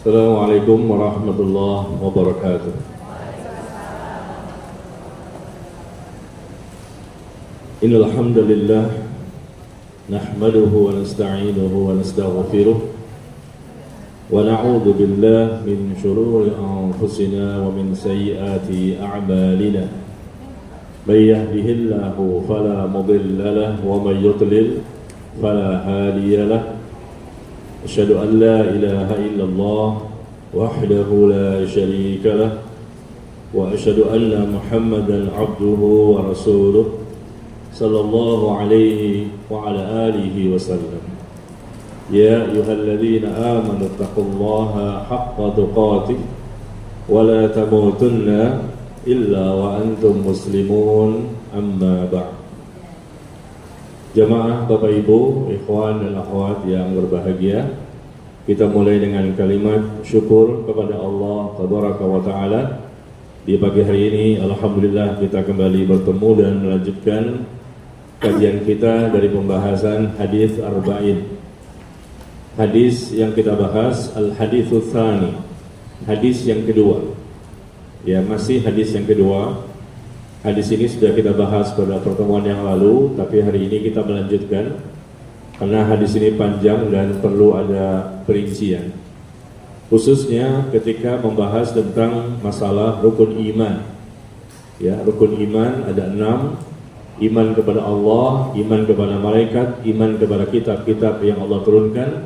Assalamualaikum warahmatullahi wabarakatuh. Innal hamdalillah nahmaduhu wa nasta'inuhu wa nastaghfiruh wa na'udzu billahi min shururi anfusina wa min sayyiati a'malina. May yahdihillahu fala mudilla lahu wa may yudlil fala hadiya lahu. Asyhadu an la ilaha illallah wahdahu la syarika lah wa asyhadu anna Muhammadan abduhu wa rasuluh sallallahu alaihi wa ala alihi wasallam. Ya ayyuhalladzina amanu taqullaha haqqa tuqatih wa la tamutunna illa wa antum muslimun, amma ba'd. Jamaah Bapak Ibu, ikhwan dan akhwat yang berbahagia, kita mulai dengan kalimat syukur kepada Allah Tabaraka wa Ta'ala. Di pagi hari ini alhamdulillah kita kembali bertemu dan melanjutkan kajian kita dari pembahasan hadis arba'in. Hadis yang kita bahas al-haditsus tsani, hadis yang kedua. Ya, masih hadis yang kedua. Hadis ini sudah kita bahas pada pertemuan yang lalu, tapi hari ini kita melanjutkan karena hadis ini panjang dan perlu ada perincian. Khususnya ketika membahas tentang masalah rukun iman. Ya, rukun iman ada 6. Iman kepada Allah, iman kepada malaikat, iman kepada kitab-kitab yang Allah turunkan,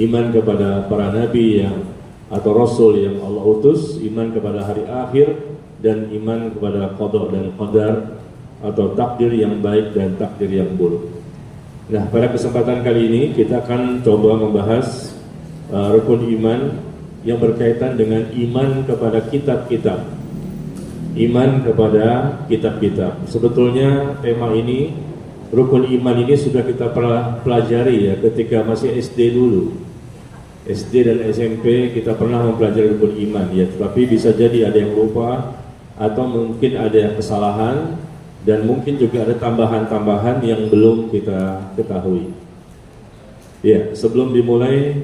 iman kepada para nabi yang atau rasul yang Allah utus, iman kepada hari akhir, dan iman kepada qada dan qadar atau takdir yang baik dan takdir yang buruk. Nah, pada kesempatan kali ini kita akan coba membahas rukun iman yang berkaitan dengan iman kepada kitab-kitab. Iman kepada kitab-kitab. Sebetulnya tema ini, rukun iman ini sudah kita pernah pelajari ya ketika masih SD dulu. SD dan SMP kita pernah mempelajari rukun iman ya, tetapi bisa jadi ada yang lupa atau mungkin ada yang kesalahan dan mungkin juga ada tambahan-tambahan yang belum kita ketahui. Ya, sebelum dimulai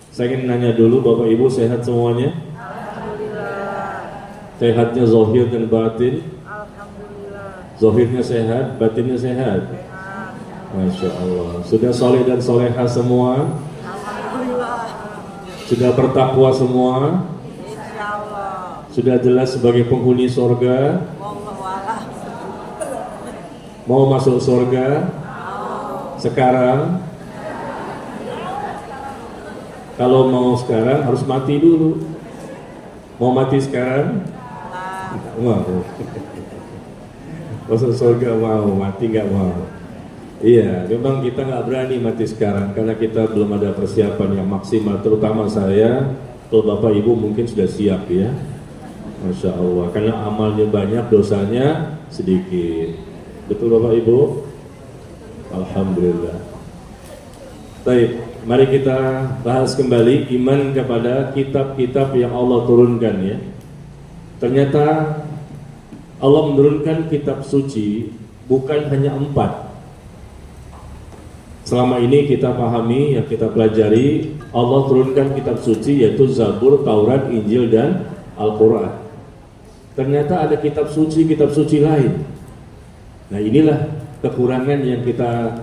saya ingin nanya dulu, Bapak Ibu sehat semuanya? Alhamdulillah. Sehatnya zahir dan batin? Alhamdulillah. Zahirnya sehat, batinnya sehat? Masya Allah. Sudah soleh dan soleha semua? Alhamdulillah. Sudah bertakwa semua? Sudah jelas sebagai penghuni surga? Mau masuk surga? Sekarang? Kalau mau sekarang harus mati dulu. Mau mati sekarang? Mau. Masuk surga mau, mati nggak mau. Iya, memang kita nggak berani mati sekarang karena kita belum ada persiapan yang maksimal. Terutama saya, kalau Bapak Ibu mungkin sudah siap ya. Masya Allah, karena amalnya banyak, dosanya sedikit. Betul Bapak Ibu? Alhamdulillah. Baik, mari kita bahas kembali iman kepada kitab-kitab yang Allah turunkan ya. Ternyata Allah menurunkan kitab suci bukan hanya 4. Selama ini kita pahami, yang kita pelajari, Allah turunkan kitab suci yaitu Zabur, Taurat, Injil, dan Al-Quran. Ternyata ada kitab suci lain. Nah, inilah kekurangan yang kita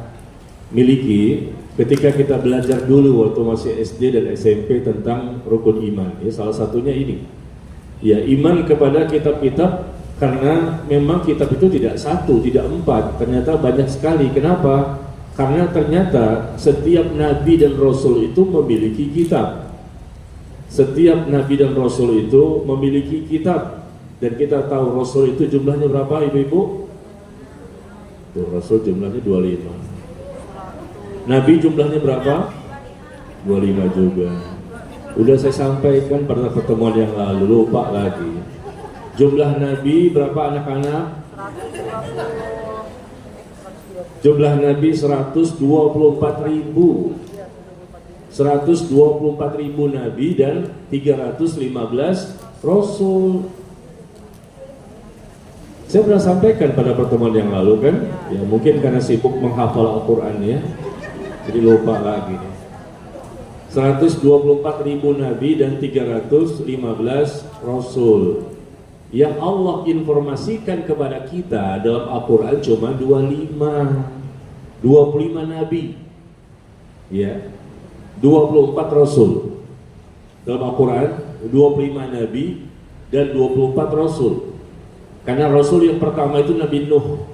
miliki ketika kita belajar dulu waktu masih SD dan SMP tentang rukun iman. Ya, salah satunya ini. Ya, iman kepada kitab-kitab, karena memang kitab itu tidak 1, tidak 4, ternyata banyak sekali. Kenapa? Karena ternyata setiap nabi dan rasul itu memiliki kitab. Setiap nabi dan rasul itu memiliki kitab. Dan kita tahu Rasul itu jumlahnya berapa Ibu-Ibu? Tuh, Rasul jumlahnya 25. Nabi jumlahnya berapa? 25 juga. Udah saya sampaikan pada pertemuan yang lalu, lupa lagi. Jumlah Nabi berapa anak-anak? Jumlah Nabi 124.000. 124.000 Nabi dan 315 Rasul. Saya pernah sampaikan pada pertemuan yang lalu kan, ya mungkin karena sibuk menghafal Al-Quran ya, jadi lupa lagi. 124.000 nabi dan 315 rasul. Yang Allah informasikan kepada kita dalam Al-Quran cuma 25 nabi, ya, 24 rasul. Dalam Al-Quran 25 nabi dan 24 rasul. Karena rasul yang pertama itu Nabi Nuh.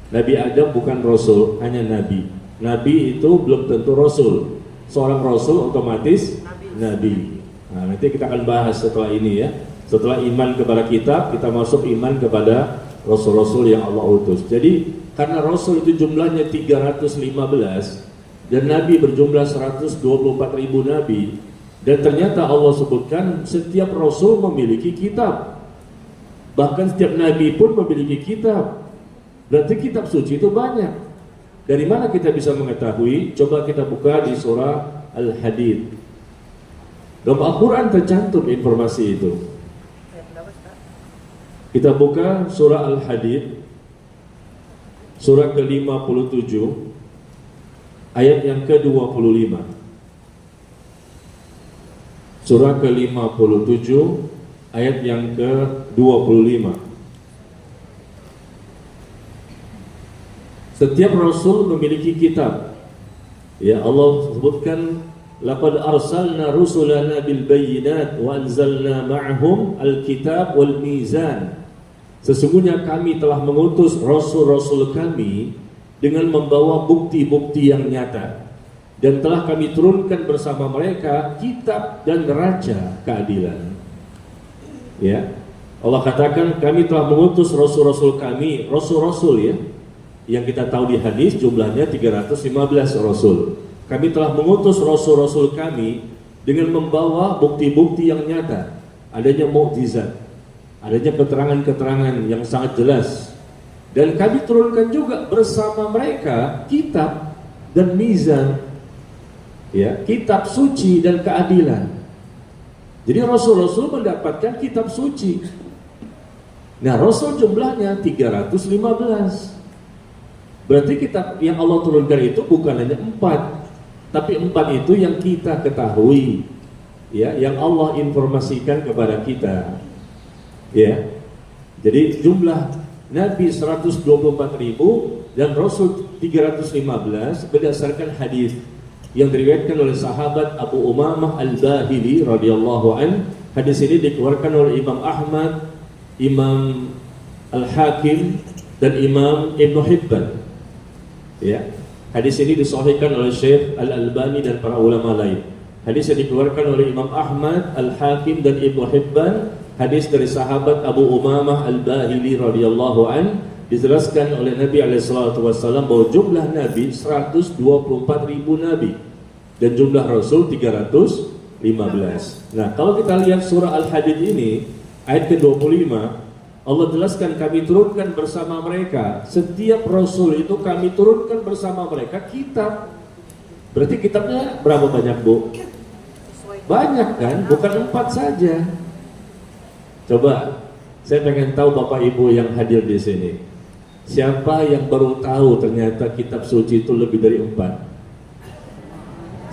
Nabi Adam bukan rasul, hanya nabi. Nabi itu belum tentu rasul. Seorang rasul otomatis nabi. Nah, nanti kita akan bahas setelah ini ya. Setelah iman kepada kitab, kita masuk iman kepada rasul-rasul yang Allah utus. Jadi karena rasul itu jumlahnya 315 dan nabi berjumlah 124.000 nabi, dan ternyata Allah sebutkan setiap rasul memiliki kitab. Bahkan setiap nabi pun memiliki kitab. Berarti kitab suci itu banyak. Dari mana kita bisa mengetahui? Coba kita buka di surah Al-Hadid. Dalam Al-Quran tercantum informasi itu. Kita buka surah Al-Hadid, surah ke-57, ayat yang ke-25. Surah ke-57, ayat yang ke-25. Setiap rasul memiliki kitab. Ya, Allah sebutkan, laqad arsalna rusulana bil bayyinat wa anzalna ma'ahum al-kitab wal mizan. Sesungguhnya kami telah mengutus rasul-rasul kami dengan membawa bukti-bukti yang nyata, dan telah kami turunkan bersama mereka kitab dan neraca keadilan. Ya, Allah katakan kami telah mengutus rasul-rasul kami, rasul-rasul ya, yang kita tahu di hadis jumlahnya 315 rasul. Kami telah mengutus rasul-rasul kami dengan membawa bukti-bukti yang nyata, adanya mukjizat, adanya keterangan-keterangan yang sangat jelas, dan kami turunkan juga bersama mereka kitab dan mizan, ya, kitab suci dan keadilan. Jadi rasul-rasul mendapatkan kitab suci. Nah, rasul jumlahnya 315. Berarti kitab yang Allah turunkan itu bukan hanya 4, tapi 4 itu yang kita ketahui, ya, yang Allah informasikan kepada kita. Ya, jadi jumlah nabi 124.000 dan rasul 315 berdasarkan hadis yang diriwayatkan oleh sahabat Abu Umamah Al-Bahili radhiyallahu an. Hadis ini dikeluarkan oleh Imam Ahmad, Imam Al-Hakim, dan Imam Ibn Hibban. Ya, hadis ini disahihkan oleh Syekh Al-Albani dan para ulama lain. Hadis yang dikeluarkan oleh Imam Ahmad, Al-Hakim, dan Ibn Hibban. Hadis dari sahabat Abu Umamah Al-Bahili radhiyallahu an, dijelaskan oleh Nabi SAW bahwa jumlah nabi 124.000 nabi dan jumlah rasul 315. Nah, kalau kita lihat surah Al-Hadid ini ayat ke-25, Allah jelaskan kami turunkan bersama mereka, setiap rasul itu kami turunkan bersama mereka kitab. Berarti kitabnya berapa banyak, Bu? Banyak kan? Bukan 4 saja. Coba, saya pengen tahu Bapak Ibu yang hadir di sini, siapa yang baru tahu ternyata kitab suci itu lebih dari 4?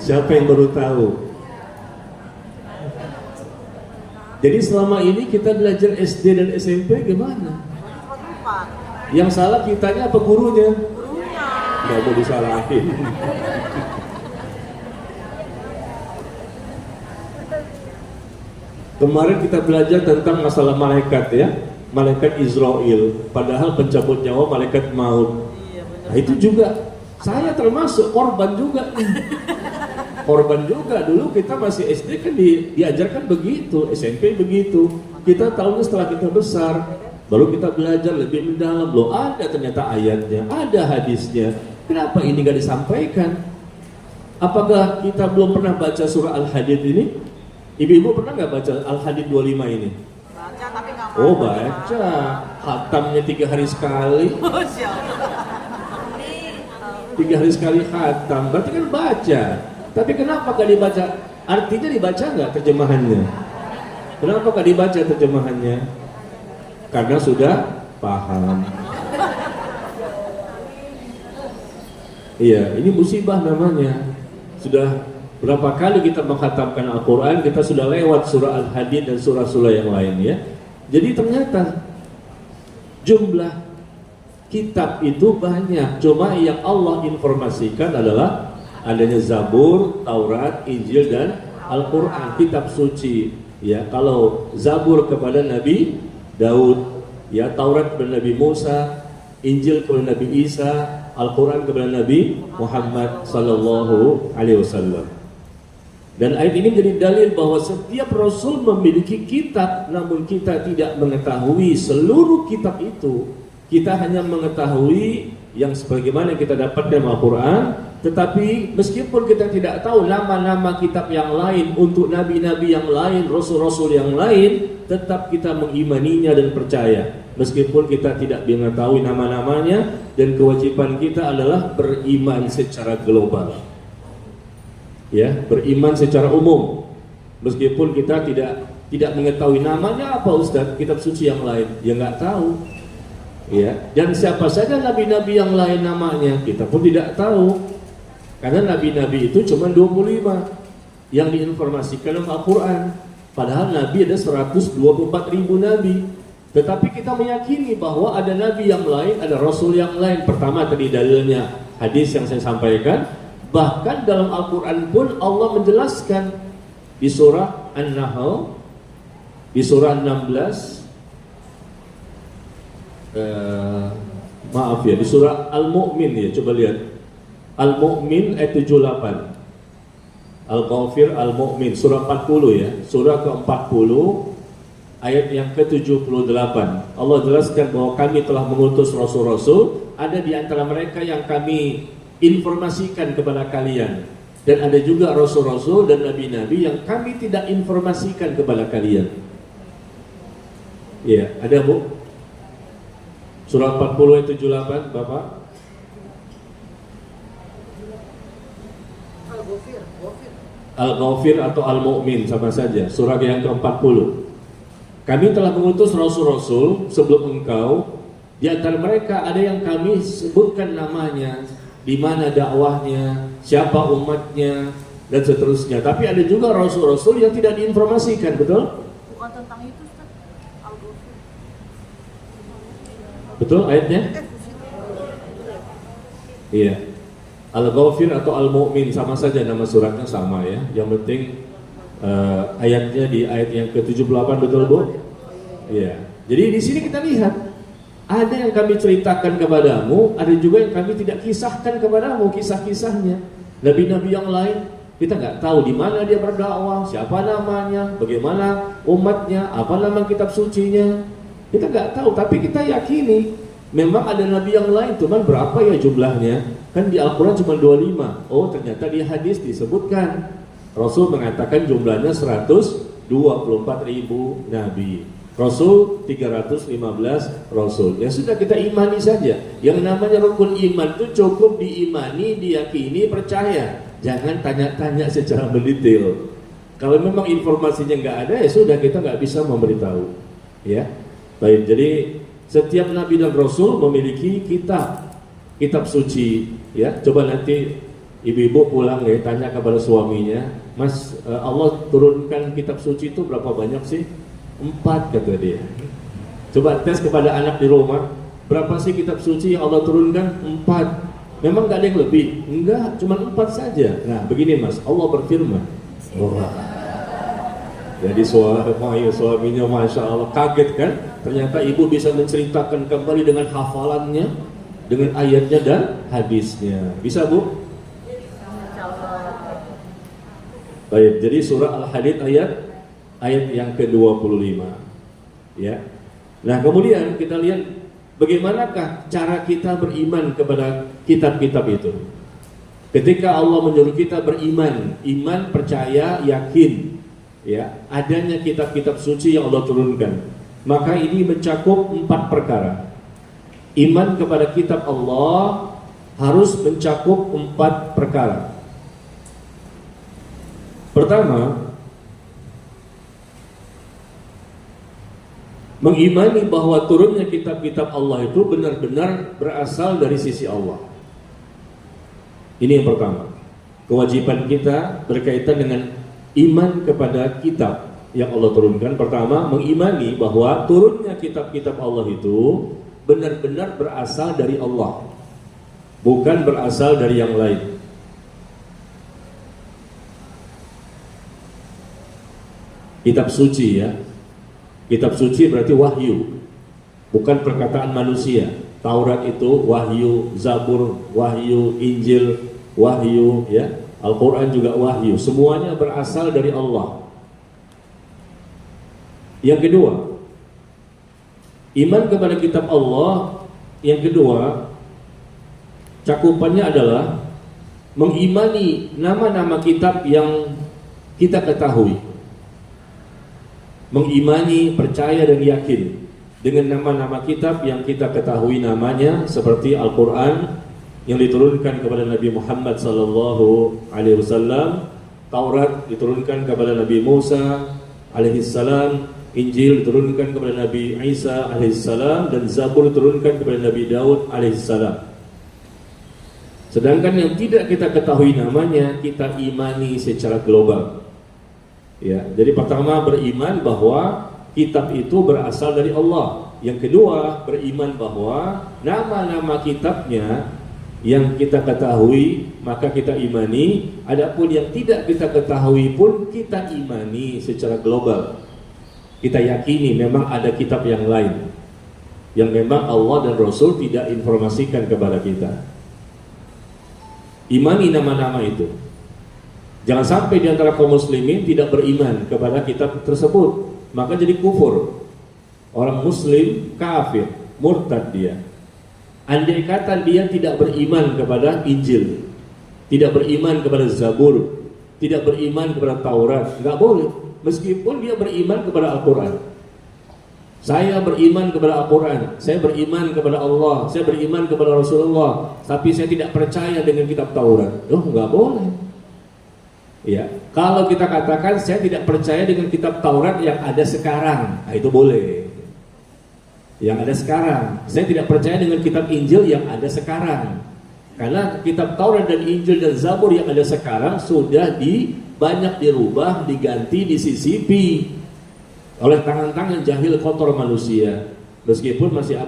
Siapa yang baru tahu? Jadi selama ini kita belajar SD dan SMP gimana? Yang salah kitanya apa gurunya? Nggak mau disalahin. Kemarin kita belajar tentang masalah malaikat ya, malaikat Israel, padahal pencabut nyawa malaikat maut. Nah, itu juga saya termasuk korban juga. Korban juga, dulu kita masih SD kan diajarkan begitu, SMP begitu. Kita tahunya setelah kita besar, baru kita belajar lebih mendalam. Loh, ada ternyata ayatnya, ada hadisnya. Kenapa ini gak disampaikan? Apakah kita belum pernah baca surah Al-Hadid ini? Ibu-ibu pernah nggak baca Al-Hadid 25 ini? Baca tapi nggak mau. Oh, baca. Khatamnya 3 hari sekali. 3 hari sekali khatam. Berarti kan baca. Tapi kenapa gak dibaca? Artinya dibaca nggak terjemahannya? Kenapa gak dibaca terjemahannya? Karena sudah paham. Iya, ini musibah namanya. Sudah Berapa kali kita mengkhatamkan Al-Quran, kita sudah lewat surah Al-Hadid dan surah-surah yang lain ya. Jadi ternyata jumlah kitab itu banyak, cuma yang Allah informasikan adalah adanya Zabur, Taurat, Injil dan Al-Quran, kitab suci ya. Kalau Zabur kepada Nabi Daud ya, Taurat kepada Nabi Musa, Injil kepada Nabi Isa, Al-Quran kepada Nabi Muhammad sallallahu alaihi wasallam. Dan ayat ini menjadi dalil bahwa setiap rasul memiliki kitab, namun kita tidak mengetahui seluruh kitab itu. Kita hanya mengetahui yang sebagaimana kita dapatkan dalam Al-Quran, tetapi meskipun kita tidak tahu nama-nama kitab yang lain untuk nabi-nabi yang lain, rasul-rasul yang lain, tetap kita mengimaninya dan percaya. Meskipun kita tidak mengetahui nama-namanya, dan kewajiban kita adalah beriman secara global. Ya, beriman secara umum. Meskipun kita tidak mengetahui namanya apa Ustaz, kitab suci yang lain, ya nggak tahu. Ya, dan siapa saja nabi-nabi yang lain namanya, kita pun tidak tahu. Karena nabi-nabi itu cuma 25 yang diinformasikan dalam Al-Quran. Padahal nabi ada 124.000 nabi. Tetapi kita meyakini bahwa ada nabi yang lain, ada rasul yang lain. Pertama tadi dalilnya hadis yang saya sampaikan. Bahkan dalam Al-Quran pun Allah menjelaskan di surah An-Nahl, di surah 16, di surah Al-Mu'min ya, coba lihat Al-Mu'min ayat 78, Al-Ghafir, Al-Mu'min, surah 40 ya, surah ke-40 ayat yang ke-78. Allah jelaskan bahwa kami telah mengutus rasul-rasul, ada di antara mereka yang kami informasikan kepada kalian, dan ada juga rasul-rasul dan nabi-nabi yang kami tidak informasikan kepada kalian. Iya, ada Bu? Surah 40 ayat 78, Bapak? Al-Ghafir atau Al-Mu'min sama saja, surah yang ke-40. Kami telah mengutus rasul-rasul sebelum engkau, di antara mereka ada yang kami sebutkan namanya, di mana dakwahnya, siapa umatnya, dan seterusnya. Tapi ada juga rasul-rasul yang tidak diinformasikan, betul? Bukan tentang itu, Ustaz. Al-Ghafir. Betul ayatnya? Iya. Al-Ghafir atau Al-Mu'min sama saja, nama suratnya sama ya. Yang penting ayatnya di ayat yang ke-78, betul Bu? Iya. Jadi di sini kita lihat ada yang kami ceritakan kepadamu, ada juga yang kami tidak kisahkan kepadamu kisah-kisahnya. Nabi-nabi yang lain kita nggak tahu di mana dia berdakwah, siapa namanya, bagaimana umatnya, apa nama kitab sucinya. Kita nggak tahu, tapi kita yakini memang ada nabi yang lain. Cuman berapa ya jumlahnya? Kan di Al-Quran cuma 25. Oh ternyata di hadis disebutkan, Rasul mengatakan jumlahnya 124.000 nabi, Rasul 315 Rasul. Ya sudah, kita imani saja. Yang namanya rukun iman itu cukup diimani, diyakini, percaya. Jangan tanya-tanya secara mendetail. Kalau memang informasinya nggak ada, ya sudah, kita nggak bisa memberitahu. Ya, baik. Jadi setiap nabi dan rasul memiliki kitab suci. Ya, coba nanti ibu-ibu pulang ya, tanya kepada suaminya, Mas, Allah turunkan kitab suci itu berapa banyak sih? 4 kata dia. Coba tes kepada anak di rumah, berapa sih kitab suci yang Allah turunkan? 4. Memang gak ada yang lebih? Enggak, cuma 4 saja. Nah begini Mas, Allah berfirman. Jadi suaminya Masya Allah kaget kan, ternyata ibu bisa menceritakan kembali dengan hafalannya, dengan ayatnya dan hadisnya. Bisa Bu? Baik, jadi surah Al-Hadid ayat yang ke-25 ya. Nah kemudian kita lihat bagaimanakah cara kita beriman kepada kitab-kitab itu. Ketika Allah menyuruh kita beriman, iman, percaya, yakin ya adanya kitab-kitab suci yang Allah turunkan, maka ini mencakup 4 perkara. Iman kepada kitab Allah harus mencakup 4 perkara. Pertama, mengimani bahwa turunnya kitab-kitab Allah itu benar-benar berasal dari sisi Allah. Ini yang pertama. kewajiban kita berkaitan dengan iman kepada kitab yang Allah turunkan. Pertama, mengimani bahwa turunnya kitab-kitab Allah itu benar-benar berasal dari Allah, bukan berasal dari yang lain. Kitab suci ya. Kitab suci berarti wahyu, bukan perkataan manusia. Taurat itu wahyu, Zabur wahyu, Injil wahyu ya. Al-Quran juga wahyu. Semuanya berasal dari Allah. Yang kedua, iman kepada kitab Allah. Yang kedua, cakupannya adalah mengimani nama-nama kitab yang kita ketahui. Mengimani, percaya dan yakin dengan nama-nama kitab yang kita ketahui namanya, seperti Al-Quran yang diturunkan kepada Nabi Muhammad SAW, Taurat diturunkan kepada Nabi Musa alaihissalam, Injil diturunkan kepada Nabi Isa alaihissalam, dan Zabur diturunkan kepada Nabi Daud alaihissalam. Sedangkan yang tidak kita ketahui namanya, kita imani secara global. Ya, jadi pertama beriman bahwa kitab itu berasal dari Allah. Yang kedua, beriman bahwa nama-nama kitabnya yang kita ketahui maka kita imani. Adapun yang tidak kita ketahui pun kita imani secara global. Kita yakini memang ada kitab yang lain yang memang Allah dan Rasul tidak informasikan kepada kita. Imani nama-nama itu. Jangan sampai di antara kaum muslimin tidak beriman kepada kitab tersebut, maka jadi kufur. Orang muslim kafir, murtad dia. Andai kata dia tidak beriman kepada Injil, tidak beriman kepada Zabur, tidak beriman kepada Taurat, nggak boleh. Meskipun dia beriman kepada Al-Quran. Saya beriman kepada Al-Quran, saya beriman kepada Allah, saya beriman kepada Rasulullah, tapi saya tidak percaya dengan kitab Taurat. Oh, nggak boleh. Ya, kalau kita katakan saya tidak percaya dengan kitab Taurat yang ada sekarang, nah itu boleh. Yang ada sekarang, saya tidak percaya dengan kitab Injil yang ada sekarang. Karena kitab Taurat dan Injil dan Zabur yang ada sekarang sudah banyak dirubah, diganti, disisipi oleh tangan-tangan jahil kotor manusia. Meskipun masih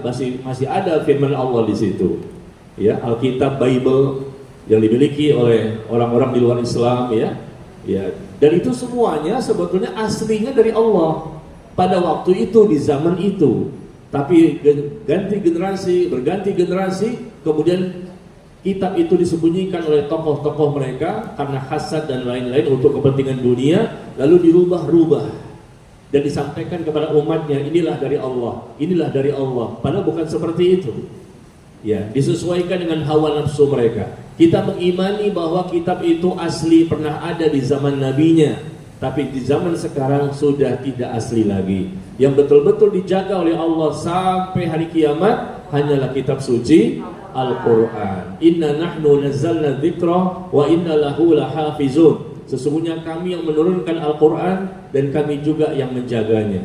ada firman Allah di situ. Ya, Alkitab Bible yang dimiliki oleh orang-orang di luar Islam ya. Ya, dan itu semuanya sebetulnya aslinya dari Allah pada waktu itu, di zaman itu. Tapi berganti generasi, kemudian kitab itu disembunyikan oleh tokoh-tokoh mereka karena hasad dan lain-lain untuk kepentingan dunia, lalu dirubah-rubah dan disampaikan kepada umatnya, inilah dari Allah, inilah dari Allah. Padahal bukan seperti itu. Ya, disesuaikan dengan hawa nafsu mereka. Kita mengimani bahwa kitab itu asli, pernah ada di zaman nabinya, tapi di zaman sekarang sudah tidak asli lagi. Yang betul-betul dijaga oleh Allah sampai hari kiamat hanyalah kitab suci Al-Quran. Inna nahnu nazzalna dzikra wa inna lahu lahafizun. Sesungguhnya kami yang menurunkan Al-Quran dan kami juga yang menjaganya.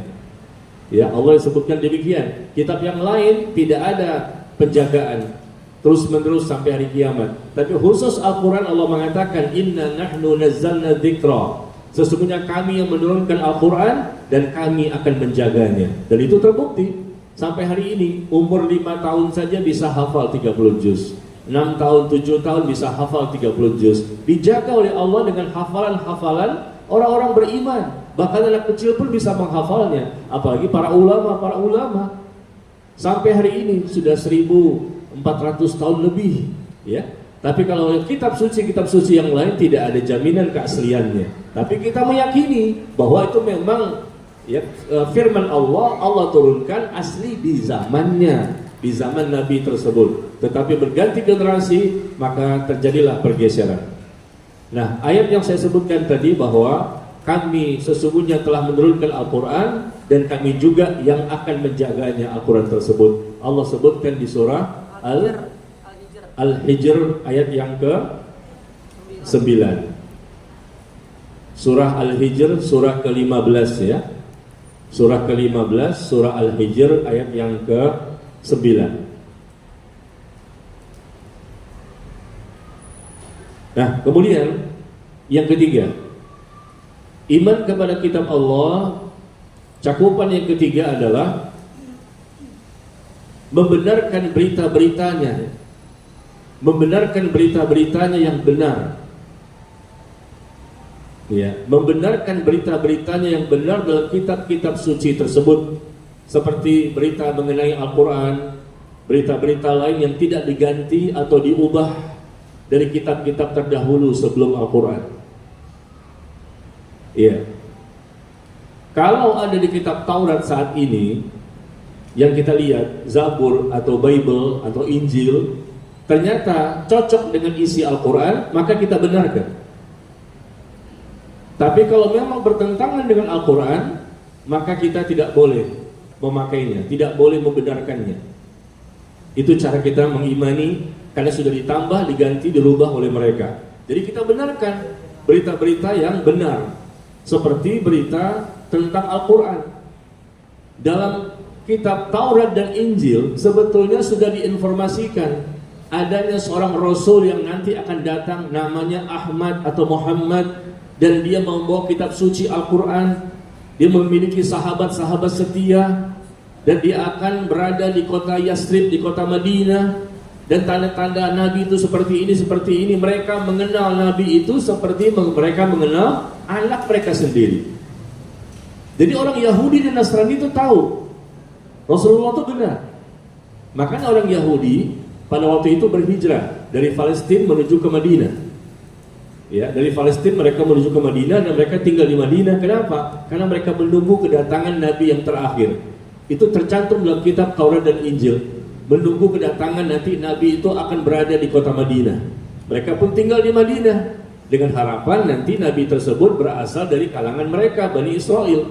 Ya, Allah sebutkan demikian. Kitab yang lain tidak ada penjagaan terus menerus sampai hari kiamat. Tapi khusus Al-Quran Allah mengatakan inna nahnu nazzalna dzikra. Sesungguhnya kami yang menurunkan Al-Quran dan kami akan menjaganya. Dan itu terbukti sampai hari ini. Umur 5 tahun saja bisa hafal 30 juz, 6 tahun, 7 tahun bisa hafal 30 juz. Dijaga oleh Allah dengan hafalan-hafalan orang-orang beriman. Bahkan anak kecil pun bisa menghafalnya. Apalagi para ulama. Sampai hari ini sudah 1400 tahun lebih ya. Tapi kalau kitab suci yang lain tidak ada jaminan keasliannya. Tapi kita meyakini bahwa itu memang ya, firman Allah turunkan asli di zamannya, di zaman Nabi tersebut. Tetapi berganti generasi maka terjadilah pergeseran. Nah, ayat yang saya sebutkan tadi bahwa kami sesungguhnya telah menurunkan Al-Quran dan kami juga yang akan menjaganya Al-Quran tersebut. Allah sebutkan di surah Al-Hijr ayat yang ke-9. Surah Al-Hijr surah ke-15 ya. Surah ke-15 surah Al-Hijr ayat yang ke-9. Nah, kemudian yang ketiga, iman kepada kitab Allah, cakupan yang ketiga adalah membenarkan berita-beritanya, membenarkan berita-beritanya yang benar. Ya, membenarkan berita-beritanya yang benar dalam kitab-kitab suci tersebut, seperti berita mengenai Al-Quran, berita-berita lain yang tidak diganti atau diubah dari kitab-kitab terdahulu sebelum Al-Quran. Ya, kalau ada di kitab Taurat saat ini yang kita lihat, Zabur atau Bible atau Injil, ternyata cocok dengan isi Al-Quran, maka kita benarkan. Tapi kalau memang bertentangan dengan Al-Quran, maka kita tidak boleh memakainya, tidak boleh membenarkannya. Itu cara kita mengimani, karena sudah ditambah, diganti, dirubah oleh mereka. Jadi kita benarkan berita-berita yang benar, seperti berita tentang Al-Quran. Dalam kitab Taurat dan Injil sebetulnya sudah diinformasikan adanya seorang Rasul yang nanti akan datang, namanya Ahmad atau Muhammad, dan dia membawa kitab suci Al-Quran. Dia memiliki sahabat-sahabat setia, dan dia akan berada di kota Yasrib, di kota Madinah. Dan tanda-tanda Nabi itu seperti ini. Mereka mengenal Nabi itu seperti mereka mengenal anak mereka sendiri. Jadi orang Yahudi dan Nasrani itu tahu Rasulullah itu benar. Makanya orang Yahudi pada waktu itu berhijrah dari Palestina menuju ke Madinah. Ya, dari Palestina mereka menuju ke Madinah, dan mereka tinggal di Madinah. Kenapa? Karena mereka menunggu kedatangan Nabi yang terakhir. Itu tercantum dalam kitab Taurat dan Injil. Menunggu kedatangan nanti Nabi itu akan berada di kota Madinah. Mereka pun tinggal di Madinah dengan harapan nanti Nabi tersebut berasal dari kalangan mereka, Bani Israel.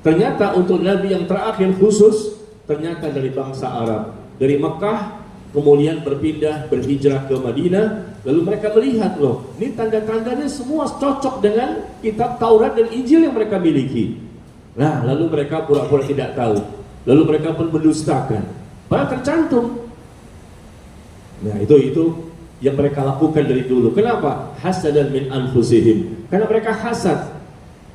Ternyata untuk Nabi yang terakhir khusus, ternyata dari bangsa Arab, dari Mekah, kemudian berhijrah ke Madinah. Lalu mereka melihat, loh, ini tanda-tandanya semua cocok dengan kitab Taurat dan Injil yang mereka miliki. Nah, lalu mereka pura-pura tidak tahu. Lalu mereka pun mendustakan. Padahal tercantum. Nah, itu yang mereka lakukan dari dulu. Kenapa? Hasadan min anfusihim. Karena mereka hasad.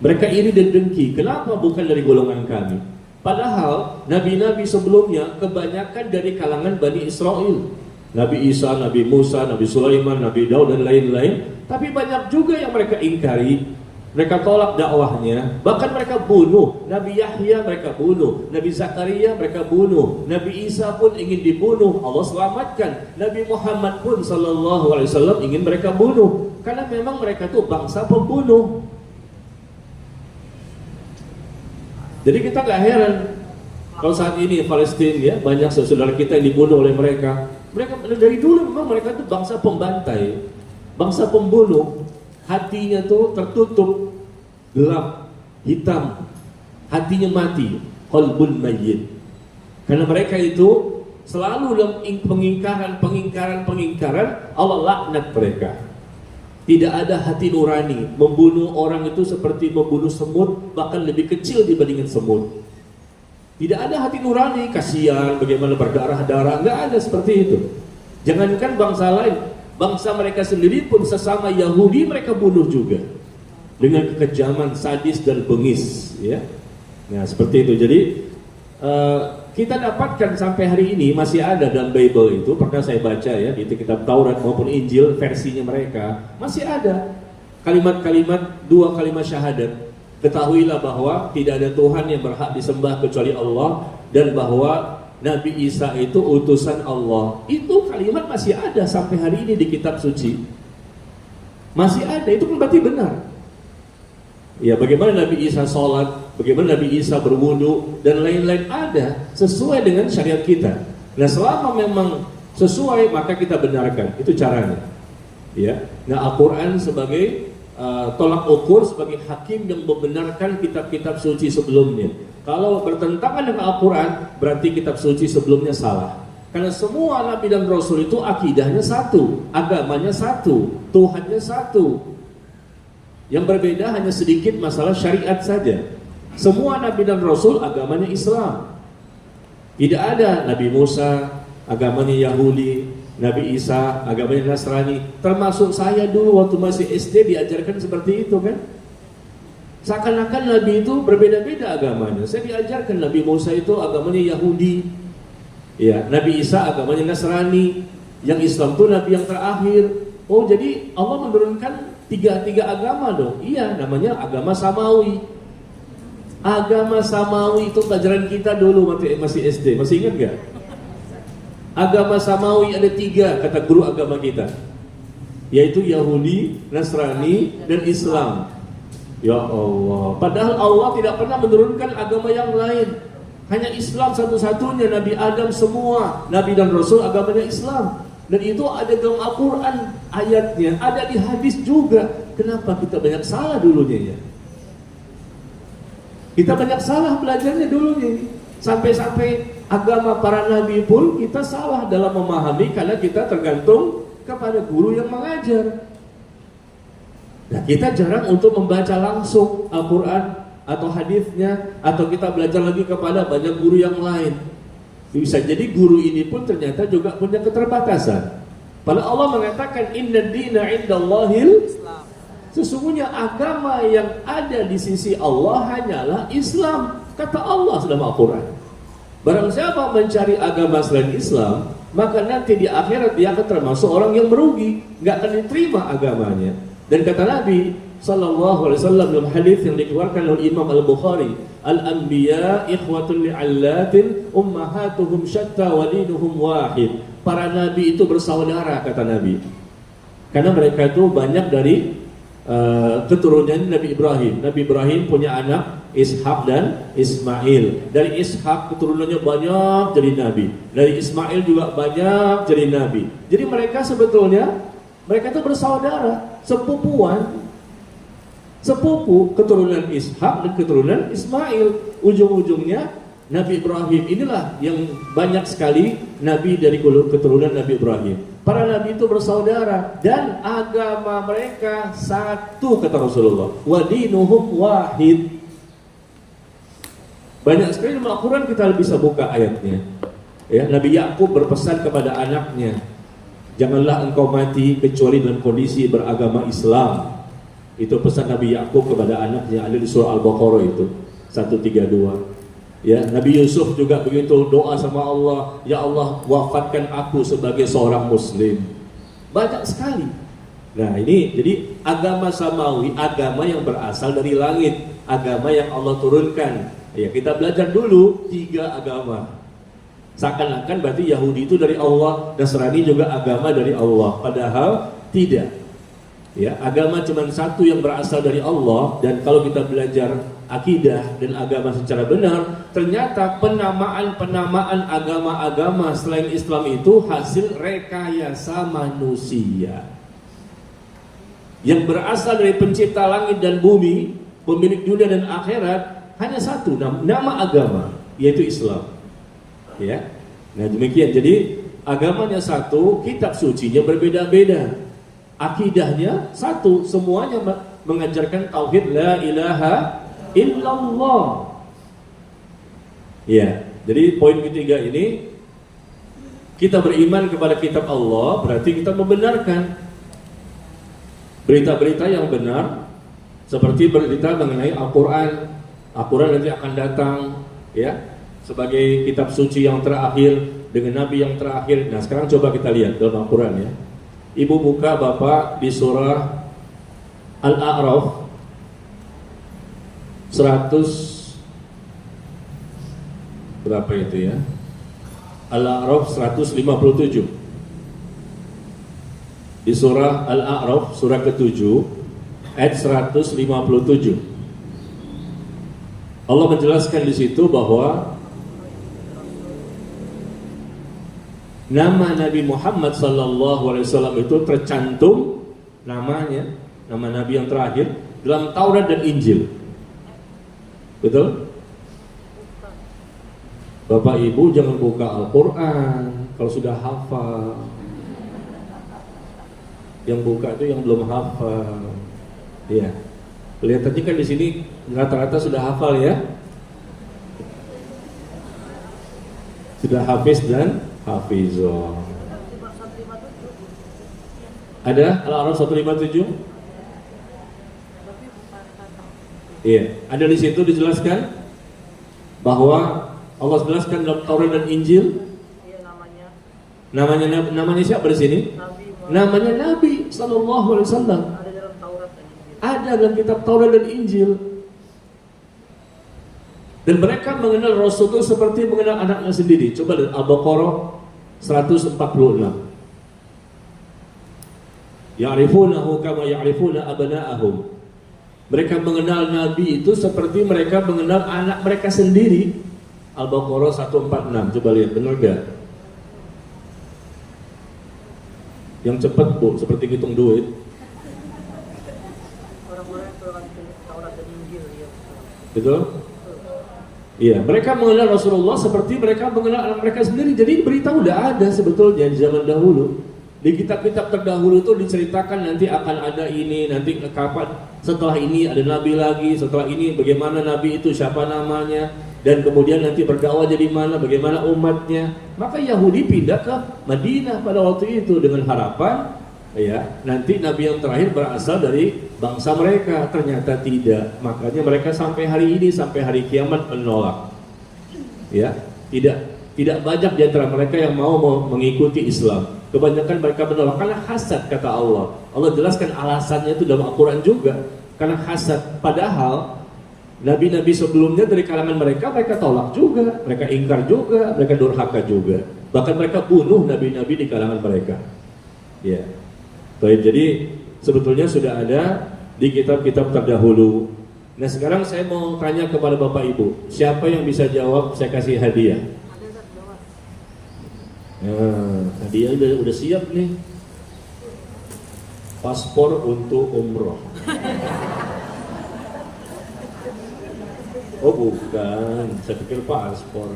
Mereka iri dan dengki. Kenapa bukan dari golongan kami? Padahal nabi-nabi sebelumnya kebanyakan dari kalangan Bani Israel. Nabi Isa, Nabi Musa, Nabi Sulaiman, Nabi Daud dan lain-lain. Tapi banyak juga yang mereka ingkari. Mereka tolak dakwahnya. Bahkan mereka bunuh. Nabi Yahya mereka bunuh. Nabi Zakaria mereka bunuh. Nabi Isa pun ingin dibunuh. Allah selamatkan. Nabi Muhammad pun sallallahu alaihi wasallam ingin mereka bunuh. Karena memang mereka itu bangsa pembunuh. Jadi kita gak heran kalau saat ini Palestina, ya, banyak saudara kita yang dibunuh oleh mereka. Mereka dari dulu memang mereka itu bangsa pembantai, bangsa pembunuh. Hatinya tuh tertutup, gelap, hitam, hatinya mati, qalbun mayyit. Karena mereka itu selalu dalam pengingkaran, Allah laknat mereka. Tidak ada hati nurani. Membunuh orang itu seperti membunuh semut, bahkan lebih kecil dibandingkan semut. Tidak ada hati nurani, kasihan bagaimana berdarah-darah, nggak ada seperti itu. Jangankan bangsa lain, bangsa mereka sendiri pun sesama Yahudi mereka bunuh juga dengan kekejaman sadis dan bengis, ya. Nah, seperti itu. Jadi kita dapatkan sampai hari ini masih ada dalam Bible itu, pernah saya baca ya, di kitab Taurat maupun Injil versinya mereka masih ada kalimat-kalimat, dua kalimat syahadat. Ketahuilah bahwa tidak ada Tuhan yang berhak disembah kecuali Allah, dan bahwa Nabi Isa itu utusan Allah. Itu kalimat masih ada sampai hari ini di kitab suci. Masih ada, itu kan berarti benar. Ya, bagaimana Nabi Isa sholat, bagaimana Nabi Isa berwudu, dan lain-lain ada sesuai dengan syariat kita. Nah, selama memang sesuai, maka kita benarkan. Itu caranya. Ya. Nah, Al-Quran sebagai tolak ukur, sebagai hakim yang membenarkan kitab-kitab suci sebelumnya. Kalau bertentangan dengan Al-Quran, berarti kitab suci sebelumnya salah. Karena semua Nabi dan Rasul itu akidahnya satu, agamanya satu, Tuhannya satu. Yang berbeda hanya sedikit masalah syariat saja. Semua Nabi dan Rasul agamanya Islam. Tidak ada Nabi Musa agamanya Yahudi, Nabi Isa agamanya Nasrani. Termasuk saya dulu waktu masih SD diajarkan seperti itu kan. Seakan-akan Nabi itu berbeda-beda agamanya. Saya diajarkan Nabi Musa itu agamanya Yahudi, ya, Nabi Isa agamanya Nasrani, yang Islam itu Nabi yang terakhir. Oh, jadi Allah menurunkan tiga agama dong. Iya, namanya agama Samawi. Agama Samawi itu pelajaran kita dulu masih SD. Masih ingat gak? Agama Samawi ada 3 kata guru agama kita, yaitu Yahudi, Nasrani, dan Islam. Ya Allah, padahal Allah tidak pernah menurunkan agama yang lain. Hanya Islam satu-satunya. Nabi Adam semua, Nabi dan Rasul agamanya Islam. Dan itu ada dalam Al-Quran ayatnya, ada di hadis juga. Kenapa kita banyak salah dulunya ya? Kita banyak salah belajarnya dulunya. Sampai-sampai agama para nabi pun kita salah dalam memahami karena kita tergantung kepada guru yang mengajar. Nah, kita jarang untuk membaca langsung Al-Quran atau hadisnya, atau kita belajar lagi kepada banyak guru yang lain. Bisa jadi guru ini pun ternyata juga punya keterbatasan. Padahal Allah mengatakan inna dina indallahil Islam. Sesungguhnya agama yang ada di sisi Allah hanyalah Islam, kata Allah dalam Al-Quran. Barang siapa mencari agama selain Islam, maka nanti di akhirat dia akan termasuk orang yang merugi, nggak akan diterima agamanya. Dan kata Nabi sallallahu alaihi wasallam dalam hadis yang dikeluarkan oleh Imam Al-Bukhari, al-anbiya ikhwatun li'allatin ummahatuhum syatta wa dinuhum wahid. Para nabi itu bersaudara, kata Nabi. Karena mereka itu banyak dari keturunan Nabi Ibrahim. Nabi Ibrahim punya anak Ishak dan Ismail. Dari Ishak keturunannya banyak jadi nabi. Dari Ismail juga banyak jadi nabi. Jadi mereka sebetulnya mereka itu bersaudara, sepupuan, sepupu keturunan Ishak dan keturunan Ismail. Ujung-ujungnya Nabi Ibrahim inilah yang banyak sekali nabi dari keturunan Nabi Ibrahim. Para nabi itu bersaudara dan agama mereka satu, kata Rasulullah. Wa dinuhum wahid. Banyak sekali dalam Al-Quran kita bisa buka ayatnya. Ya, Nabi Yakub berpesan kepada anaknya, janganlah engkau mati kecuali dalam kondisi beragama Islam. Itu pesan Nabi Yakub kepada anaknya, ada di surah Al-Baqarah itu 132. Ya, Nabi Yusuf juga begitu, doa sama Allah, ya Allah wafatkan aku sebagai seorang muslim. Banyak sekali. Nah, ini jadi agama samawi, agama yang berasal dari langit, agama yang Allah turunkan. Ya, kita belajar dulu 3 agama. Seakan-akan berarti Yahudi itu dari Allah, Nasrani juga agama dari Allah. Padahal tidak. Ya, agama cuma satu yang berasal dari Allah. Dan kalau kita belajar akidah dan agama secara benar, ternyata penamaan agama-agama selain Islam itu hasil rekayasa manusia. Yang berasal dari pencipta langit dan bumi, pemilik dunia dan akhirat, hanya satu nama agama, yaitu Islam. Ya, nah demikian. Jadi agamanya satu, kitab sucinya berbeda-beda, akidahnya satu, semuanya mengajarkan tauhid la ilaha illallah. Ya, jadi poin ketiga ini, kita beriman kepada kitab Allah berarti kita membenarkan berita-berita yang benar, seperti berita mengenai Al-Quran. Al-Quran nanti akan datang, ya, sebagai kitab suci yang terakhir dengan Nabi yang terakhir. Nah, sekarang coba kita lihat dalam Al-Quran ya. Ibu buka Bapak di surah Al-A'raf 100 berapa itu ya? Al-A'raf 157. Di surah Al-A'raf surah ke-7 ayat 157. Allah menjelaskan di situ bahwa nama Nabi Muhammad SAW itu tercantum namanya, nama Nabi yang terakhir dalam Taurat dan Injil. Betul? Bapak Ibu jangan buka Al-Quran kalau sudah hafal. Yang buka itu yang belum hafal. Ya. Kelihatannya kan di sini rata-rata sudah hafal ya. Sudah hafiz dan hafizah. Ada Al-A'raf 157? Tapi bukan tentang Iya, ada di situ dijelaskan bahwa Allah jelaskan dalam Taurat dan Injil. iya namanya Namanya siapa di sini? Nabi Muhammad. Namanya Nabi Sallallahu Alaihi Wasallam. Ada dalam Taurat dan Injil. Ada dalam kitab Taurat dan Injil. Dan mereka mengenal Rasul itu seperti mengenal anaknya sendiri. Coba lihat Al-Baqarah 146. Ya'rifunahu kama ya'rifuna abna'ahum. Mereka mengenal Nabi itu seperti mereka mengenal anak mereka sendiri. Al-Baqarah 146. Coba lihat, benar gak? Yang cepat bu, seperti hitung duit. Orang-orang yang telah Taurat dan Injil ya. Betul? Iya, mereka mengenal Rasulullah seperti mereka mengenal anak mereka sendiri. Jadi berita udah ada sebetulnya di zaman dahulu. Di kitab-kitab terdahulu itu diceritakan nanti akan ada ini, nanti kapan, setelah ini ada nabi lagi, setelah ini bagaimana nabi itu, siapa namanya, dan kemudian nanti berdakwah jadi mana, bagaimana umatnya. Maka Yahudi pindah ke Madinah pada waktu itu dengan harapan ya, nanti nabi yang terakhir berasal dari bangsa mereka. Ternyata tidak. Makanya mereka sampai hari ini, sampai hari kiamat menolak. Ya, tidak banyak di antara mereka yang mau mengikuti Islam. Kebanyakan mereka menolak karena hasad, kata Allah. Allah jelaskan alasannya itu dalam Al-Quran juga. Karena hasad. Padahal nabi-nabi sebelumnya dari kalangan mereka tolak juga, mereka ingkar juga, mereka durhaka juga. Bahkan mereka bunuh nabi-nabi di kalangan mereka. Ya. Baik, jadi sebetulnya sudah ada di kitab-kitab terdahulu. Nah sekarang saya mau tanya kepada Bapak Ibu, siapa yang bisa jawab saya kasih hadiah? Hadiah udah siap nih. Paspor untuk umroh. Oh bukan, saya pikir paspor.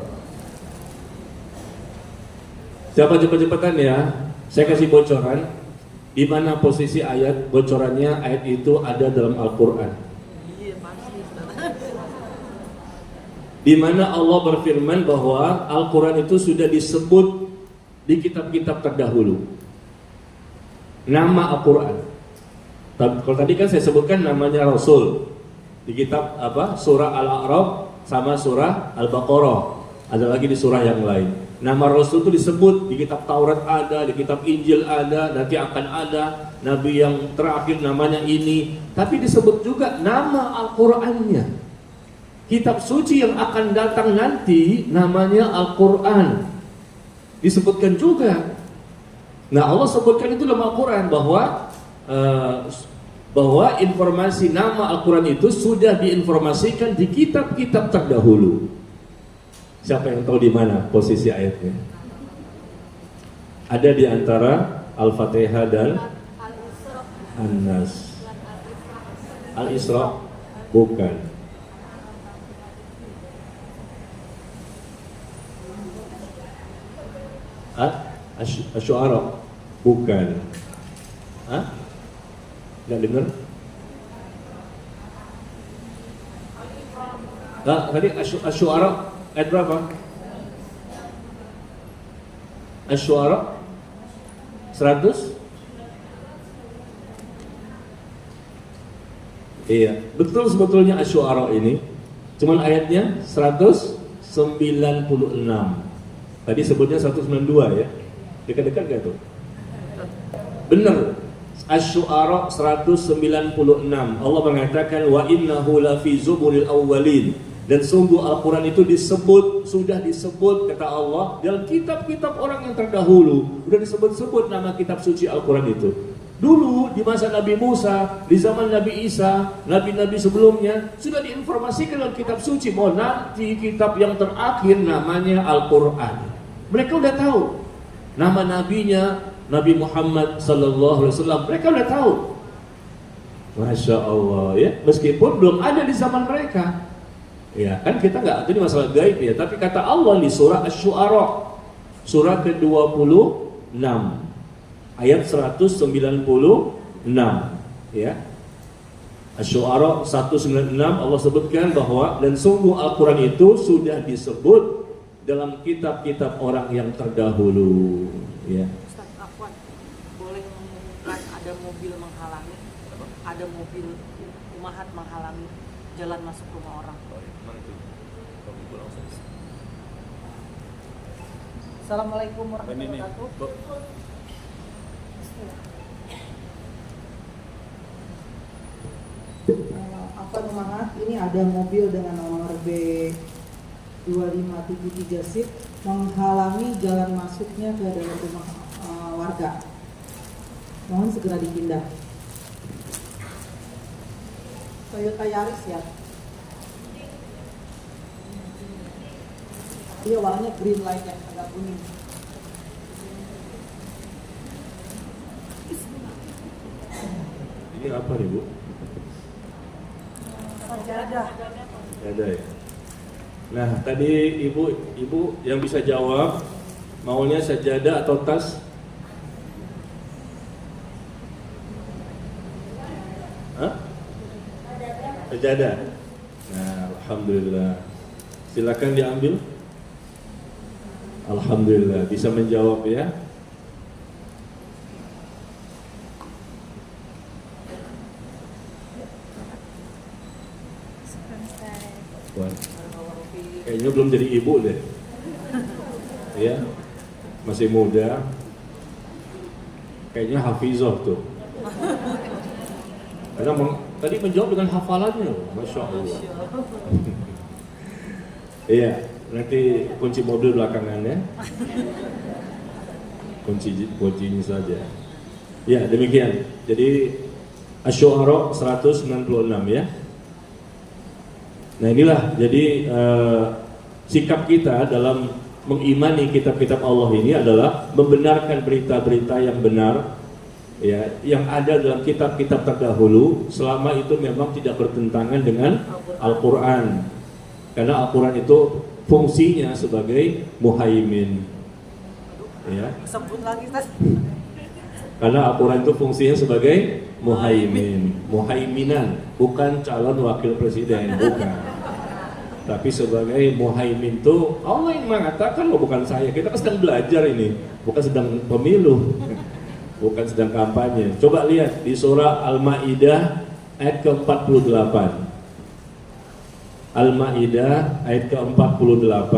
Siapa cepet-cepetan ya? Saya kasih bocoran. Di mana posisi ayat bocorannya? Ayat itu ada dalam Al-Quran. Iya pasti. Di mana Allah berfirman bahwa Al-Quran itu sudah disebut di kitab-kitab terdahulu. Nama Al-Quran. Kalau tadi kan saya sebutkan namanya Rasul. Di kitab apa? Surah Al-A'raf sama surah Al-Baqarah. Ada lagi di surah yang lain. Nama Rasul itu disebut di kitab Taurat ada, di kitab Injil ada, nanti akan ada Nabi yang terakhir namanya ini. Tapi disebut juga nama Al-Qur'annya. Kitab suci yang akan datang nanti namanya Al-Qur'an. Disebutkan juga. Nah Allah sebutkan itu dalam Al-Quran bahwa informasi nama Al-Quran itu sudah diinformasikan di kitab-kitab terdahulu. Siapa yang tahu di mana posisi ayatnya? Ada di antara Al-Fatihah dan An-Nas. Al-Isra bukan. Asy-Syu'ara bukan. Nggak dengar? Tadi Asy-Syu'ara ayat berapa? Asy-Syu'ara 100? Iya, betul sebetulnya Asy-Syu'ara ini. Cuman ayatnya 196. Tadi sebutnya 192 ya. Dekat-dekat gak tuh? Benar. Asy-Syu'ara 196. Allah mengatakan wa innahu lafi zuburil awwalin. Dan sungguh Al-Quran itu sudah disebut kata Allah dalam kitab-kitab orang yang terdahulu. Sudah disebut-sebut nama kitab suci Al-Quran itu. Dulu di masa Nabi Musa, di zaman Nabi Isa, nabi-nabi sebelumnya sudah diinformasikan dalam kitab suci bahwa nanti kitab yang terakhir namanya Al-Quran. Mereka udah tahu nama nabinya Nabi Muhammad sallallahu alaihi wasallam. Mereka udah tahu. Masya Allah ya, meskipun belum ada di zaman mereka. Ya kan kita nggak, ini masalah gaib ya. Tapi kata Allah di surah Asy-Syu'ara surah ke-26 ayat 196 ya. Asy-Syu'ara 196 Allah sebutkan bahwa dan sungguh Al-Quran itu sudah disebut dalam kitab-kitab orang yang terdahulu ya. Ustaz Afwan. boleh mengumumkan ada mobil menghalangi, ada mobil umahat menghalangi jalan masuk rumah orang. Mana itu? Kamu pulang langsung. Assalamualaikum warahmatullahi wabarakatuh. Afan Umahat, ini ada mobil dengan nomor B2573 SIP menghalangi jalan masuknya ke dalam rumah warga. Mohon segera dipindah. Toyota Yaris ya. Iya, warnanya green light ya, agak kuning. Ini apa nih, Bu? Sajadah. Ada ya. Nah, tadi ibu yang bisa jawab maunya sajadah atau tas? Hah? Sajadah. Nah, alhamdulillah. Silakan diambil. Alhamdulillah bisa menjawab ya. Wah, kayaknya belum jadi ibu deh. Ya, masih muda. Kayaknya hafizah tuh. Karena tadi menjawab dengan hafalannya, masya Allah. Iya, nanti kunci mobil belakangannya. Kuncinya saja. Ya, demikian. Jadi Asy-Syu'ara 196 ya. Nah inilah jadi sikap kita dalam mengimani kitab-kitab Allah ini adalah membenarkan berita-berita yang benar ya, yang ada dalam kitab-kitab terdahulu selama itu memang tidak bertentangan dengan Al-Quran, karena Al-Quran itu fungsinya sebagai muhaimin ya. Sebut lagi Ustaz. Karena Al-Quran itu fungsinya sebagai muhaiminan, bukan calon wakil presiden, bukan. Tapi sebagai muhaimin itu Allah yang mengatakan, loh, bukan saya. Kita kan sedang belajar ini, bukan sedang pemilu, bukan sedang kampanye. Coba lihat di surah Al-Maidah ayat ke-48. Al-Maidah ayat ke-48.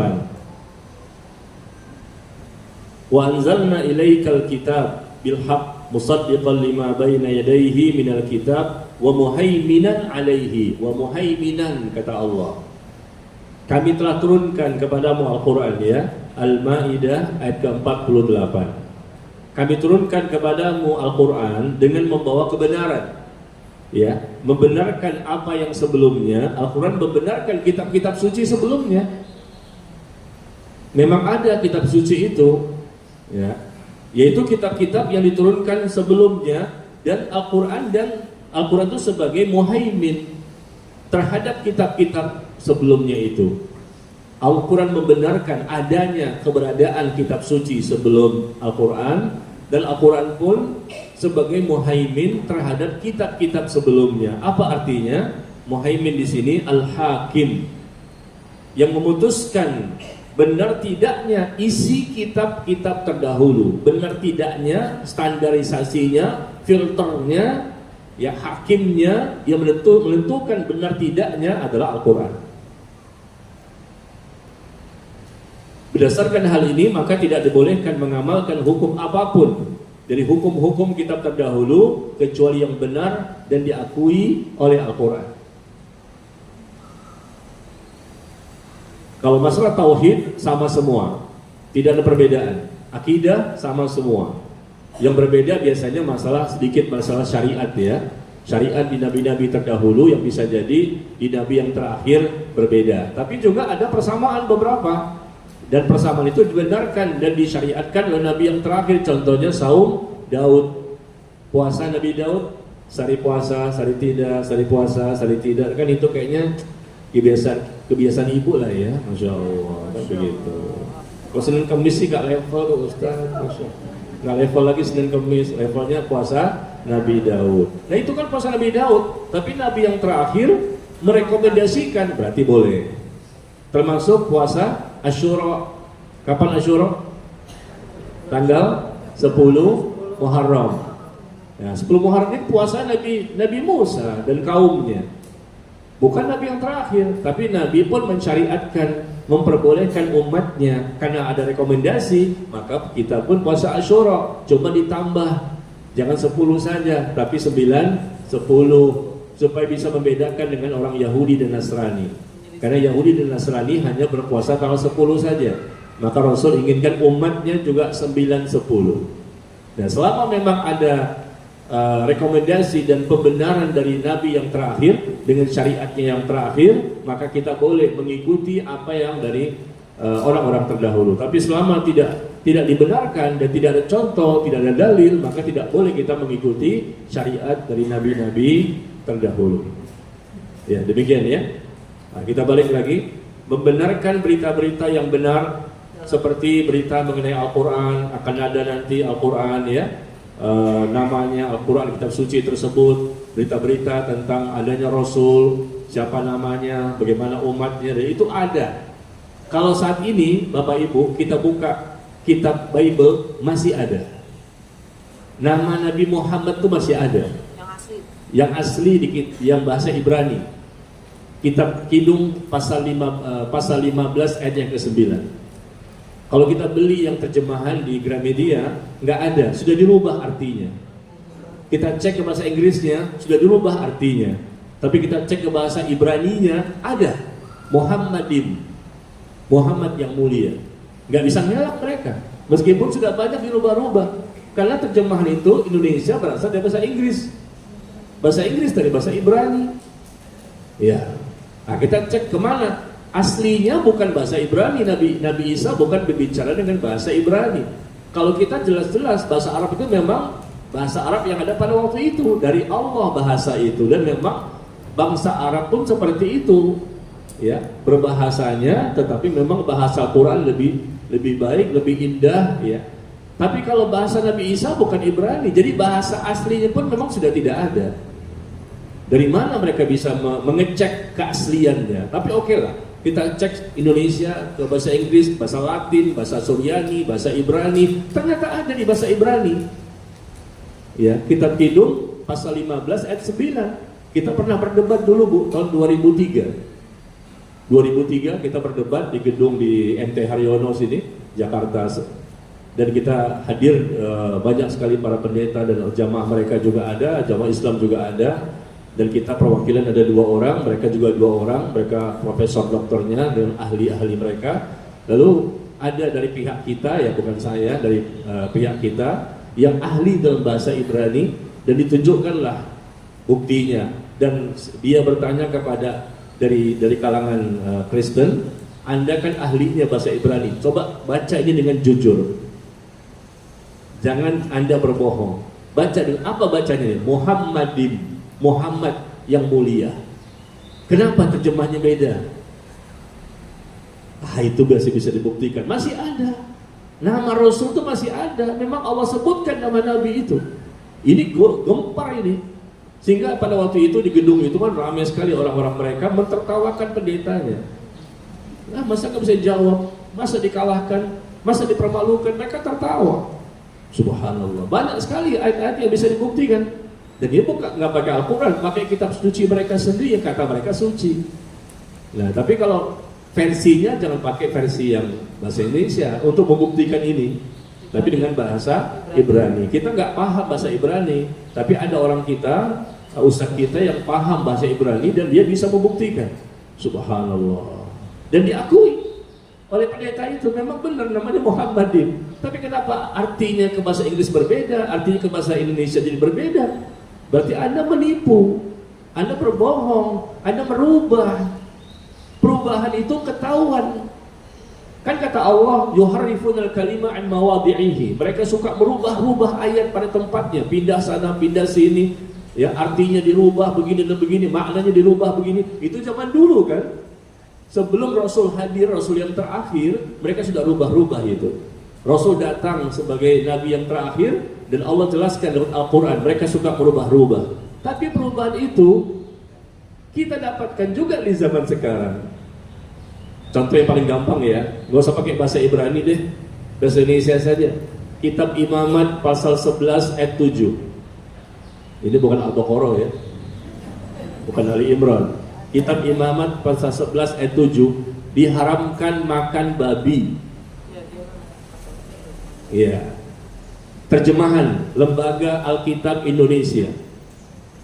Wa anzalna ilaikal kitab bil haqq musaddiqan lima baina yadayhi minal kitab wa muhaiminan alaihi. Wa muhaiminan, kata Allah, kami telah turunkan kepadamu Al-Quran ya. Al-Maidah ayat ke-48. Kami turunkan kepadamu Al-Quran dengan membawa kebenaran ya, membenarkan apa yang sebelumnya. Al-Quran membenarkan kitab-kitab suci sebelumnya. Memang ada kitab suci itu ya, yaitu kitab-kitab yang diturunkan sebelumnya, dan Al-Quran itu sebagai muhaimin terhadap kitab-kitab sebelumnya itu. Al-Quran membenarkan adanya keberadaan kitab suci sebelum Al-Quran, dan Al-Quran pun sebagai muhaimin terhadap kitab-kitab sebelumnya. Apa artinya? Muhaimin di sini al-hakim, yang memutuskan benar tidaknya isi kitab-kitab terdahulu, benar tidaknya standarisasinya, filternya, ya, hakimnya yang menentukan benar tidaknya adalah Al-Quran. Berdasarkan hal ini, maka tidak dibolehkan mengamalkan hukum apapun dari hukum-hukum kitab terdahulu kecuali yang benar dan diakui oleh Al-Quran. Kalau masalah tauhid sama semua, tidak ada perbedaan. Akidah sama semua. Yang berbeda biasanya sedikit masalah syariat ya. Syariat di nabi-nabi terdahulu yang bisa jadi di nabi yang terakhir berbeda. Tapi juga ada persamaan beberapa. Dan persamaan itu dibenarkan dan disyariatkan oleh nabi yang terakhir. Contohnya saum Daud, puasa Nabi Daud, sehari puasa, sehari tidak, sehari puasa, sehari tidak. Kan itu kayaknya kebiasaan ibu lah ya. Masya Allah, begitu. Kalau Senin Kamis sih gak level kok Ustaz, Masya Allah. Nggak level lagi Senin Kamis, levelnya puasa Nabi Daud. Nah itu kan puasa Nabi Daud, tapi Nabi yang terakhir merekomendasikan, berarti boleh. Termasuk puasa Asyura. Kapan Asyura? Tanggal 10 Muharram. Ya, 10 Muharram ini puasa Nabi Musa dan kaumnya. Bukan Nabi yang terakhir, tapi Nabi pun mensyariatkan, memperbolehkan umatnya. Karena ada rekomendasi, maka kita pun puasa Asyura. Coba ditambah, jangan 10 saja, tapi 9, 10. Supaya bisa membedakan dengan orang Yahudi dan Nasrani. Karena Yahudi dan Nasrani hanya berpuasa tanggal 10 saja. Maka Rasul inginkan umatnya juga 9, 10. Dan selama memang ada rekomendasi dan pembenaran dari Nabi yang terakhir dengan syariatnya yang terakhir, maka kita boleh mengikuti apa yang dari orang-orang terdahulu. Tapi selama tidak dibenarkan dan tidak ada contoh, tidak ada dalil, maka tidak boleh kita mengikuti syariat dari nabi-nabi terdahulu. Ya, demikian ya. Nah, kita balik lagi, membenarkan berita-berita yang benar seperti berita mengenai Al-Quran, akan ada nanti Al-Quran ya, namanya Al-Quran, kitab suci tersebut, berita-berita tentang adanya Rasul, siapa namanya, bagaimana umatnya, dan itu ada. Kalau saat ini Bapak Ibu kita buka kitab Bible, masih ada nama Nabi Muhammad itu masih ada, yang asli yang bahasa Ibrani. Kitab Kidung pasal 15 ayat yang ke-9. Kalau kita beli yang terjemahan di Gramedia, nggak ada, sudah dirubah artinya. Kita cek ke bahasa Inggrisnya, sudah dirubah artinya. Tapi kita cek ke bahasa Ibraninya, ada Muhammadin, Muhammad yang mulia. Nggak bisa ngelak mereka, meskipun sudah banyak dirubah-rubah. Karena terjemahan itu Indonesia berasal dari bahasa Inggris. Bahasa Inggris dari bahasa Ibrani. Ya, nah kita cek kemana? Aslinya bukan bahasa Ibrani, Nabi Isa bukan berbicara dengan bahasa Ibrani. Kalau kita jelas-jelas bahasa Arab itu memang bahasa Arab yang ada pada waktu itu, dari Allah bahasa itu, dan memang bangsa Arab pun seperti itu, ya, berbahasanya, tetapi memang bahasa Quran lebih baik, lebih indah, ya. Tapi kalau bahasa Nabi Isa bukan Ibrani, jadi bahasa aslinya pun memang sudah tidak ada. Dari mana mereka bisa mengecek keasliannya? Tapi oke lah, kita cek Indonesia ke bahasa Inggris, bahasa Latin, bahasa Suryani, bahasa Ibrani, ternyata ada di bahasa Ibrani. Ya, kitab Kidung pasal 15 ayat 9. Kita pernah berdebat dulu Bu, tahun 2003. 2003 kita berdebat di gedung di MT Haryono sini, Jakarta. Dan kita hadir banyak sekali para pendeta dan jamaah mereka juga ada, jamaah Islam juga ada. Dan kita perwakilan ada 2 orang, mereka juga 2 orang, mereka profesor doktornya dan ahli-ahli mereka. Lalu ada dari pihak kita, ya bukan saya, dari pihak kita yang ahli dalam bahasa Ibrani, dan ditunjukkanlah buktinya. Dan dia bertanya kepada dari kalangan Kristen, Anda kan ahlinya bahasa Ibrani, coba baca ini dengan jujur, jangan Anda berbohong. Baca dengan apa bacanya? Muhammadin, Muhammad yang mulia. Kenapa terjemahnya beda? Itu masih bisa dibuktikan. Masih ada. Nama Rasul itu masih ada. Memang Allah sebutkan nama Nabi itu. Ini gempar ini. Sehingga pada waktu itu di gedung itu kan ramai sekali orang-orang mereka mentertawakan pendetanya. Nah, masa nggak bisa jawab? Masa dikalahkan? Masa dipermalukan? Mereka tertawa. Subhanallah. Banyak sekali ayat-ayat yang bisa dibuktikan. Dan dia bukan nggak pakai Al-Quran, pakai kitab suci mereka sendiri yang kata mereka suci. Nah, tapi kalau versinya jangan pakai versi yang bahasa Indonesia untuk membuktikan ini, tapi dengan bahasa Ibrani. Kita nggak paham bahasa Ibrani, tapi ada orang kita, ustaz kita yang paham bahasa Ibrani dan dia bisa membuktikan. Subhanallah. Dan diakui oleh pendeta itu memang benar namanya Muhammadin. Tapi kenapa artinya ke bahasa Inggris berbeda, artinya ke bahasa Indonesia jadi berbeda? Berarti Anda menipu, Anda berbohong, Anda merubah. Perubahan itu ketahuan. Kan kata Allah, yuharrifunal kalima an mawadhi'ihi. Mereka suka merubah-rubah ayat pada tempatnya, pindah sana, pindah sini. Ya, artinya dirubah begini dan begini, maknanya dirubah begini. Itu zaman dulu kan. Sebelum Rasul hadir, Rasul yang terakhir, mereka sudah rubah-rubah itu. Rasul datang sebagai Nabi yang terakhir, dan Allah jelaskan dalam Al-Quran, mereka suka merubah-rubah. Tapi perubahan itu kita dapatkan juga di zaman sekarang. Contoh yang paling gampang ya, nggak usah pakai bahasa Ibrani deh, bahasa Indonesia saja. Kitab Imamat pasal 11 ayat 7. Ini bukan Al-Baqarah ya, bukan Ali Imran. Kitab Imamat pasal 11 ayat 7, diharamkan makan babi. Iya. Terjemahan Lembaga Alkitab Indonesia.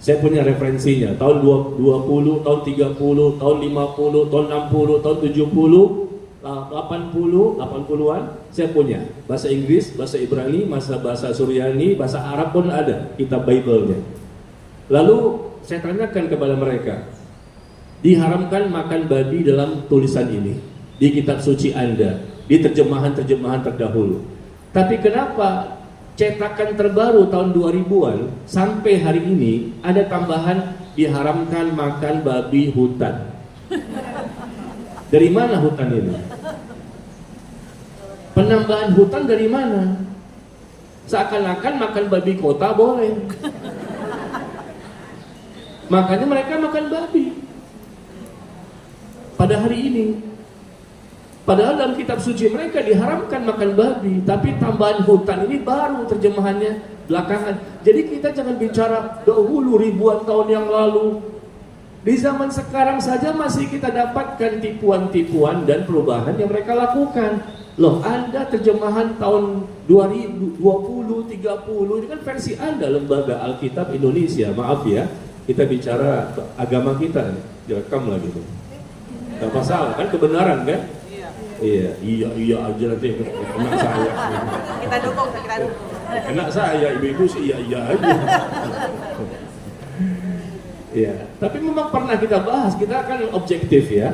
Saya punya referensinya, tahun 20, tahun 30, tahun 50, tahun 60, tahun 70, 80, 80-an, saya punya. Bahasa Inggris, bahasa Ibrani, bahasa Suryani, bahasa Arab pun ada, kitab Bible-nya. Lalu saya tanyakan kepada mereka, diharamkan makan babi dalam tulisan ini, di kitab suci Anda, di terjemahan-terjemahan terdahulu. Tapi kenapa cetakan terbaru tahun 2000-an sampai hari ini ada tambahan diharamkan makan babi hutan? Dari mana hutan ini? Penambahan hutan dari mana? Seakan-akan makan babi kota boleh. Makanya mereka makan babi pada hari ini. Padahal dalam kitab suci mereka diharamkan makan babi, tapi tambahan hutan ini baru terjemahannya belakangan. Jadi kita jangan bicara dahulu ribuan tahun yang lalu. Di zaman sekarang saja masih kita dapatkan tipuan-tipuan dan perubahan yang mereka lakukan. Loh, Anda terjemahan tahun 2020, 30, ini kan versi Anda, Lembaga Alkitab Indonesia. Maaf ya, kita bicara agama kita, direkam lagi tuh. Gak masalah, kan kebenaran kan? Iya aja nanti kena saya. Kita dukung. Kena saya, ibu-ibu sih iya aja. Iya, tapi memang pernah kita bahas, kita akan objektif ya.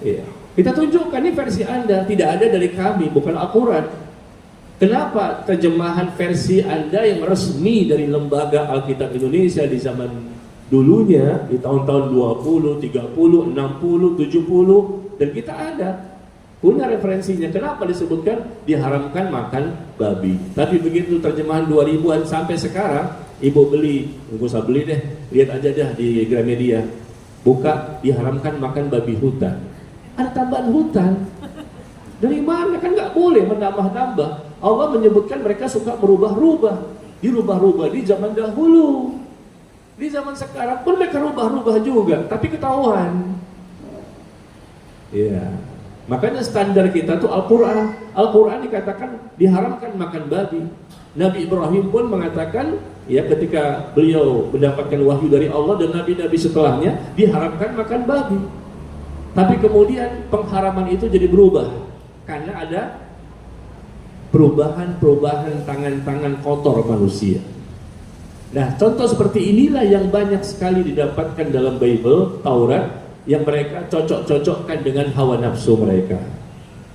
Iya. Kita tunjukkan ini versi Anda, tidak ada dari kami, bukan akurat. Kenapa terjemahan versi Anda yang resmi dari Lembaga Alkitab Indonesia di zaman dulunya, di tahun-tahun 20, 30, 60, 70, dan kita ada punya referensinya. Kenapa disebutkan diharamkan makan babi? Tapi begitu terjemahan 2000-an sampai sekarang, ibu beli, nggak usah beli deh, lihat aja dah di Gramedia, buka diharamkan makan babi hutan. Ada tambahan hutan. Dari mana? Kan nggak boleh menambah-nambah. Allah menyebutkan mereka suka merubah-rubah, dirubah-rubah di zaman dahulu. Di zaman sekarang pun mereka rubah-rubah juga, tapi ketahuan. Iya. Makanya standar kita tuh Al-Quran. Al-Quran dikatakan diharamkan makan babi. Nabi Ibrahim pun mengatakan, ya ketika beliau mendapatkan wahyu dari Allah dan nabi-nabi setelahnya, diharamkan makan babi. Tapi kemudian pengharaman itu jadi berubah karena ada perubahan tangan-tangan kotor manusia. Nah, contoh seperti inilah yang banyak sekali didapatkan dalam Bible, Taurat, yang mereka cocok-cocokkan dengan hawa nafsu mereka.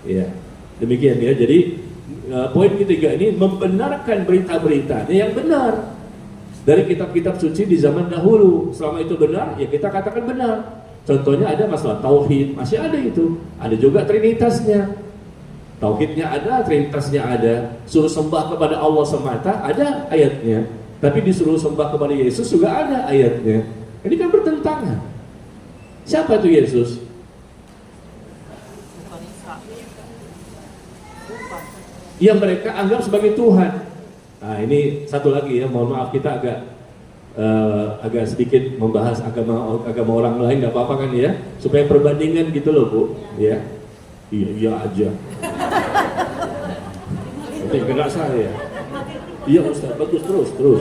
Ya, demikian ya. Jadi poin ketiga ini membenarkan berita-berita yang benar dari kitab-kitab suci di zaman dahulu. Selama itu benar, ya kita katakan benar. Contohnya ada masalah tauhid, masih ada itu. Ada juga trinitasnya. Tauhidnya ada, trinitasnya ada. Suruh sembah kepada Allah semata, ada ayatnya. Tapi disuruh sembah kepada Yesus juga ada ayatnya. Ini kan bertentangan. Siapa itu Yesus? Yang mereka anggap sebagai Tuhan. Nah, ini satu lagi ya, mohon maaf kita agak sedikit membahas agama orang lain, nggak apa-apa kan ya, supaya perbandingan gitu loh Bu, ya. Iya aja. Nanti kena saya. Iya Ustaz, bagus, terus.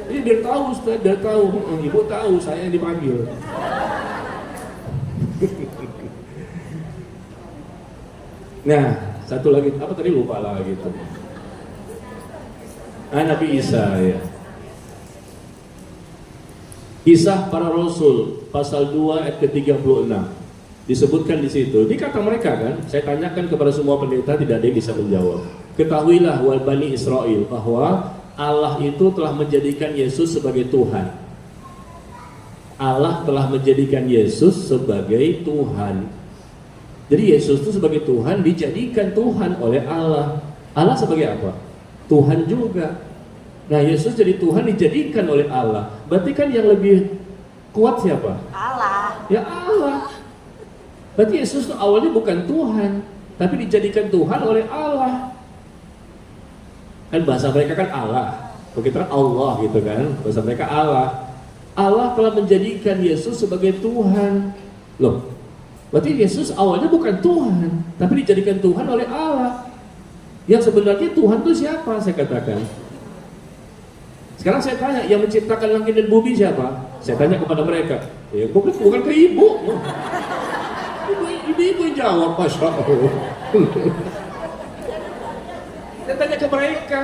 Ini dia tahu Ustaz, dia tahu, Ibu tahu saya yang dipanggil. Nah, satu lagi, apa tadi lupa lah gitu. Nabi Isa ya. Kisah para Rasul pasal 2 ayat ke-36 disebutkan di situ. Di kata mereka kan, saya tanyakan kepada semua pendeta, tidak ada yang bisa menjawab. Ketahuilah wahai Bani Israel bahwa Allah itu telah menjadikan Yesus sebagai Tuhan. Allah telah menjadikan Yesus sebagai Tuhan. Jadi Yesus itu sebagai Tuhan dijadikan Tuhan oleh Allah. Allah sebagai apa? Tuhan juga. Nah, Yesus jadi Tuhan dijadikan oleh Allah. Berarti kan yang lebih kuat siapa? Allah. Ya Allah. Berarti Yesus itu awalnya bukan Tuhan. tapi dijadikan Tuhan oleh Allah. Kan bahasa mereka kan Allah, kita Allah gitu kan, bahasa mereka Allah. Allah telah menjadikan Yesus sebagai Tuhan. Loh, berarti Yesus awalnya bukan Tuhan, tapi dijadikan Tuhan oleh Allah. Yang sebenarnya Tuhan itu siapa? Saya katakan. Sekarang saya tanya, yang menciptakan langit dan bumi siapa? Saya tanya kepada mereka. Ya, bukan ke ibu. Ibu yang jawab, Masya Allah. Saya tanya ke mereka,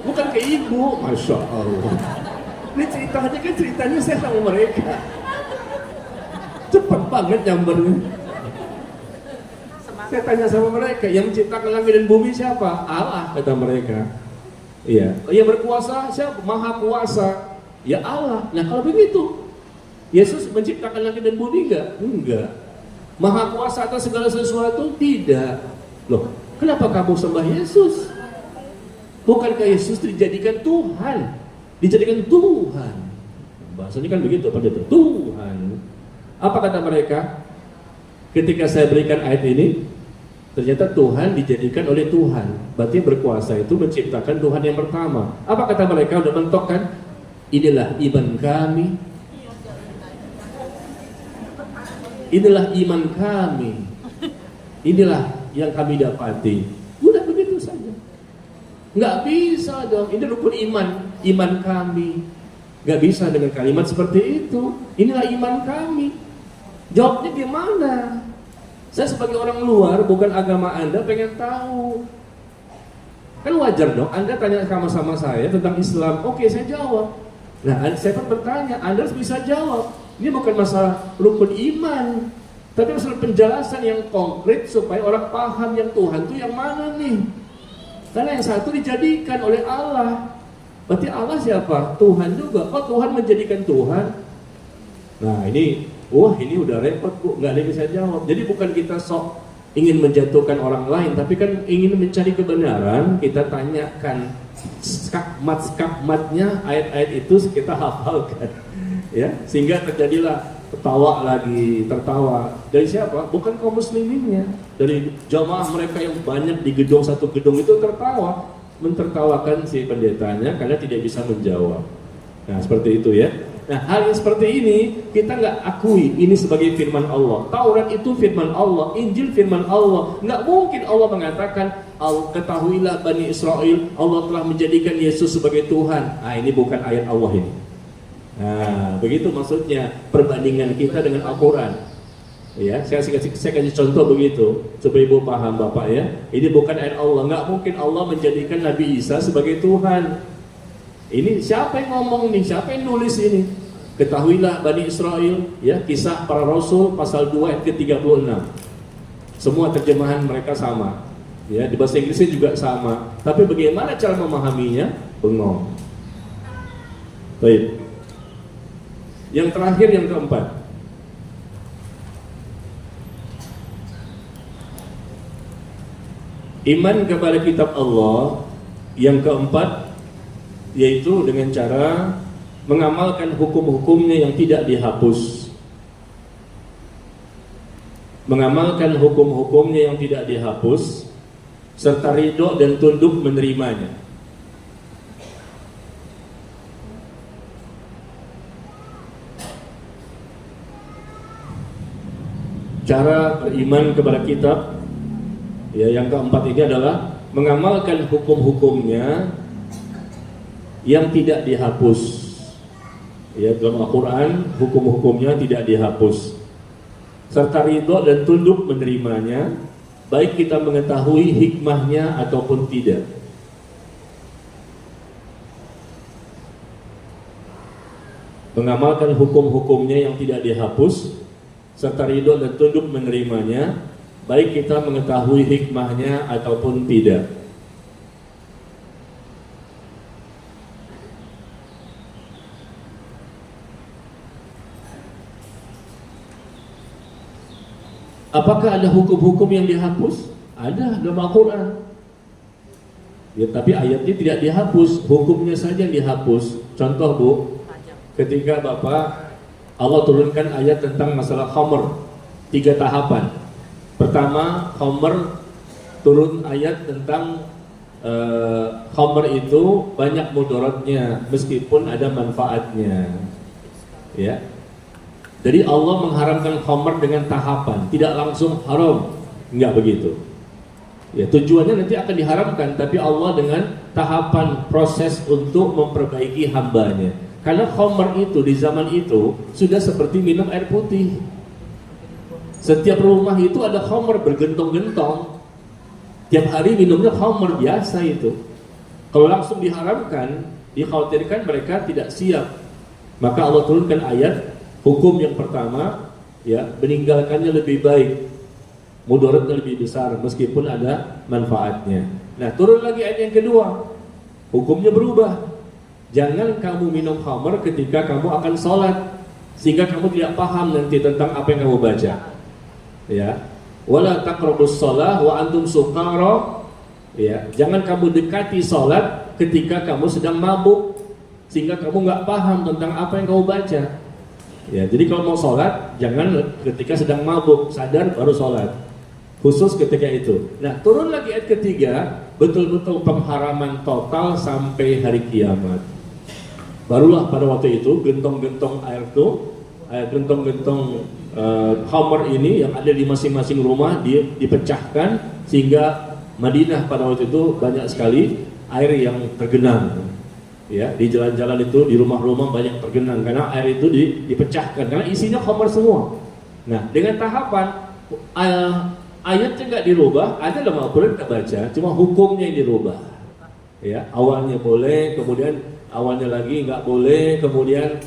bukan ke ibu. Masya Allah. Ini ceritanya saya sama mereka. Cepat banget nyambernya. Saya tanya sama mereka, yang menciptakan langit dan bumi siapa? Allah, kata mereka. Iya. Yang berkuasa siapa? Maha kuasa. Ya Allah. Nah kalau begitu, Yesus menciptakan langit dan bumi enggak? Enggak. Maha kuasa atas segala sesuatu? Tidak. Loh, kenapa kamu sembah Yesus? Bukankah Yesus dijadikan Tuhan? Dijadikan Tuhan. Bahasanya kan begitu, pendeta. Tuhan. Apa kata mereka? Ketika saya berikan ayat ini, ternyata Tuhan dijadikan oleh Tuhan. Berarti berkuasa itu menciptakan Tuhan yang pertama. Apa kata mereka? Udah mentok kan? Inilah iman kami. Inilah iman kami. Inilah yang kami dapati. Udah begitu saja. Nggak bisa dong. Ini rukun iman. Iman kami. Nggak bisa dengan kalimat seperti itu. Inilah iman kami. Jawabnya gimana? Saya sebagai orang luar, bukan agama Anda, pengen tahu. Kan wajar dong, Anda tanya sama saya tentang Islam. Oke, saya jawab. Nah, saya pun bertanya, Anda harus bisa jawab. Ini bukan masalah rukun iman, tapi masalah penjelasan yang konkret supaya orang paham yang Tuhan itu yang mana nih. Karena yang satu dijadikan oleh Allah. Berarti Allah siapa? Tuhan juga. Oh, Tuhan menjadikan Tuhan. Nah, ini udah repot Bu, nggak ada yang bisa jawab. Jadi bukan kita sok ingin menjatuhkan orang lain, tapi kan ingin mencari kebenaran. Kita tanyakan skakmat-skakmatnya, ayat-ayat itu kita hafalkan, ya, sehingga terjadilah tertawa. Dari siapa? Bukan kaum musliminnya, dari jamaah mereka yang banyak di gedung, satu gedung itu tertawa, mentertawakan si pendetanya karena tidak bisa menjawab. Nah seperti itu ya. Nah hal yang seperti ini kita nggak akui ini sebagai firman Allah. Taurat itu firman Allah, Injil firman Allah. Nggak mungkin Allah mengatakan, ketahuilah Bani Israel, Allah telah menjadikan Yesus sebagai Tuhan. Nah ini bukan ayat Allah ini. Nah begitu maksudnya perbandingan kita dengan Al-Quran. Ya, saya kasih contoh begitu supaya ibu paham Bapak ya. Ini bukan ayat Allah. Nggak mungkin Allah menjadikan Nabi Isa sebagai Tuhan. Ini siapa yang ngomong nih? Siapa yang nulis ini? Ketahuilah Bani Israel, ya, Kisah Para Rasul pasal 2 ayat ke-36. Semua terjemahan mereka sama. Ya, di bahasa Inggrisnya juga sama. Tapi bagaimana cara memahaminya? Bengong. Baik. Yang terakhir, yang keempat. Iman kepada kitab Allah. Yang keempat, yaitu dengan cara mengamalkan hukum-hukumnya yang tidak dihapus. Mengamalkan hukum-hukumnya yang tidak dihapus, serta ridho dan tunduk menerimanya. Cara beriman kepada kitab, ya, yang keempat ini adalah mengamalkan hukum-hukumnya yang tidak dihapus. Ya, dalam Al-Quran hukum-hukumnya tidak dihapus, serta ridho dan tunduk menerimanya, baik kita mengetahui hikmahnya ataupun tidak. Mengamalkan hukum-hukumnya yang tidak dihapus, serta ridho dan tunduk menerimanya, baik kita mengetahui hikmahnya ataupun tidak. Apakah ada hukum-hukum yang dihapus? Ada dalam Al-Quran. Ya, tapi ayatnya tidak dihapus, hukumnya saja yang dihapus. Contoh Bu, ketika Bapak Allah turunkan ayat tentang masalah khamr, 3 tahapan. Pertama, khamr turun ayat tentang khamr itu banyak mudaratnya meskipun ada manfaatnya. Ya. Jadi Allah mengharamkan khamr dengan tahapan, tidak langsung haram, enggak begitu. Ya, tujuannya nanti akan diharamkan, tapi Allah dengan tahapan proses untuk memperbaiki hambanya. Karena khamr itu di zaman itu sudah seperti minum air putih. Setiap rumah itu ada khamr bergentong-gentong. Tiap hari minumnya khamr biasa itu. Kalau langsung diharamkan, dikhawatirkan mereka tidak siap. Maka Allah turunkan ayat hukum yang pertama, ya, meninggalkannya lebih baik. Mudaratnya lebih besar meskipun ada manfaatnya. Nah, turun lagi ayat yang kedua. Hukumnya berubah. Jangan kamu minum khamr ketika kamu akan sholat, sehingga kamu tidak paham nanti tentang apa yang kamu baca. Ya. Wala taqrabus shalah wa antum sukara. Ya, jangan kamu dekati sholat ketika kamu sedang mabuk, sehingga kamu nggak paham tentang apa yang kamu baca. Ya, jadi kalau mau sholat jangan ketika sedang mabuk, sadar baru sholat. Khusus ketika itu. Nah, turun lagi ayat ketiga, betul-betul pengharaman total sampai hari kiamat. Barulah pada waktu itu gentong-gentong air itu, gentong-gentong khamr ini yang ada di masing-masing rumah dipecahkan sehingga Madinah pada waktu itu banyak sekali air yang tergenang. Ya, di jalan-jalan itu, di rumah-rumah banyak tergenang karena air itu dipecahkan karena isinya khamr semua. Nah, dengan tahapan ayatnya nggak dirubah, ada dalam Al-Quran kita baca, cuma hukumnya yang dirubah. Ya, awalnya boleh, kemudian awalnya lagi nggak boleh, kemudian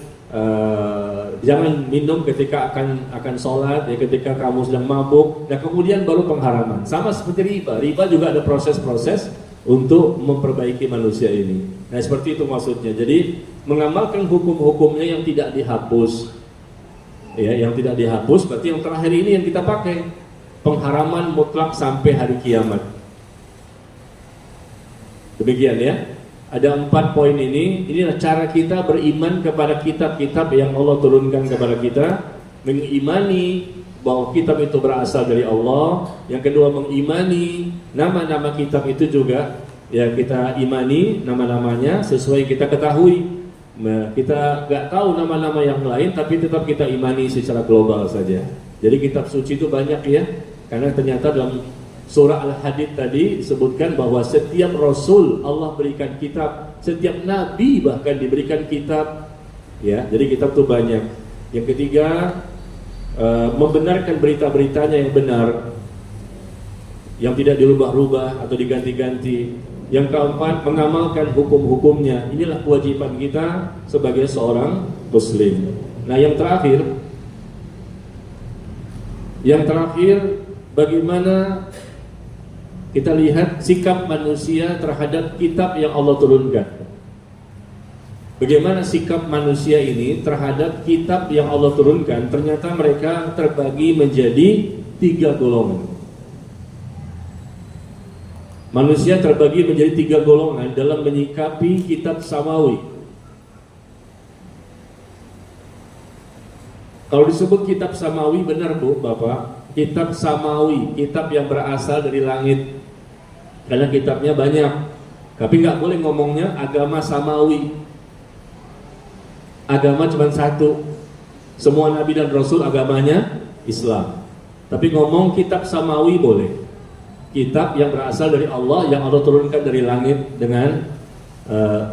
jangan minum ketika akan sholat, ya, ketika kamu sedang mabuk, dan kemudian baru pengharaman. Sama seperti riba, riba juga ada proses-proses untuk memperbaiki manusia ini. Nah, seperti itu maksudnya. Jadi mengamalkan hukum-hukumnya yang tidak dihapus, ya, yang tidak dihapus. Berarti yang terakhir ini yang kita pakai, pengharaman mutlak sampai hari kiamat. Demikian ya. Ada 4 poin ini. Inilah cara kita beriman kepada kitab-kitab yang Allah turunkan kepada kita. Mengimani bahwa kitab itu berasal dari Allah. Yang kedua, mengimani nama-nama kitab itu juga, ya, kita imani nama-namanya sesuai kita ketahui. Kita nggak tahu nama-nama yang lain, tapi tetap kita imani secara global saja. Jadi kitab suci itu banyak ya, karena ternyata dalam surah Al-Hadid tadi disebutkan bahwa setiap Rasul Allah berikan kitab, setiap Nabi bahkan diberikan kitab, ya. Jadi kitab itu banyak. Yang ketiga, membenarkan berita-beritanya yang benar, yang tidak dirubah-rubah atau diganti-ganti. Yang keempat, mengamalkan hukum-hukumnya. Inilah kewajiban kita sebagai seorang Muslim. Nah, yang terakhir, bagaimana kita lihat sikap manusia terhadap kitab yang Allah turunkan. Bagaimana sikap manusia ini terhadap kitab yang Allah turunkan? Ternyata mereka terbagi menjadi 3 golongan. Manusia terbagi menjadi 3 golongan dalam menyikapi kitab samawi. Kalau disebut kitab samawi, benar Bu, Bapak, kitab samawi, kitab yang berasal dari langit. Karena kitabnya banyak. Tapi nggak boleh ngomongnya agama samawi. Agama cuma satu. Semua nabi dan rasul agamanya Islam. Tapi ngomong kitab samawi boleh. Kitab yang berasal dari Allah, yang Allah turunkan dari langit dengan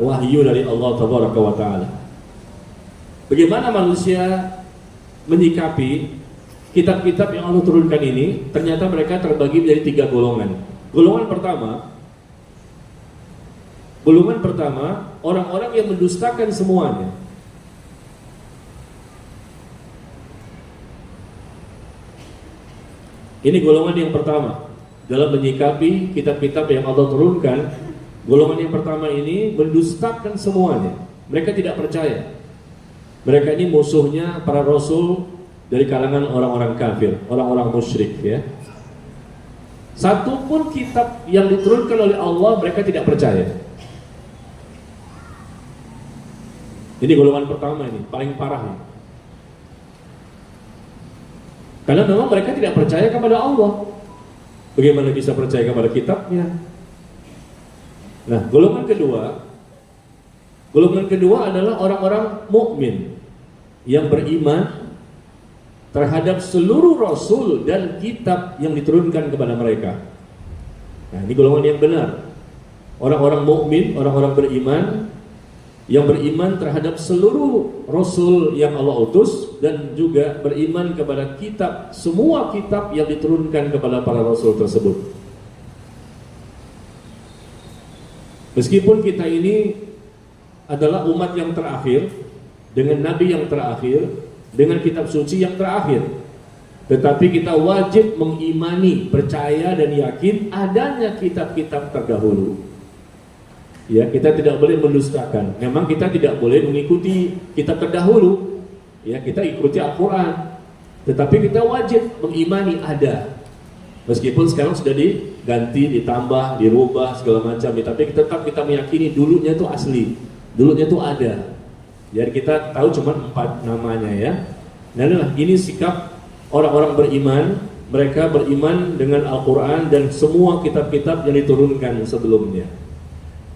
wahyu dari Allah Tabaraka wa Ta'ala. Bagaimana manusia menyikapi kitab-kitab yang Allah turunkan ini? Ternyata mereka terbagi menjadi 3 golongan. Golongan pertama, orang-orang yang mendustakan semuanya. Ini golongan yang pertama dalam menyikapi kitab-kitab yang Allah turunkan. Golongan yang pertama ini mendustakan semuanya. Mereka tidak percaya. Mereka ini musuhnya para rasul dari kalangan orang-orang kafir, orang-orang musyrik, ya. Satu pun kitab yang diturunkan oleh Allah mereka tidak percaya. Ini golongan pertama, ini paling parah nih. Karena memang mereka tidak percaya kepada Allah. Bagaimana bisa percaya kepada kitabnya? Nah, golongan kedua adalah orang-orang mukmin yang beriman terhadap seluruh rasul dan kitab yang diturunkan kepada mereka. Nah, ini golongan yang benar. Orang-orang mukmin, orang-orang beriman yang beriman terhadap seluruh rasul yang Allah utus dan juga beriman kepada kitab, semua kitab yang diturunkan kepada para rasul tersebut. Meskipun kita ini adalah umat yang terakhir, dengan nabi yang terakhir, dengan kitab suci yang terakhir, tetapi kita wajib mengimani, percaya dan yakin adanya kitab-kitab terdahulu. Ya, kita tidak boleh mendustakan. Memang kita tidak boleh mengikuti kitab terdahulu. Ya, kita ikuti Al-Quran. Tetapi kita wajib mengimani ada. Meskipun sekarang sudah diganti, ditambah, dirubah segala macam. Tapi tetap kita meyakini dulunya itu asli, dulunya itu ada. Jadi kita tahu cuma 4 namanya ya. Nah, ini sikap orang-orang beriman. Mereka beriman dengan Al-Quran dan semua kitab-kitab yang diturunkan sebelumnya.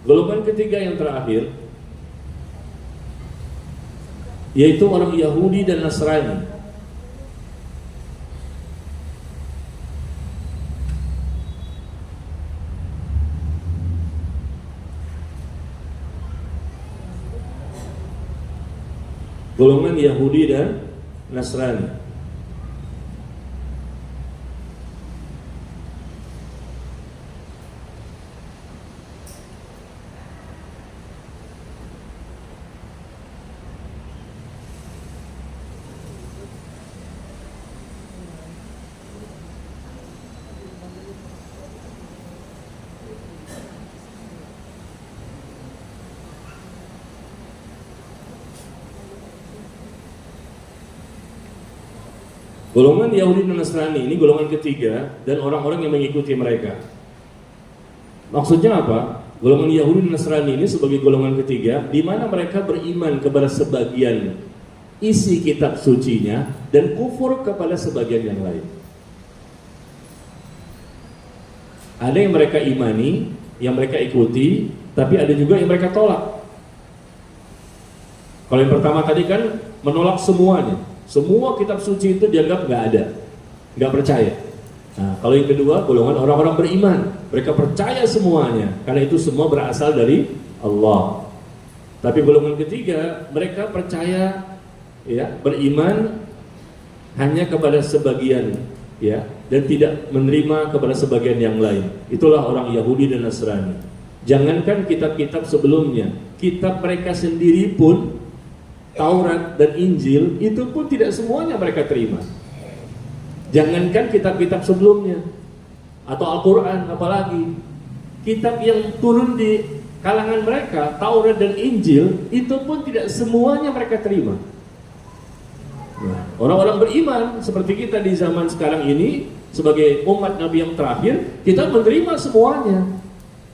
Golongan ketiga yang terakhir yaitu orang Yahudi dan Nasrani. Golongan Yahudi dan Nasrani. Golongan Yahudi dan Nasrani ini golongan ketiga dan orang-orang yang mengikuti mereka. Maksudnya apa? Golongan Yahudi dan Nasrani ini sebagai golongan ketiga di mana mereka beriman kepada sebagian isi kitab sucinya dan kufur kepada sebagian yang lain. Ada yang mereka imani, yang mereka ikuti, tapi ada juga yang mereka tolak. Kalau yang pertama tadi kan menolak semuanya. Semua kitab suci itu dianggap nggak ada, nggak percaya. Nah, kalau yang kedua, golongan orang-orang beriman, mereka percaya semuanya, karena itu semua berasal dari Allah. Tapi golongan ketiga, mereka percaya, ya, beriman hanya kepada sebagian, ya, dan tidak menerima kepada sebagian yang lain. Itulah orang Yahudi dan Nasrani. Jangankan kitab-kitab sebelumnya, kitab mereka sendiri pun, Taurat dan Injil, itu pun tidak semuanya mereka terima. Jangankan kitab-kitab sebelumnya atau Al-Quran, apalagi kitab yang turun di kalangan mereka, Taurat dan Injil, itu pun tidak semuanya mereka terima. Nah, orang-orang beriman seperti kita di zaman sekarang ini, sebagai umat Nabi yang terakhir, kita menerima semuanya.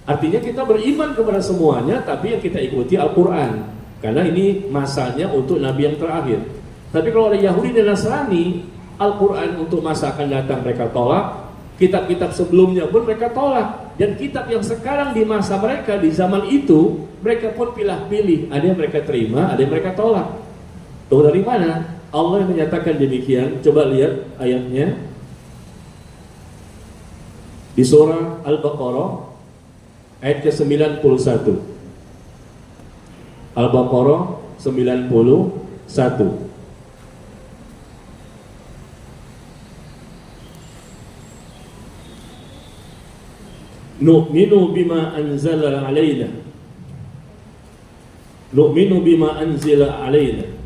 Artinya kita beriman kepada semuanya, tapi yang kita ikuti Al-Quran, karena ini masanya untuk Nabi yang terakhir. Tapi kalau ada Yahudi dan Nasrani, Al-Quran untuk masa akan datang mereka tolak, kitab-kitab sebelumnya pun mereka tolak, dan kitab yang sekarang di masa mereka, di zaman itu, mereka pun pilih-pilih, ada yang mereka terima, ada yang mereka tolak. Tahu dari mana? Allah yang menyatakan demikian. Coba lihat ayatnya di surah Al-Baqarah ayat ke-91. Al-Baqarah 91. Nu'minu bima anzala alaina. Nu'minu bima anzila alaina.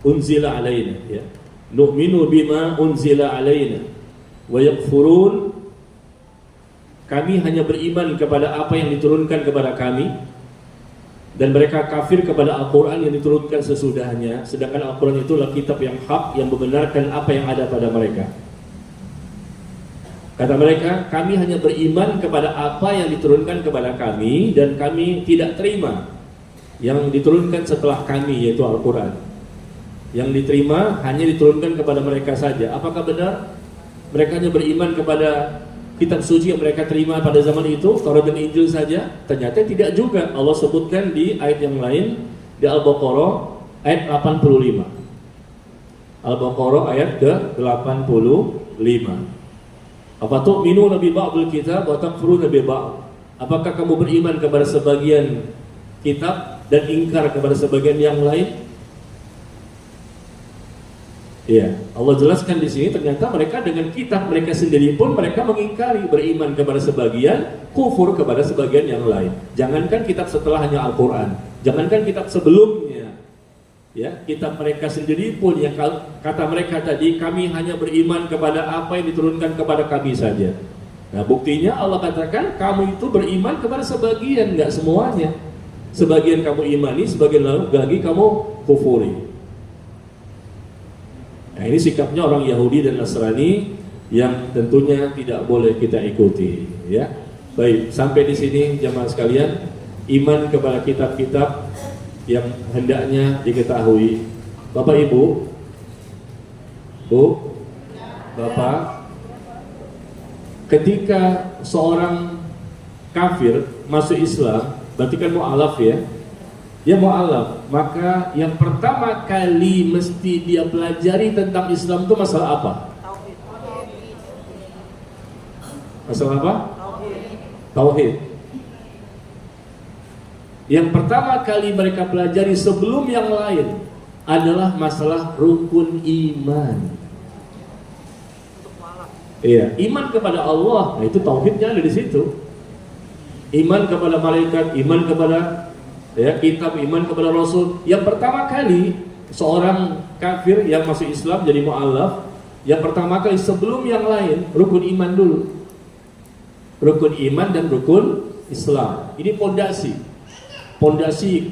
Unzila alaina, ya. Nu'minu bima unzila alaina wa yakfurun. Kami hanya beriman kepada apa yang diturunkan kepada kami, dan mereka kafir kepada Al-Quran yang diturunkan sesudahnya, sedangkan Al-Quran itulah kitab yang hak yang membenarkan apa yang ada pada mereka. Kata mereka, kami hanya beriman kepada apa yang diturunkan kepada kami, dan kami tidak terima yang diturunkan setelah kami, yaitu Al-Quran. Yang diterima hanya diturunkan kepada mereka saja. Apakah benar? Mereka hanya beriman kepada kitab suci yang mereka terima pada zaman itu, Taurat dan Injil saja? Ternyata tidak juga. Allah sebutkan di ayat yang lain, di Al-Baqarah ayat 85. Al-Baqarah ayat ke-85. Apa tu'minuna bi ba'dil kitab wa takfuruna bi ba'd? Apakah kamu beriman kepada sebagian kitab dan ingkar kepada sebagian yang lain? Ya, Allah jelaskan di sini ternyata mereka dengan kitab mereka sendiri pun mereka mengingkari, beriman kepada sebagian, kufur kepada sebagian yang lain. Jangankan kitab setelahnya Al-Quran, jangankan kitab sebelumnya, ya, kitab mereka sendiri pun yang kata mereka tadi, kami hanya beriman kepada apa yang diturunkan kepada kami saja. Nah, buktinya Allah katakan kamu itu beriman kepada sebagian, nggak semuanya. Sebagian kamu imani, sebagian lagi kamu kufuri. Nah, ini sikapnya orang Yahudi dan Nasrani yang tentunya tidak boleh kita ikuti, ya. Baik, sampai di sini jamaah sekalian, iman kepada kitab-kitab yang hendaknya diketahui. Bapak Ibu, Bu, Bapak, ketika seorang kafir masuk Islam, berarti kan mu'alaf ya. Dia mu'alaf, maka yang pertama kali mesti dia pelajari tentang Islam itu masalah apa? Tauhid. Masalah apa? Tauhid. Tauhid. Yang pertama kali mereka pelajari sebelum yang lain adalah masalah rukun iman. Untuk malam. Iya, iman kepada Allah, nah itu tauhidnya ada di situ. Iman kepada malaikat, iman kepada kitab, iman kepada Rasul. Yang pertama kali seorang kafir yang masuk Islam jadi mu'alaf, yang pertama kali sebelum yang lain rukun iman dulu. Rukun iman dan rukun Islam. Ini pondasi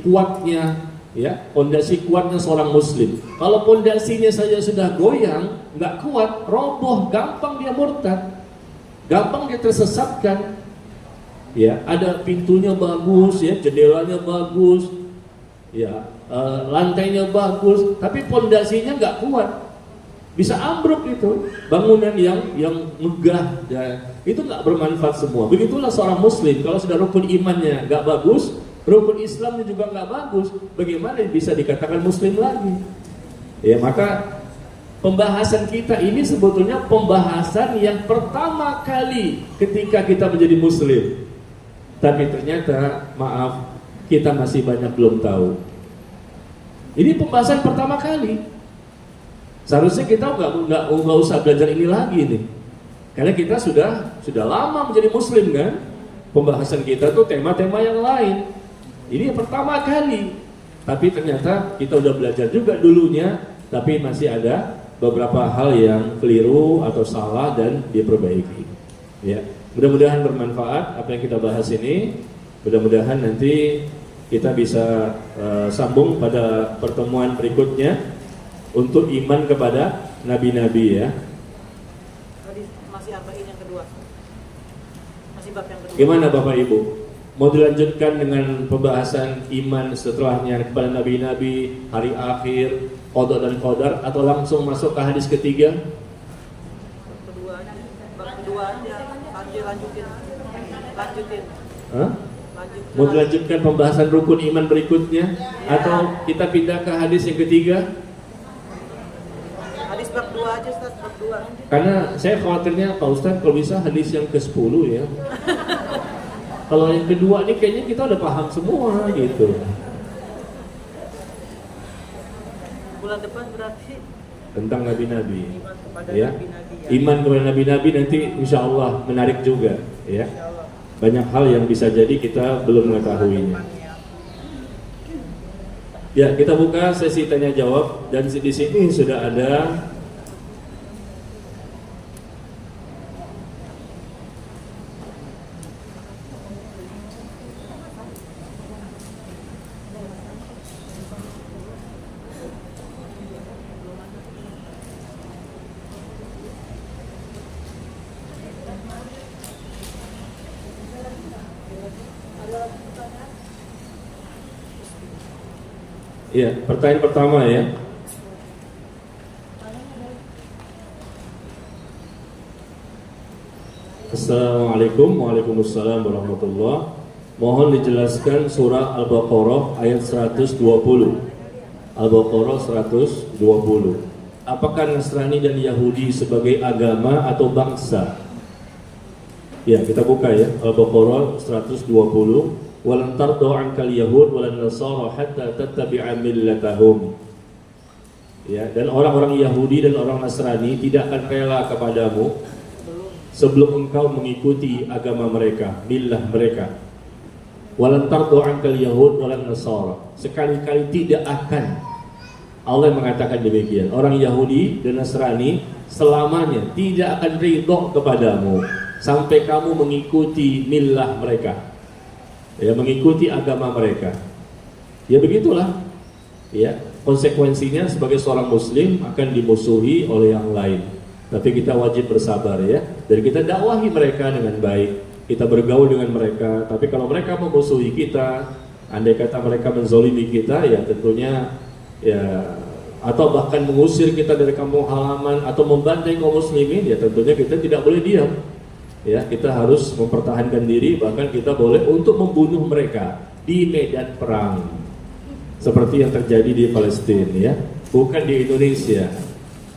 kuatnya, ya, pondasi kuatnya seorang muslim. Kalau pondasinya saja sudah goyang, nggak kuat, roboh, gampang dia murtad, gampang dia tersesatkan. Ya, ada pintunya bagus, ya, jendelanya bagus, ya, lantainya bagus, tapi pondasinya nggak kuat, bisa ambruk itu. Bangunan yang megah, ya, itu nggak bermanfaat semua. Begitulah seorang muslim, kalau sudah rukun imannya nggak bagus, rukun Islamnya juga nggak bagus, bagaimana bisa dikatakan muslim lagi? Ya, maka pembahasan kita ini sebetulnya pembahasan yang pertama kali ketika kita menjadi muslim. Tapi ternyata, maaf, kita masih banyak belum tahu. Ini pembahasan pertama kali. Seharusnya kita nggak usah belajar ini lagi nih, karena kita sudah lama menjadi muslim kan. Pembahasan kita tuh tema-tema yang lain. Ini yang pertama kali. Tapi ternyata kita udah belajar juga dulunya, tapi masih ada beberapa hal yang keliru atau salah dan diperbaiki. Ya. Mudah-mudahan bermanfaat apa yang kita bahas ini. Mudah-mudahan nanti kita bisa sambung pada pertemuan berikutnya untuk iman kepada nabi-nabi, ya. Tadi masih arba'in yang kedua. Masih bab yang kedua. Gimana Bapak Ibu? Mau dilanjutkan dengan pembahasan iman setelahnya kepada nabi-nabi, hari akhir, qada dan qadar, atau langsung masuk ke hadis ketiga? Bab kedua aja. Lanjutin. Hah? Mau dilanjutkan pembahasan rukun iman berikutnya, atau kita pindah ke hadis yang ketiga? Hadis bab 2 aja, Ustaz, bab 2. Karena saya khawatirnya Pak Ustaz kalau bisa hadis yang ke-10 ya. Kalau yang kedua ini kayaknya kita udah paham semua gitu. Bulan depan berarti Tentang nabi-nabi. iman kepada Ya. nabi-nabi, ya. Iman kepada nabi-nabi nanti insya Allah menarik juga, ya. Insyaallah. Banyak hal yang bisa jadi kita belum mengetahuinya. Ya, kita buka sesi tanya jawab, dan di sini sudah ada ya, pertanyaan pertama ya. Assalamualaikum Waalaikumsalam warahmatullahi. Mohon dijelaskan surah Al-Baqarah ayat 120. Al-Baqarah 120. Apakah Nasrani dan Yahudi sebagai agama atau bangsa? Ya, kita buka ya, Al-Baqarah 120. Walan tardu ankal yahud walan nasara hatta tattabi'a millatahum. Ya, dan orang-orang Yahudi dan orang Nasrani tidak akan rela kepadamu sebelum engkau mengikuti agama mereka, millah mereka. Walan tardu ankal yahud walan nasara. Sekali-kali tidak akan. Allah mengatakan demikian. Orang Yahudi dan Nasrani selamanya tidak akan ridho kepadamu sampai kamu mengikuti millah mereka. Ya, mengikuti agama mereka. Ya begitulah. Ya, konsekuensinya sebagai seorang muslim akan dimusuhi oleh yang lain. Tapi kita wajib bersabar ya. Dan kita dakwahi mereka dengan baik. Kita bergaul dengan mereka. Tapi kalau mereka memusuhi kita, andai kata mereka menzolimi kita, ya tentunya ya, atau bahkan mengusir kita dari kampung halaman atau membantai kaum muslimin, ya tentunya kita tidak boleh diam. Ya, kita harus mempertahankan diri, bahkan kita boleh untuk membunuh mereka di medan perang. Seperti yang terjadi di Palestina ya, bukan di Indonesia.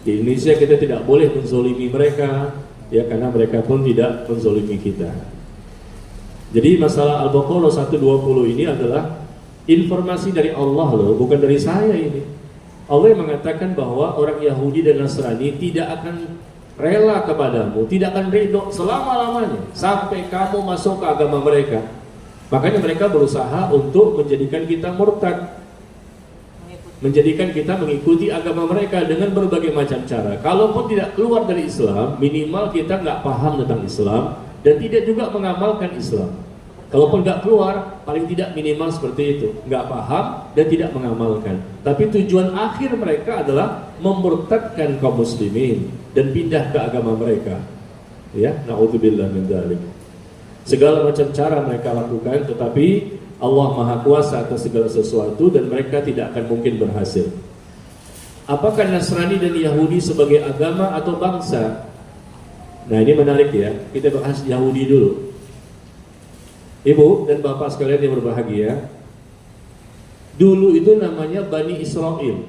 Di Indonesia kita tidak boleh menzolimi mereka, ya karena mereka pun tidak menzolimi kita. Jadi masalah Al-Baqarah 120 ini adalah informasi dari Allah loh, bukan dari saya ini. Allah yang mengatakan bahwa orang Yahudi dan Nasrani tidak akan rela kepadamu, tidak akan ridho selama-lamanya sampai kamu masuk ke agama mereka. Makanya mereka berusaha untuk menjadikan kita murtad, menjadikan kita mengikuti agama mereka dengan berbagai macam cara. Kalaupun tidak keluar dari Islam, minimal kita nggak paham tentang Islam dan tidak juga mengamalkan Islam. Kalaupun nggak keluar, paling tidak minimal seperti itu, nggak paham dan tidak mengamalkan. Tapi tujuan akhir mereka adalah memurtadkan kaum muslimin dan pindah ke agama mereka. Ya, na'udzubillah min dzalik. Segala macam cara mereka lakukan, tetapi Allah Maha Kuasa atas segala sesuatu dan mereka tidak akan mungkin berhasil. Apakah Nasrani dan Yahudi sebagai agama atau bangsa? Nah ini menarik ya, kita bahas Yahudi dulu. Ibu dan bapak sekalian yang berbahagia, dulu itu namanya Bani Israel.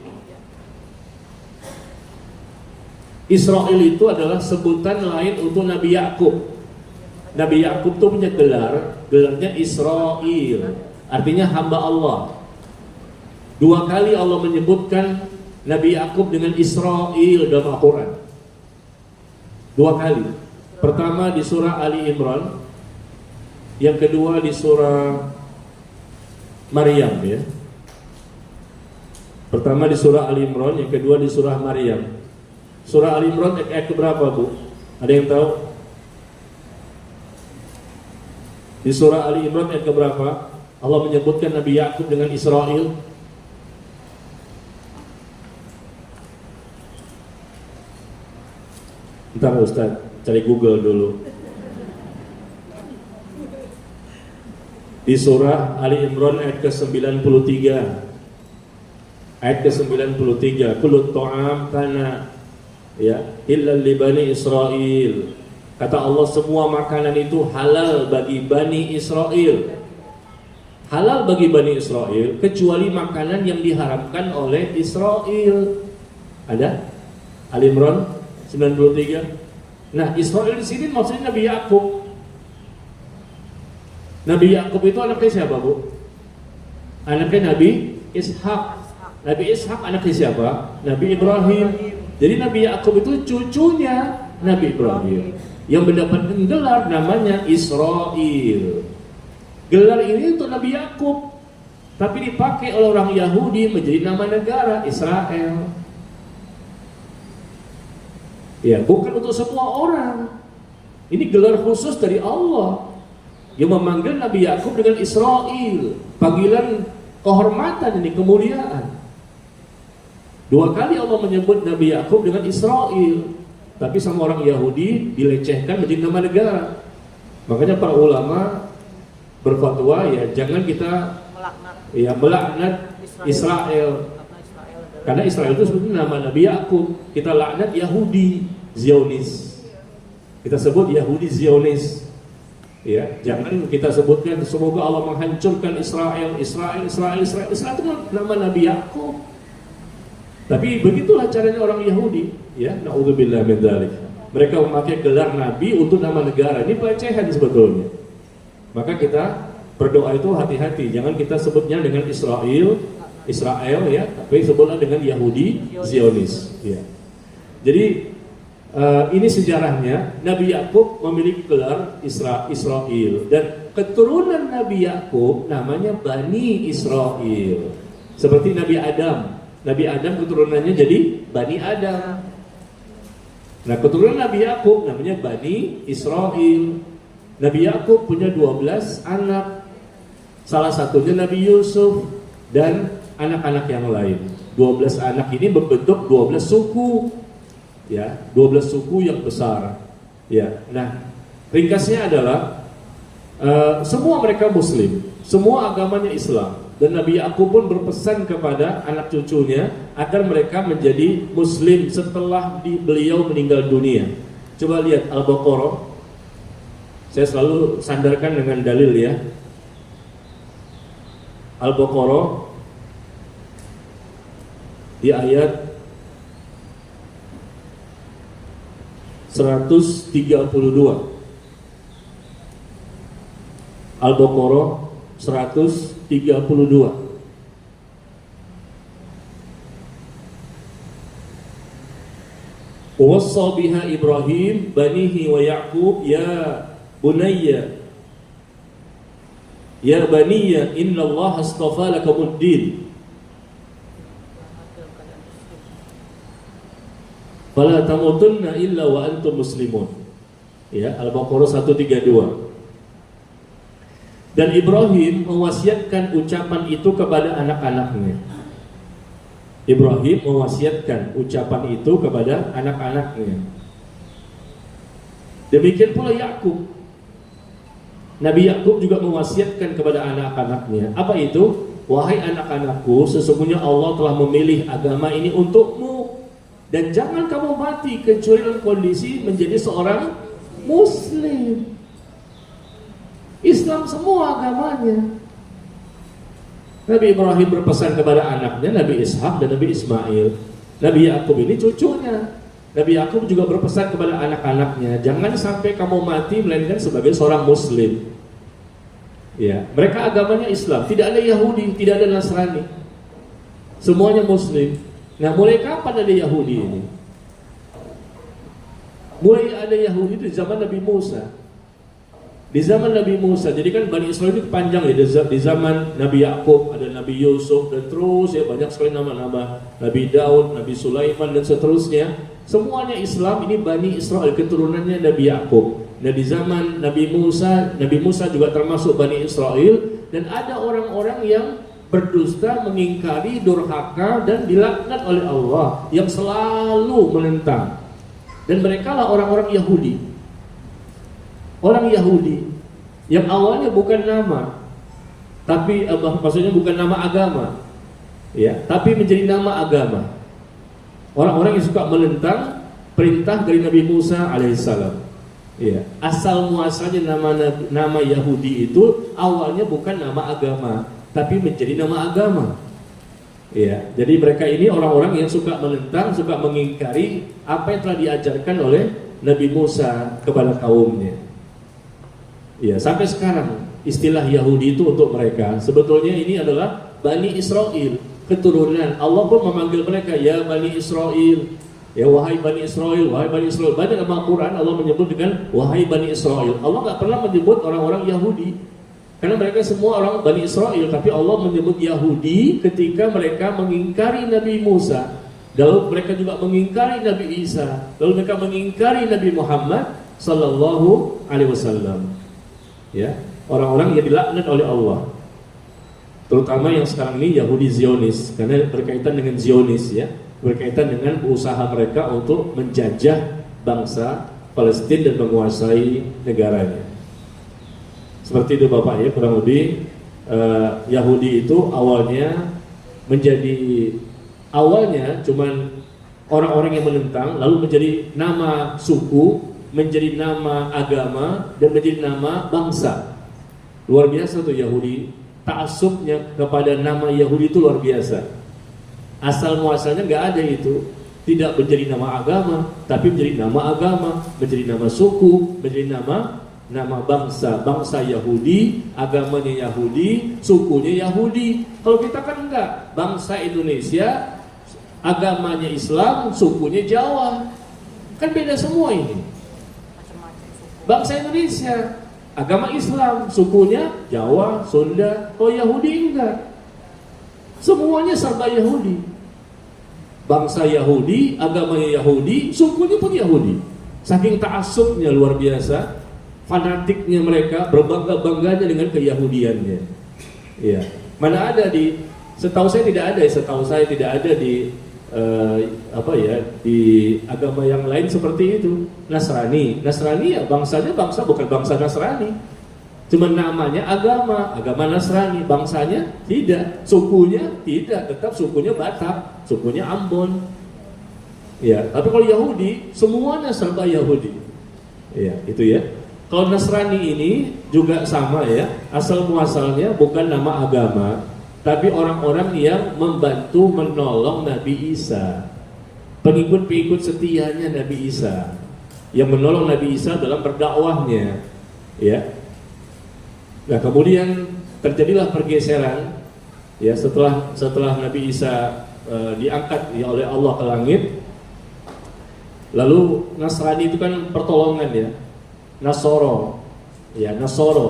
Israel itu adalah sebutan lain untuk Nabi Yakub. Nabi Yakub itu punya gelarnya Israel, artinya hamba Allah. Dua kali Allah menyebutkan Nabi Yakub dengan Israel dalam Al-Quran. Dua kali. Pertama di surah Ali Imran, yang kedua di surah Maryam ya. Pertama di surah Ali Imran, yang kedua di surah Maryam. Surah Ali Imran ayat berapa Bu? Ada yang tahu? Di surah Ali Imran ayat keberapa Allah menyebutkan Nabi Yakub dengan Israel? Ntar Ustaz, cari Google dulu. Di surah Ali Imran ayat ke-93. Ayat ke-93, kullu ta'am kana ya illa li bani Israel. Kata Allah, semua makanan itu halal bagi Bani Israel. Halal bagi Bani Israel kecuali makanan yang diharamkan oleh Israel. Ada? Ali Imran 93. Nah, Israel di sini maksudnya Nabi Yakub. Nabi Yakub itu anaknya siapa, Bu? Anaknya Nabi Ishak. Nabi Ishak anaknya siapa? Nabi Ibrahim. Jadi Nabi Yakub itu cucunya Nabi Ibrahim yang mendapatkan gelar namanya Israel. Gelar ini untuk Nabi Yakub, tapi dipakai oleh orang Yahudi menjadi nama negara Israel. Ya, bukan untuk semua orang. Ini gelar khusus dari Allah yang memanggil Nabi Yakub dengan Israel, panggilan kehormatan ini, kemuliaan. Dua kali Allah menyebut Nabi Yakub dengan Israel, tapi sama orang Yahudi dilecehkan menjadi nama negara. Makanya para ulama berfatwa ya jangan kita melaknat Israel. Karena Israel itu sebenarnya nama Nabi Yakub. Kita laknat Yahudi, Zionis. Kita sebut Yahudi Zionis. Ya, jangan kita sebutkan semoga Allah menghancurkan Israel. Israel itu nama Nabi Yakub. Tapi begitulah caranya orang Yahudi, ya. Na'udzubillah min dzalik. Mereka memakai gelar nabi untuk nama negara. Ini pelecehan sebetulnya. Maka kita berdoa itu hati-hati, jangan kita sebutnya dengan Israel ya, tapi sebutlah dengan Yahudi Zionis, ya. Jadi ini sejarahnya. Nabi Yakub memiliki gelar Israel dan keturunan Nabi Yakub namanya Bani Israel. Seperti Nabi Adam. Nabi Adam keturunannya jadi Bani Adam. Nah, keturunan Nabi Yakub namanya Bani Israel. Nabi Yakub punya 12 anak. Salah satunya Nabi Yusuf dan anak-anak yang lain. 12 anak ini membentuk 12 suku. Ya, 12 suku yang besar. Ya. Nah, ringkasnya adalah semua mereka muslim, semua agamanya Islam. Dan Nabi Yakub pun berpesan kepada anak cucunya agar mereka menjadi muslim setelah beliau meninggal dunia. Coba lihat Al-Baqarah. Saya selalu sandarkan dengan dalil ya. Al-Baqarah di ayat 132. Al-Baqarah 132. Wassa biha Ibrahim banihi wa Ya'qub ya baniya inna Allah astafa lakumud din fala tamutunna illa wa antum muslimun. Ya, Al-Baqarah 132. Dan Ibrahim mewasiatkan ucapan itu kepada anak-anaknya. Ibrahim mewasiatkan ucapan itu kepada anak-anaknya. Demikian pula Yakub. Nabi Yakub juga mewasiatkan kepada anak-anaknya. Apa itu? Wahai anak-anakku, sesungguhnya Allah telah memilih agama ini untukmu. Dan jangan kamu mati kecuali dalam kondisi menjadi seorang Muslim. Islam semua agamanya. Nabi Ibrahim berpesan kepada anaknya Nabi Ishak dan Nabi Ismail. Nabi Yakub ini cucunya. Nabi Yakub juga berpesan kepada anak-anaknya, jangan sampai kamu mati melainkan sebagai seorang Muslim. Ya, mereka agamanya Islam, tidak ada Yahudi, tidak ada Nasrani. Semuanya Muslim. Nah, mulai kapan ada Yahudi ini? Mulai ada Yahudi di zaman Nabi Musa. Di zaman Nabi Musa, jadi kan Bani Israel itu panjang ya. Di zaman Nabi Yakub ada Nabi Yusuf dan terus ya banyak sekali nama-nama. Nabi Daud, Nabi Sulaiman dan seterusnya. Semuanya Islam, ini Bani Israel, keturunannya Nabi Yakub. Nah, di zaman Nabi Musa juga termasuk Bani Israel. Dan ada orang-orang yang berdusta, mengingkari, durhaka dan dilaknat oleh Allah, yang selalu menentang. Dan mereka lah orang-orang Yahudi. Orang Yahudi yang awalnya bukan nama, tapi maksudnya bukan nama agama, ya, tapi menjadi nama agama. Orang-orang yang suka menentang perintah dari Nabi Musa alaihissalam. Ya, asal muasalnya nama Yahudi itu awalnya bukan nama agama, tapi menjadi nama agama. Ya, jadi mereka ini orang-orang yang suka menentang, suka mengingkari apa yang telah diajarkan oleh Nabi Musa kepada kaumnya. Ya, sampai sekarang istilah Yahudi itu untuk mereka sebetulnya ini adalah Bani Israel, keturunan. Allah pun memanggil mereka ya Bani Israel. Ya, wahai Bani Israel, wahai Bani Israel. Banyak dalam Al-Quran Allah menyebut dengan wahai Bani Israel. Allah nggak pernah menyebut orang-orang Yahudi, karena mereka semua orang Bani Israel. Tapi Allah menyebut Yahudi ketika mereka mengingkari Nabi Musa. Lalu mereka juga mengingkari Nabi Isa. Lalu mereka mengingkari Nabi Muhammad Sallallahu Alaihi Wasallam. Ya, orang-orang yang dilaknat oleh Allah, terutama yang sekarang ini Yahudi Zionis, karena berkaitan dengan Zionis ya, berkaitan dengan usaha mereka untuk menjajah bangsa Palestina dan menguasai negaranya. Seperti itu Bapak ya, kurang lebih Yahudi itu awalnya cuman orang-orang yang menentang, lalu menjadi nama suku, menjadi nama agama dan menjadi nama bangsa. Luar biasa tuh Yahudi, ta'assubnya kepada nama Yahudi itu luar biasa. Asal muasalnya nggak ada itu, tidak menjadi nama agama, tapi menjadi nama agama, menjadi nama suku, menjadi nama bangsa. Bangsa Yahudi, agamanya Yahudi, sukunya Yahudi. Kalau kita kan enggak, bangsa Indonesia, agamanya Islam, sukunya Jawa. Kan beda semua ini. Bangsa Indonesia, agama Islam, sukunya Jawa, Sunda. Kalau Yahudi enggak, semuanya serba Yahudi. Bangsa Yahudi, agamanya Yahudi, sukunya pun Yahudi. Saking ta'assubnya luar biasa, fanatiknya mereka, berbangga-bangganya dengan keyahudiannya. Iya. Mana ada setahu saya tidak ada di di agama yang lain seperti itu. Nasrani ya bangsanya bangsa, bukan bangsa Nasrani. Cuma namanya agama Nasrani, bangsanya tidak, sukunya tidak, tetap sukunya Batak, sukunya Ambon. Ya, tapi kalau Yahudi semuanya serba Yahudi. Ya, itu ya. Kalau Nasrani ini juga sama ya, asal muasalnya bukan nama agama, tapi orang-orang yang membantu menolong Nabi Isa, pengikut-pengikut setianya Nabi Isa, yang menolong Nabi Isa dalam berdakwahnya, ya. Nah kemudian terjadilah pergeseran, ya setelah Nabi Isa diangkat ya, oleh Allah ke langit, lalu Nasrani itu kan pertolongan ya. Nasoro,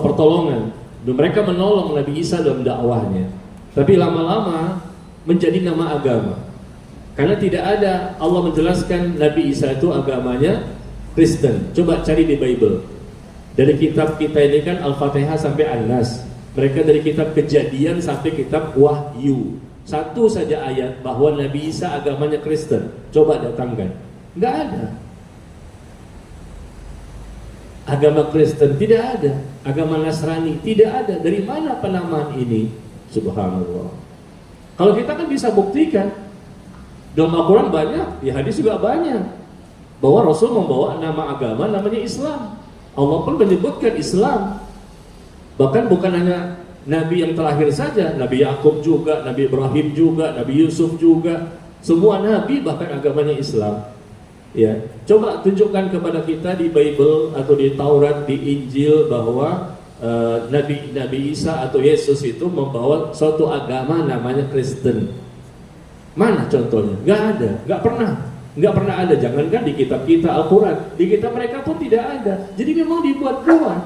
pertolongan. Dan mereka menolong Nabi Isa dalam dakwahnya. Tapi lama-lama menjadi nama agama. Karena tidak ada, Allah menjelaskan Nabi Isa itu agamanya Kristen. Coba cari di Bible. Dari kitab kita ini kan Al-Fatihah sampai An-Nas. Mereka dari kitab Kejadian sampai kitab Wahyu. Satu saja ayat bahwa Nabi Isa agamanya Kristen. Coba datangkan. Nggak ada. Agama Kristen tidak ada, agama Nasrani tidak ada. Dari mana penamaan ini? Subhanallah. Kalau kita kan bisa buktikan, dalam Al-Quran banyak, di hadis juga banyak, bahwa Rasul membawa nama agama namanya Islam. Allah pun menyebutkan Islam. Bahkan bukan hanya Nabi yang terakhir saja, Nabi Yakub juga, Nabi Ibrahim juga, Nabi Yusuf juga, semua Nabi bahkan agamanya Islam. Ya, coba tunjukkan kepada kita di Bible atau di Taurat, di Injil bahwa Nabi Isa atau Yesus itu membawa suatu agama namanya Kristen. Mana contohnya? Gak ada, gak pernah ada. Jangankan di kitab kita Al-Quran, di kitab mereka pun tidak ada. Jadi memang dibuat-buat.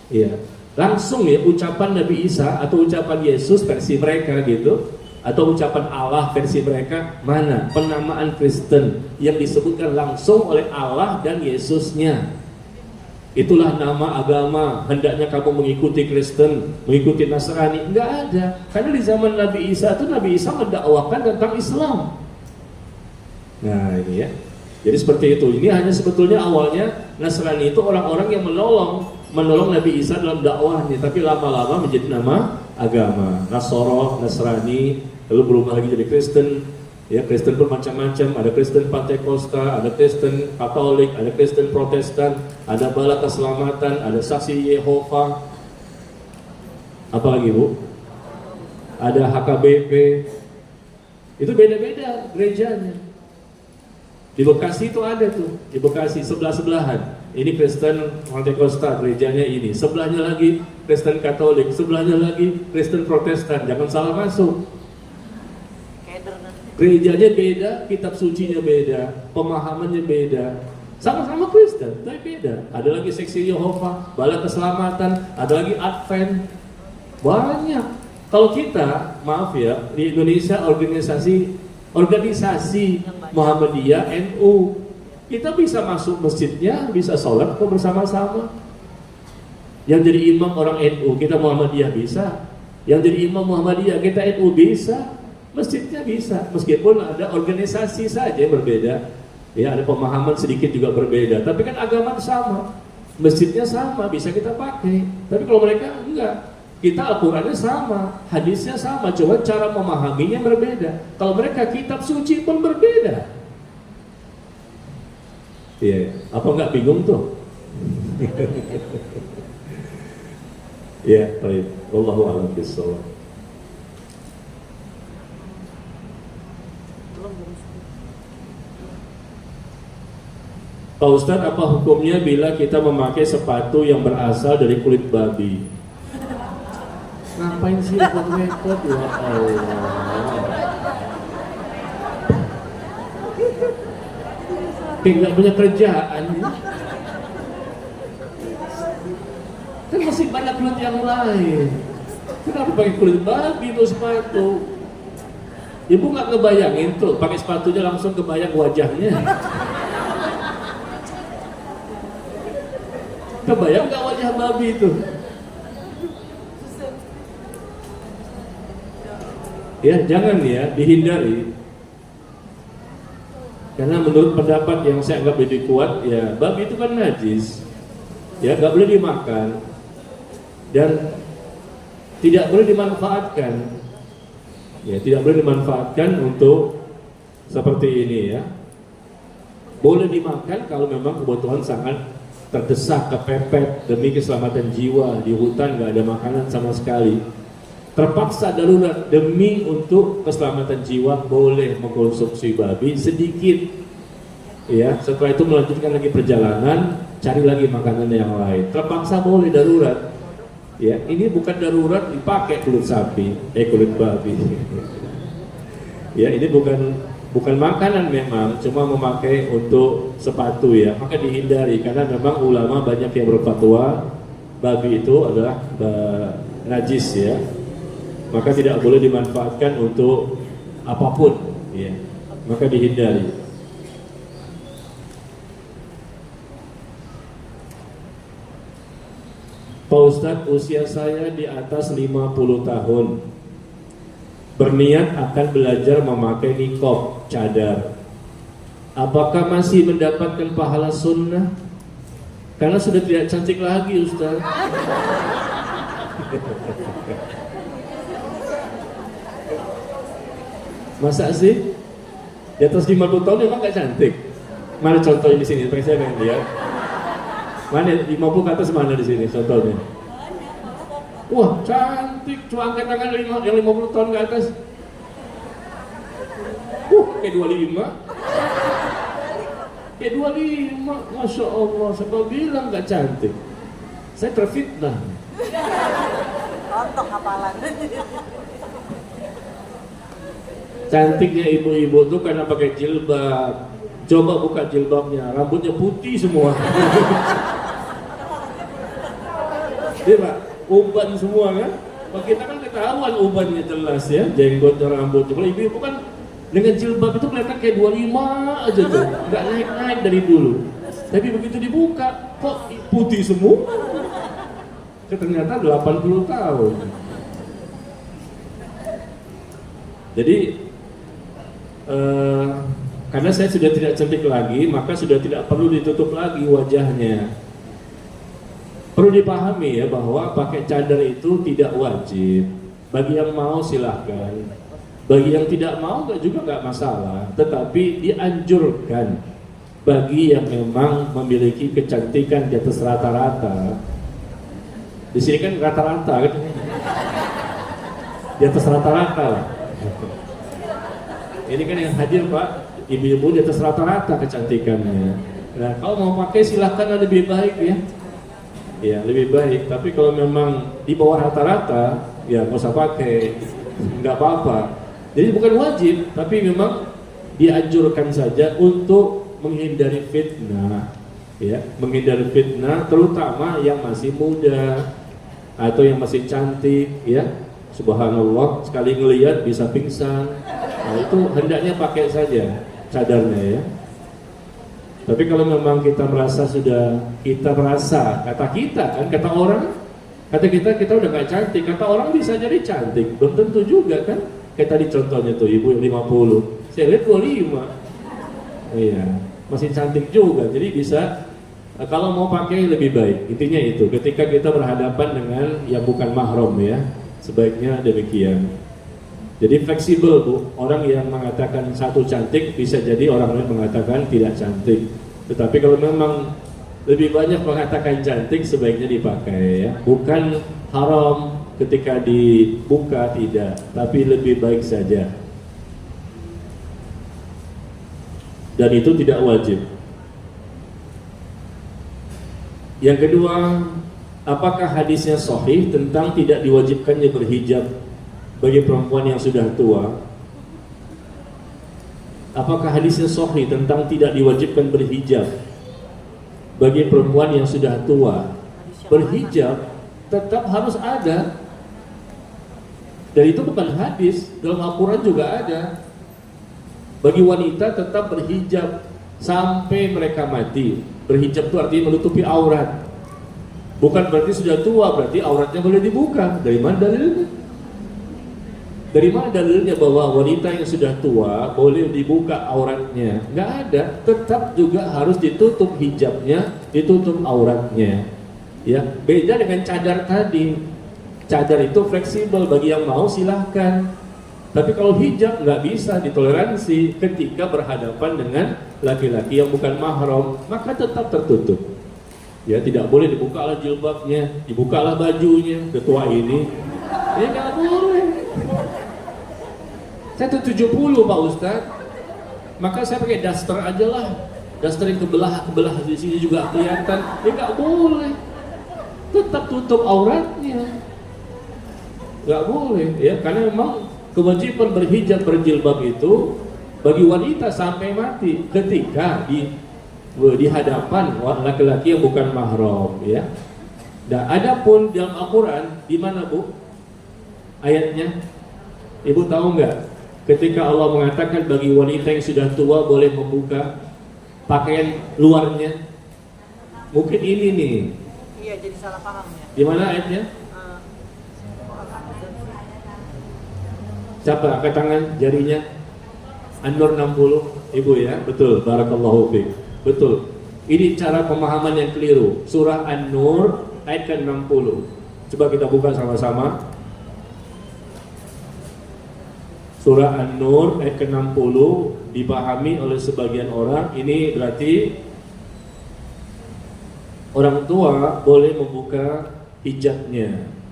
Ya, langsung ya ucapan Nabi Isa atau ucapan Yesus versi mereka gitu. Atau ucapan Allah versi mereka, mana penamaan Kristen yang disebutkan langsung oleh Allah dan Yesusnya. Itulah nama agama, hendaknya kamu mengikuti Kristen, mengikuti Nasrani. Enggak ada, karena di zaman Nabi Isa itu Nabi Isa mendakwakan tentang Islam. Nah ini ya, jadi seperti itu. Ini hanya sebetulnya awalnya Nasrani itu orang-orang yang menolong Nabi Isa dalam dakwahnya, tapi lama-lama menjadi nama agama. Nasrani, lalu berubah lagi jadi Kristen. Ya, Kristen pun macam-macam. Ada Kristen Pantekosta, ada Kristen Katolik, ada Kristen Protestan, ada Bala Keselamatan, ada Saksi Yehova. Apalagi Bu? Ada HKBP. Itu beda-beda gerejanya. Di Bekasi itu ada tuh, di Bekasi sebelah-sebelahan. Ini Kristen Pantekosta, gerejanya ini. Sebelahnya lagi Kristen Katolik, sebelahnya lagi Kristen Protestan. Jangan salah masuk. Gerejanya beda, kitab sucinya beda, pemahamannya beda. Sama-sama Kristen, tapi beda. Ada lagi Saksi Yehova, Bala Keselamatan, ada lagi Advent. Banyak. Kalau kita, maaf ya, di Indonesia organisasi Muhammadiyah NU, kita bisa masuk masjidnya, bisa sholat kok bersama-sama. Yang jadi imam orang NU, kita Muhammadiyah bisa. Yang jadi imam Muhammadiyah, kita NU bisa. Masjidnya bisa, meskipun ada organisasi saja yang berbeda. Ya, ada pemahaman sedikit juga berbeda. Tapi kan agama sama, masjidnya sama, bisa kita pakai. Tapi kalau mereka enggak, kita Al-Qurannya sama, hadisnya sama, cuma cara memahaminya berbeda. Kalau mereka kitab suci pun berbeda. Iya, apa nggak bingung tuh? Ya, baik. Wallahu a'lam bishawab. Pak Ustadz, apa hukumnya bila kita memakai sepatu yang berasal dari kulit babi? Ngapain sih repot-repot, ya Allah. Kayak nggak punya kerjaan ya? Kan masih banyak kulit yang lain. Kenapa pakai kulit babi itu sepatu? Ibu nggak ngebayangin tuh pakai sepatunya langsung kebayang wajahnya. Kebayang nggak wajah babi itu? Ya jangan ya, dihindari. Karena menurut pendapat yang saya anggap lebih kuat, ya babi itu kan najis, ya nggak boleh dimakan dan tidak boleh dimanfaatkan, ya tidak boleh dimanfaatkan untuk seperti ini ya. Boleh dimakan kalau memang kebutuhan sangat terdesak, kepepet demi keselamatan jiwa, di hutan nggak ada makanan sama sekali, terpaksa darurat demi untuk keselamatan jiwa, boleh mengkonsumsi babi sedikit ya. Setelah itu melanjutkan lagi perjalanan, cari lgai makanan yang lain, terpaksa boleh darurat ya. Ini bukan darurat dipakai kulit sapi, kulit babi ya. Ini bukan makanan memang, cuma memakai untuk sepatu ya. Maka dihindari, karena memang ulama banyak yang berfatwa babi itu adalah najis ya. Maka tidak boleh dimanfaatkan untuk apapun ya. Maka dihindari. Pak Ustadz, usia saya di atas 50 tahun, berniat akan belajar memakai niqab, cadar. Apakah masih mendapatkan pahala sunnah? Karena sudah tidak cantik lagi, Ustaz. Masa sih? Di atas 50 tahun memang gak cantik? Mana contohnya di sini? Saya pengen lihat. Mana 50 ke atas, mana di sini contohnya? Wah, cantik. Cuma angkat tangan yang 50 tahun ke atas. Kayak 25. Kayak 25. Masya Allah. Siapa bilang gak cantik? Saya terfitnah. Contoh hafalan. Cantiknya ibu-ibu tuh karena pakai jilbab. Coba buka jilbabnya, rambutnya putih semua. Iya Pak, uban semua kan? Kalau kita kan ketahuan ubannya jelas ya, jenggotnya, rambutnya. Kalau ibu-ibu kan dengan jilbab itu kelihatan kayak 25 aja tuh, nggak naik-naik dari dulu. Tapi begitu dibuka, kok putih semua? Ternyata 80 tahun. Jadi karena saya sudah tidak cantik lagi, maka sudah tidak perlu ditutup lagi wajahnya. Perlu dipahami ya bahwa pakai cadar itu tidak wajib. Bagi yang mau silahkan, bagi yang tidak mau juga nggak masalah. Tetapi dianjurkan bagi yang memang memiliki kecantikan di atas rata-rata. Di sini kan rata-rata kan, di atas rata-rata lah. Ini kan yang hadir Pak, ibu-ibu di atas rata-rata kecantikannya. Nah kalau mau pakai silahkan, lebih baik ya. Ya lebih baik, tapi kalau memang di bawah rata-rata, ya nggak usah pakai, nggak apa-apa. Jadi bukan wajib, tapi memang dianjurkan saja untuk menghindari fitnah, ya, menghindari fitnah, terutama yang masih muda atau yang masih cantik, ya. Subhanallah, sekali ngelihat bisa pingsan. Nah itu hendaknya pakai saja cadarnya ya. Tapi kalau memang kita merasa kata kita kan, kata orang, kata kita udah gak cantik, kata orang bisa jadi cantik, belum tentu juga kan. Kayak tadi contohnya tuh ibu yang 50, saya lihat 25, iya masih cantik juga. Jadi bisa, kalau mau pakai lebih baik. Intinya itu, ketika kita berhadapan dengan yang bukan mahram ya, sebaiknya demikian. Jadi fleksibel Bu, orang yang mengatakan satu cantik bisa jadi orang lain mengatakan tidak cantik. Tetapi kalau memang lebih banyak mengatakan cantik, sebaiknya dipakai ya. Bukan haram ketika dibuka, tidak, tapi lebih baik saja. Dan itu tidak wajib. Yang kedua, apakah hadisnya sahih tentang tidak diwajibkannya berhijab bagi perempuan yang sudah tua? Apakah hadisnya sahih tentang tidak diwajibkan berhijab bagi perempuan yang sudah tua? Berhijab tetap harus ada. Dan itu bukan hadis, dalam Al-Quran juga ada. Bagi wanita tetap berhijab sampai mereka mati. Berhijab itu artinya menutupi aurat. Bukan berarti sudah tua, berarti auratnya boleh dibuka. Dari mana dalilnya? Dari mana dalilnya bahwa wanita yang sudah tua boleh dibuka auratnya? Nggak ada. Tetap juga harus ditutup hijabnya, ditutup auratnya. Ya, beda dengan cadar tadi. Cadar itu fleksibel, bagi yang mau silahkan. Tapi kalau hijab nggak bisa ditoleransi ketika berhadapan dengan laki-laki yang bukan mahram, maka tetap tertutup. Ya, tidak boleh dibukalah jilbabnya, dibukalah bajunya, ketua ini. Ya nggak boleh. Saya tuh 70 Pak Ustadz, maka saya pakai daster aja lah. Daster yang kebelah di sini juga kelihatan. Ya nggak boleh. Tetap tutup auratnya. Nggak boleh ya, karena memang kewajiban berhijab berjilbab itu bagi wanita sampai mati ketika di hadapan laki-laki yang bukan mahram ya. Dan adapun dalam Al-Quran di mana Bu ayatnya? Ibu tahu nggak? Ketika Allah mengatakan bagi wanita yang sudah tua boleh membuka pakaian luarnya, mungkin ini nih. Iya, jadi salah paham ya. Di mana ayatnya? Siapa angkat tangan jarinya? An-Nur 60, Ibu ya, betul. Barakallahu fiik. Betul. Ini cara pemahaman yang keliru. Surah An-Nur ayat ke-60. Coba kita buka sama-sama. Surah An-Nur ayat ke-60 dipahami oleh sebagian orang ini berarti orang tua boleh membuka hijabnya.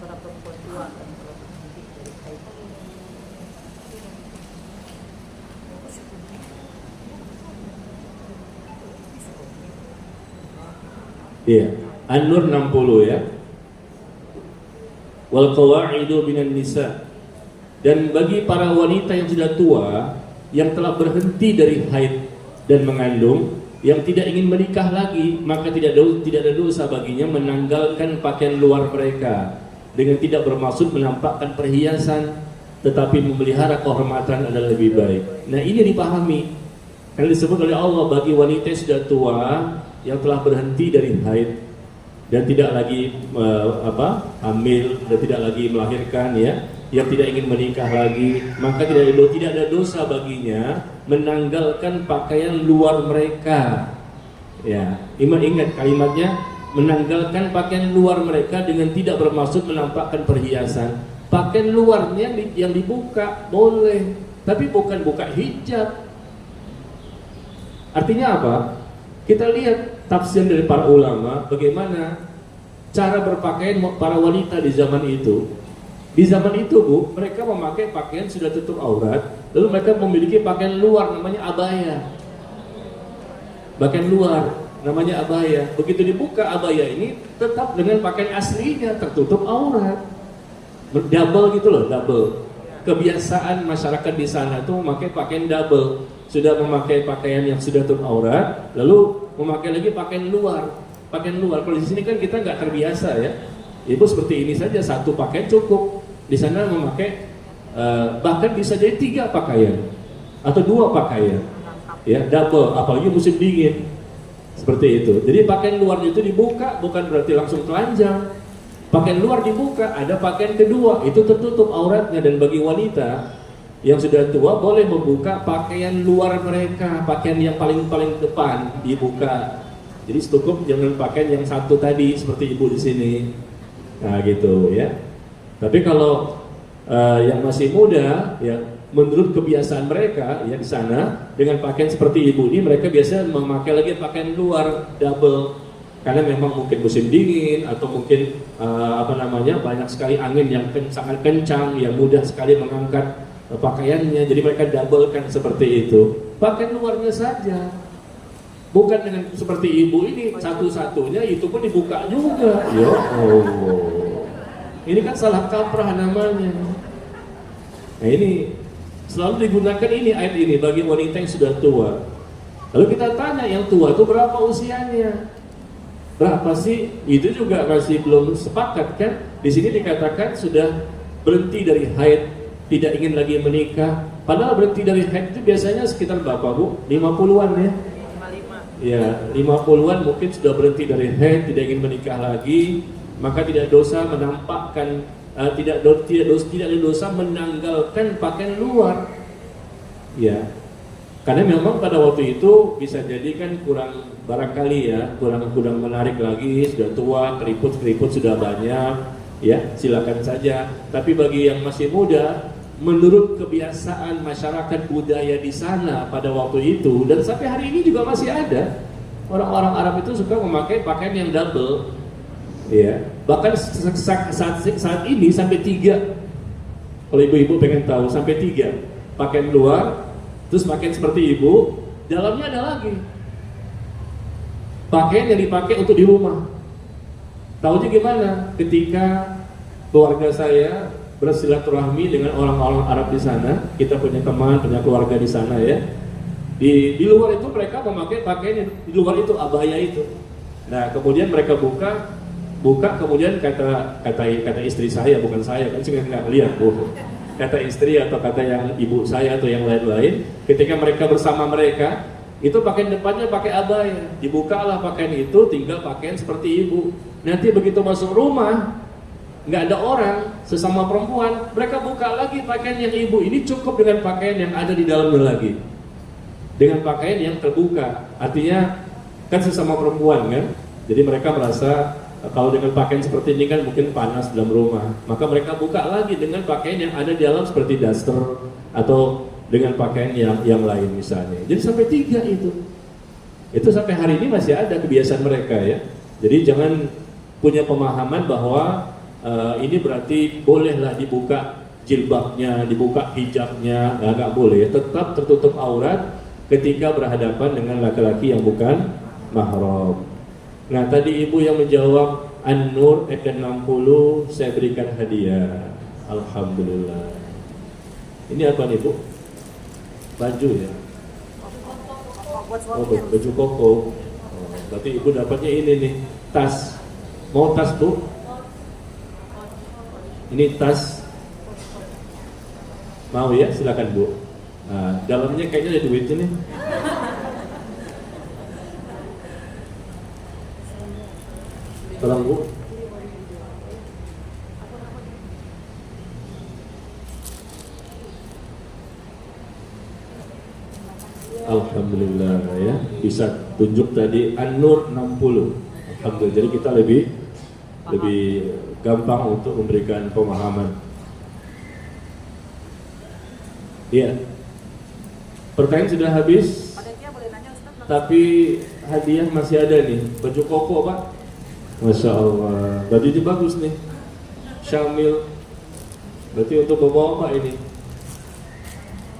Para perempuan tua kan kalau cantik dari kain. Iya, An-Nur 60 ya. Wal qawaidu minan nisa. Dan bagi para wanita yang sudah tua, yang telah berhenti dari haid dan mengandung, yang tidak ingin menikah lagi, maka tidak ada dosa baginya menanggalkan pakaian luar mereka dengan tidak bermaksud menampakkan perhiasan, tetapi memelihara kehormatan adalah lebih baik. Nah, ini dipahami. Karena disebut oleh Allah bagi wanita yang sudah tua yang telah berhenti dari haid dan tidak lagi hamil dan tidak lagi melahirkan ya, yang tidak ingin menikah lagi, maka tidak ada dosa baginya menanggalkan pakaian luar mereka. Ya, ingat kalimatnya, menanggalkan pakaian luar mereka dengan tidak bermaksud menampakkan perhiasan. Pakaian luarnya yang dibuka boleh, tapi bukan buka hijab. Artinya apa? Kita lihat tafsir dari para ulama bagaimana cara berpakaian para wanita di zaman itu. Di zaman itu Bu, mereka memakai pakaian sudah tutup aurat, lalu mereka memiliki pakaian luar namanya abaya. Pakaian luar namanya abaya. Begitu dibuka abaya ini tetap dengan pakaian aslinya tertutup aurat. Double gitu loh, double. Kebiasaan masyarakat di sana tuh memakai pakaian double. Sudah memakai pakaian yang sudah tutup aurat, lalu memakai lagi pakaian luar. Pakaian luar. Kalau di sini kan kita nggak terbiasa ya. Ibu seperti ini saja, satu pakaian cukup. Di sana memakai bahkan bisa jadi 3 pakaian atau 2 pakaian. Ya, double. Apalagi musim dingin. Seperti itu. Jadi pakaian luarnya itu dibuka bukan berarti langsung telanjang. Pakaian luar dibuka, ada pakaian kedua, itu tertutup auratnya. Dan bagi wanita Yang sudah tua boleh membuka pakaian luar mereka, pakaian yang paling depan dibuka. Jadi cukup jangan pakaian yang satu tadi seperti ibu di sini. Nah gitu ya. Tapi kalau yang masih muda, ya menurut kebiasaan mereka ya di sana dengan pakaian seperti ibu ini, mereka biasa memakai lagi pakaian luar double karena memang mungkin musim dingin atau mungkin banyak sekali angin yang sangat kencang yang mudah sekali mengangkat pakaiannya, jadi mereka doublekan seperti itu. Pakaian luarnya saja, bukan dengan seperti ibu ini satu-satunya itu pun dibuka juga. Ya Allah, ini kan salah kaprah namanya. Nah ini selalu digunakan ini ayat ini bagi wanita yang sudah tua. Lalu kita tanya yang tua itu berapa usianya? Berapa sih? Itu juga masih belum sepakat kan? Di sini dikatakan sudah berhenti dari haid, tidak ingin lagi menikah. Padahal berhenti dari haid itu biasanya sekitar berapa Bu? 50-an ya? 55. Ya, 50-an mungkin sudah berhenti dari haid, tidak ingin menikah lagi. Maka tidak dosa menampakkan, tidak ada dosa menanggalkan pakaian luar. Ya, karena memang pada waktu itu bisa jadi kan kurang barangkali ya, kurang menarik lagi, sudah tua, keriput sudah banyak. Ya, silakan saja. Tapi bagi yang masih muda, menurut kebiasaan masyarakat budaya di sana pada waktu itu dan sampai hari ini juga masih ada, orang-orang Arab itu suka memakai pakaian yang double. Ya, bahkan saat ini sampai 3. Kalau ibu-ibu pengen tahu, sampai 3 pakaian luar, terus pakaian seperti ibu, dalamnya ada lagi pakaian yang dipakai untuk di rumah. Tahunya gimana? Ketika keluarga saya bersilaturahmi dengan orang-orang Arab di sana, kita punya teman, punya keluarga di sana ya. Di luar itu mereka memakai pakaian yang di luar itu abaya itu. Nah kemudian mereka buka kemudian kata istri saya, bukan saya kan saya nggak lihat Bu. Kata istri atau kata yang ibu saya atau yang lain-lain, ketika mereka bersama mereka itu pakaian depannya pakai abaya, dibukalah pakaian itu, tinggal pakaian seperti ibu. Nanti begitu masuk rumah nggak ada orang sesama perempuan, mereka buka lagi pakaian yang ibu ini, cukup dengan pakaian yang ada di dalamnya lagi, dengan pakaian yang terbuka. Artinya kan sesama perempuan kan, jadi mereka merasa kalau dengan pakaian seperti ini kan mungkin panas dalam rumah, maka mereka buka lagi dengan pakaian yang ada di dalam seperti daster atau dengan pakaian yang lain misalnya. Jadi sampai 3 itu sampai hari ini masih ada kebiasaan mereka ya. Jadi jangan punya pemahaman bahwa ini berarti bolehlah dibuka jilbabnya, dibuka hijabnya, nggak boleh. Tetap tertutup aurat ketika berhadapan dengan laki-laki yang bukan mahram. Nah tadi ibu yang menjawab An-Nur ayat 60 saya berikan hadiah. Alhamdulillah. Ini apa nih Bu? Baju ya? Oh, baju koko. Berarti ibu dapatnya ini nih, tas. Mau tas Bu? Ini tas. Mau ya? Silakan Bu. Nah, dalamnya kayaknya ada duitnya nih. Tolong Bu. Alhamdulillah ya, bisa tunjuk tadi An-Nur 60. Alhamdulillah, jadi kita lebih gampang untuk memberikan pemahaman. Iya. Pertanyaan sudah habis. Tapi hadiah masih ada nih, baju koko Pak. Masya Allah, bajunya bagus nih, Syamil. Berarti untuk bawa apa ini?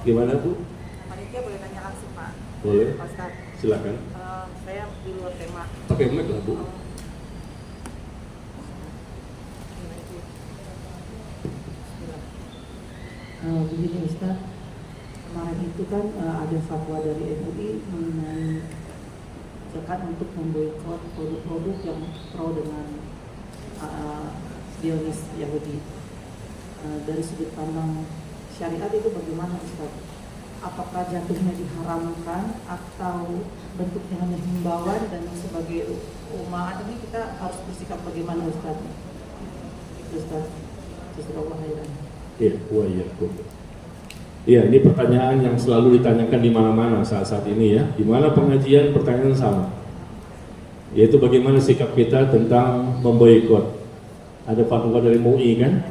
Gimana Bu? Panitia boleh tanya langsung Pak. Boleh. Pak Ustadz. Silakan. Saya di luar tema. Pakai mic lah Bu. Begini Ustaz, kemarin itu kan ada fatwa dari MUI mengenai zakat untuk memboikot produk-produk yang pro dengan Zionis Yahudi. Dari sudut pandang syariat itu bagaimana Ustaz? Apakah jatuhnya diharamkan atau bentuknya hanya himbauan, dan sebagai umat ini kita harus bersikap bagaimana Ustaz? Itu Ustaz. Jazakallahu khairan. Iya, wa iya. Iya, ini pertanyaan yang selalu ditanyakan di mana-mana saat-saat ini ya. Di mana pengajian pertanyaan sama, yaitu bagaimana sikap kita tentang memboikot. Ada fatwa dari MUI kan,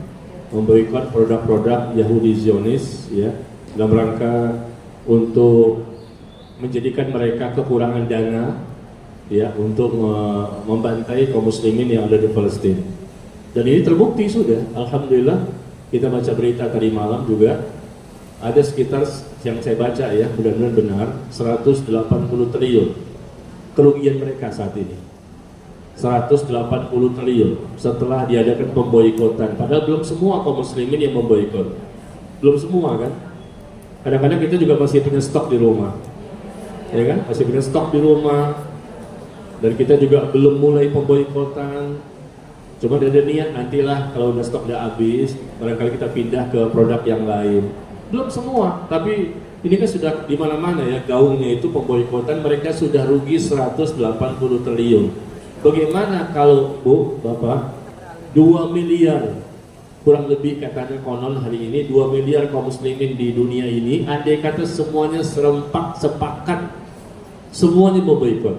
memboikot produk-produk Yahudi Zionis ya, dalam rangka untuk menjadikan mereka kekurangan dana ya untuk membantai kaum muslimin yang ada di Palestina. Dan ini terbukti sudah, alhamdulillah. Kita baca berita tadi malam juga, ada sekitar yang saya baca ya, benar-benar benar 180 triliun kerugian mereka saat ini. 180 triliun setelah diadakan pemboikotan. Padahal belum semua kaum muslimin yang memboikot. Belum semua kan. Kadang-kadang kita juga masih punya stok di rumah. Ya kan? Masih punya stok di rumah. Dan kita juga belum mulai pemboikotan. Cuma ada niat nantilah kalau udah stok udah habis, barangkali kita pindah ke produk yang lain. Belum semua, tapi ini kan sudah di mana-mana ya gaungnya itu pemboikotan, mereka sudah rugi 180 triliun. Bagaimana kalau Bu, Bapak 2 miliar kurang lebih katanya konon hari ini 2 miliar kaum muslimin di dunia ini, andai kata semuanya serempak sepakat semuanya memboikot.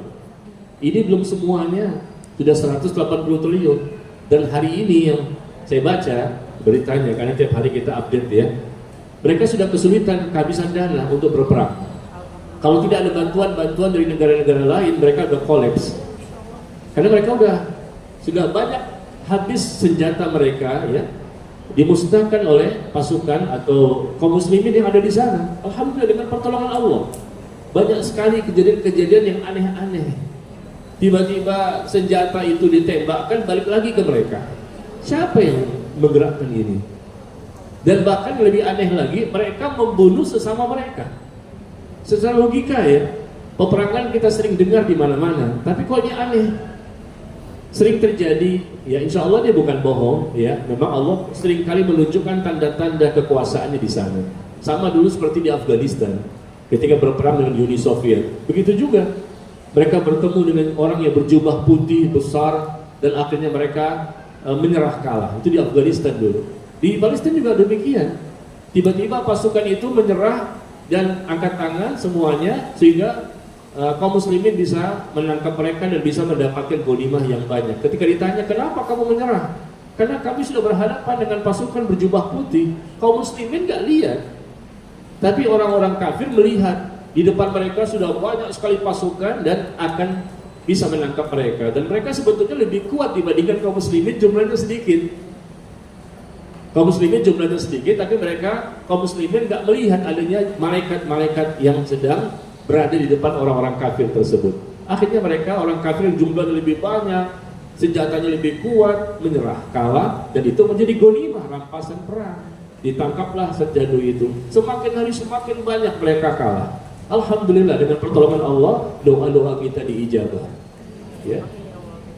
Ini belum semuanya, sudah 180 triliun. Dan hari ini yang saya baca beritanya, karena tiap hari kita update ya, mereka sudah kesulitan, kehabisan dana untuk berperang. Kalau tidak ada bantuan dari negara-negara lain, mereka udah kolaps. Karena mereka sudah banyak habis senjata mereka ya, dimusnahkan oleh pasukan atau kaum muslimin yang ada di sana. Alhamdulillah dengan pertolongan Allah. Banyak sekali kejadian-kejadian yang aneh-aneh. Tiba-tiba senjata itu ditembakkan balik lagi ke mereka. Siapa yang menggerakkan ini? Dan bahkan lebih aneh lagi, mereka membunuh sesama mereka. Secara logika ya, peperangan kita sering dengar di mana-mana, tapi kok ini aneh. Sering terjadi, ya insya Allah dia bukan bohong, ya. Memang Allah sering kali menunjukkan tanda-tanda kekuasaannya di sana. Sama dulu seperti di Afghanistan, ketika berperang dengan Uni Soviet. Begitu juga, mereka bertemu dengan orang yang berjubah putih besar, dan akhirnya mereka menyerah kalah. Itu di Afghanistan dulu. Di Palestina juga demikian. Tiba-tiba pasukan itu menyerah dan angkat tangan semuanya, sehingga kaum muslimin bisa menangkap mereka dan bisa mendapatkan ghanimah yang banyak. Ketika ditanya, kenapa kamu menyerah? Karena kami sudah berhadapan dengan pasukan berjubah putih. Kaum muslimin gak lihat, tapi orang-orang kafir melihat. Di depan mereka sudah banyak sekali pasukan dan akan bisa menangkap mereka. Dan mereka sebetulnya lebih kuat dibandingkan kaum muslimin, jumlahnya sedikit. Kaum muslimin jumlahnya sedikit, tapi mereka kaum muslimin nggak melihat adanya malaikat-malaikat yang sedang berada di depan orang-orang kafir tersebut. Akhirnya mereka orang kafir yang jumlahnya lebih banyak, senjatanya lebih kuat, menyerah, kalah, dan itu menjadi ghanimah, rampasan perang. Ditangkaplah senjata itu. Semakin hari semakin banyak mereka kalah. Alhamdulillah dengan pertolongan Allah, doa-doa kita diijabah. Ya.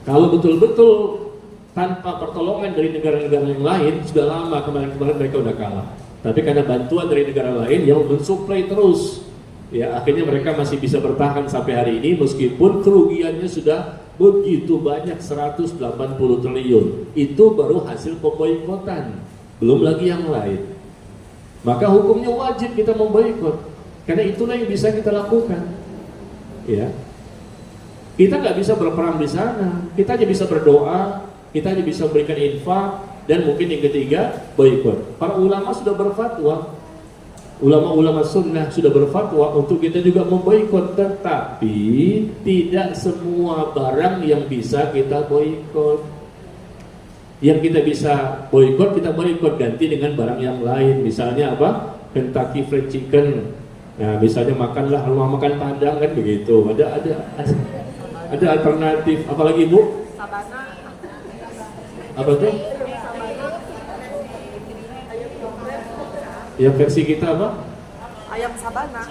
Kalau betul-betul tanpa pertolongan dari negara-negara yang lain, sudah lama kemarin-kemarin mereka udah kalah. Tapi karena bantuan dari negara lain yang mensuplai terus, ya akhirnya mereka masih bisa bertahan sampai hari ini meskipun kerugiannya sudah begitu banyak, 180 triliun. Itu baru hasil pemboikotan, belum lagi yang lain. Maka hukumnya wajib kita memboikot, karena itulah yang bisa kita lakukan. Ya, kita nggak bisa berperang di sana, kita hanya bisa berdoa. Kita hanya bisa memberikan infak, dan mungkin yang ketiga, boikot. Para ulama sudah berfatwa, ulama-ulama sunnah sudah berfatwa untuk kita juga memboikot, tetapi tidak semua barang yang bisa kita boikot. Yang kita bisa boikot, kita boikot, ganti dengan barang yang lain. Misalnya apa? Kentucky Fried Chicken. Nah, misalnya makanlah rumah makan Padang kan begitu. Ada alternatif. Apalagi Bu? Sabana. Apa tuh? Ya versi kita apa? Ayam sabana.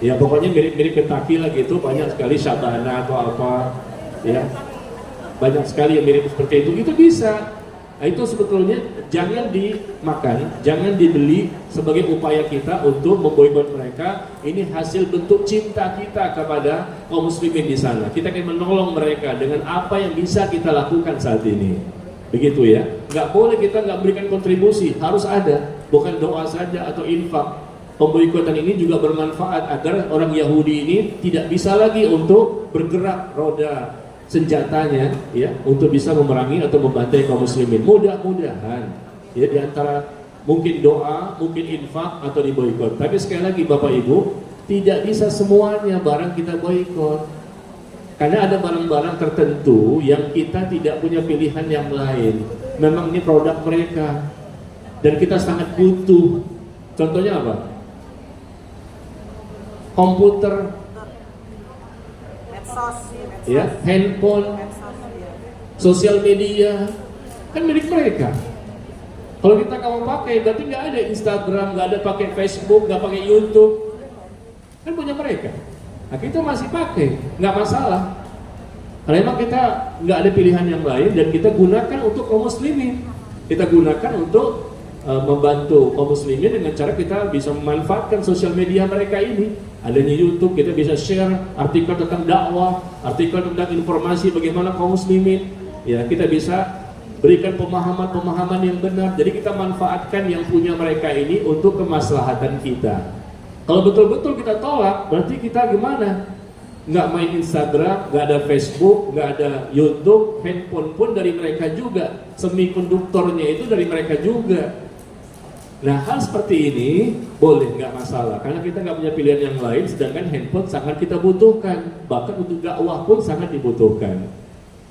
Ya pokoknya mirip-mirip Kentucky lah gitu, banyak sekali sabana atau apa, ya banyak sekali yang mirip seperti itu bisa. Nah, itu sebetulnya jangan dimakan, jangan dibeli sebagai upaya kita untuk memboikot mereka. Ini hasil bentuk cinta kita kepada kaum muslimin di sana. Kita akan menolong mereka dengan apa yang bisa kita lakukan saat ini. Begitu ya. Nggak boleh kita nggak berikan kontribusi, harus ada. bukan doa saja atau infak. Pemboikotan ini juga bermanfaat agar orang Yahudi ini tidak bisa lagi untuk bergerak roda senjatanya, ya, untuk bisa memerangi atau membantai kaum muslimin. Mudah-mudahan, ya, di antara mungkin doa, mungkin infak atau diboikot. Tapi sekali lagi Bapak Ibu, tidak bisa semuanya barang kita boikot. Karena ada barang-barang tertentu yang kita tidak punya pilihan yang lain. Memang ini produk mereka dan kita sangat butuh. Contohnya apa? Komputer, medsos, ya, handphone, medsos, ya. sosial media, kan milik mereka. Kalau kita nggak mau pakai, berarti nggak ada Instagram, nggak ada pakai Facebook, nggak pakai YouTube, kan punya mereka. Nah, kita masih pakai, nggak masalah. Karena memang kita nggak ada pilihan yang lain dan kita gunakan untuk kaum muslimin. Kita gunakan untuk membantu kaum muslimin dengan cara kita bisa memanfaatkan sosial media mereka ini. Adanya YouTube, kita bisa share artikel tentang dakwah, artikel tentang informasi bagaimana kaum muslimin. Ya, kita bisa berikan pemahaman-pemahaman yang benar. Jadi kita manfaatkan yang punya mereka ini untuk kemaslahatan kita. Kalau betul-betul kita tolak, berarti kita gimana? Nggak main Instagram, nggak ada Facebook, nggak ada YouTube, handphone pun dari mereka juga, semikonduktornya itu dari mereka juga. Nah, hal seperti ini boleh, nggak masalah, karena kita nggak punya pilihan yang lain, sedangkan handphone sangat kita butuhkan, bahkan untuk dakwah pun sangat dibutuhkan.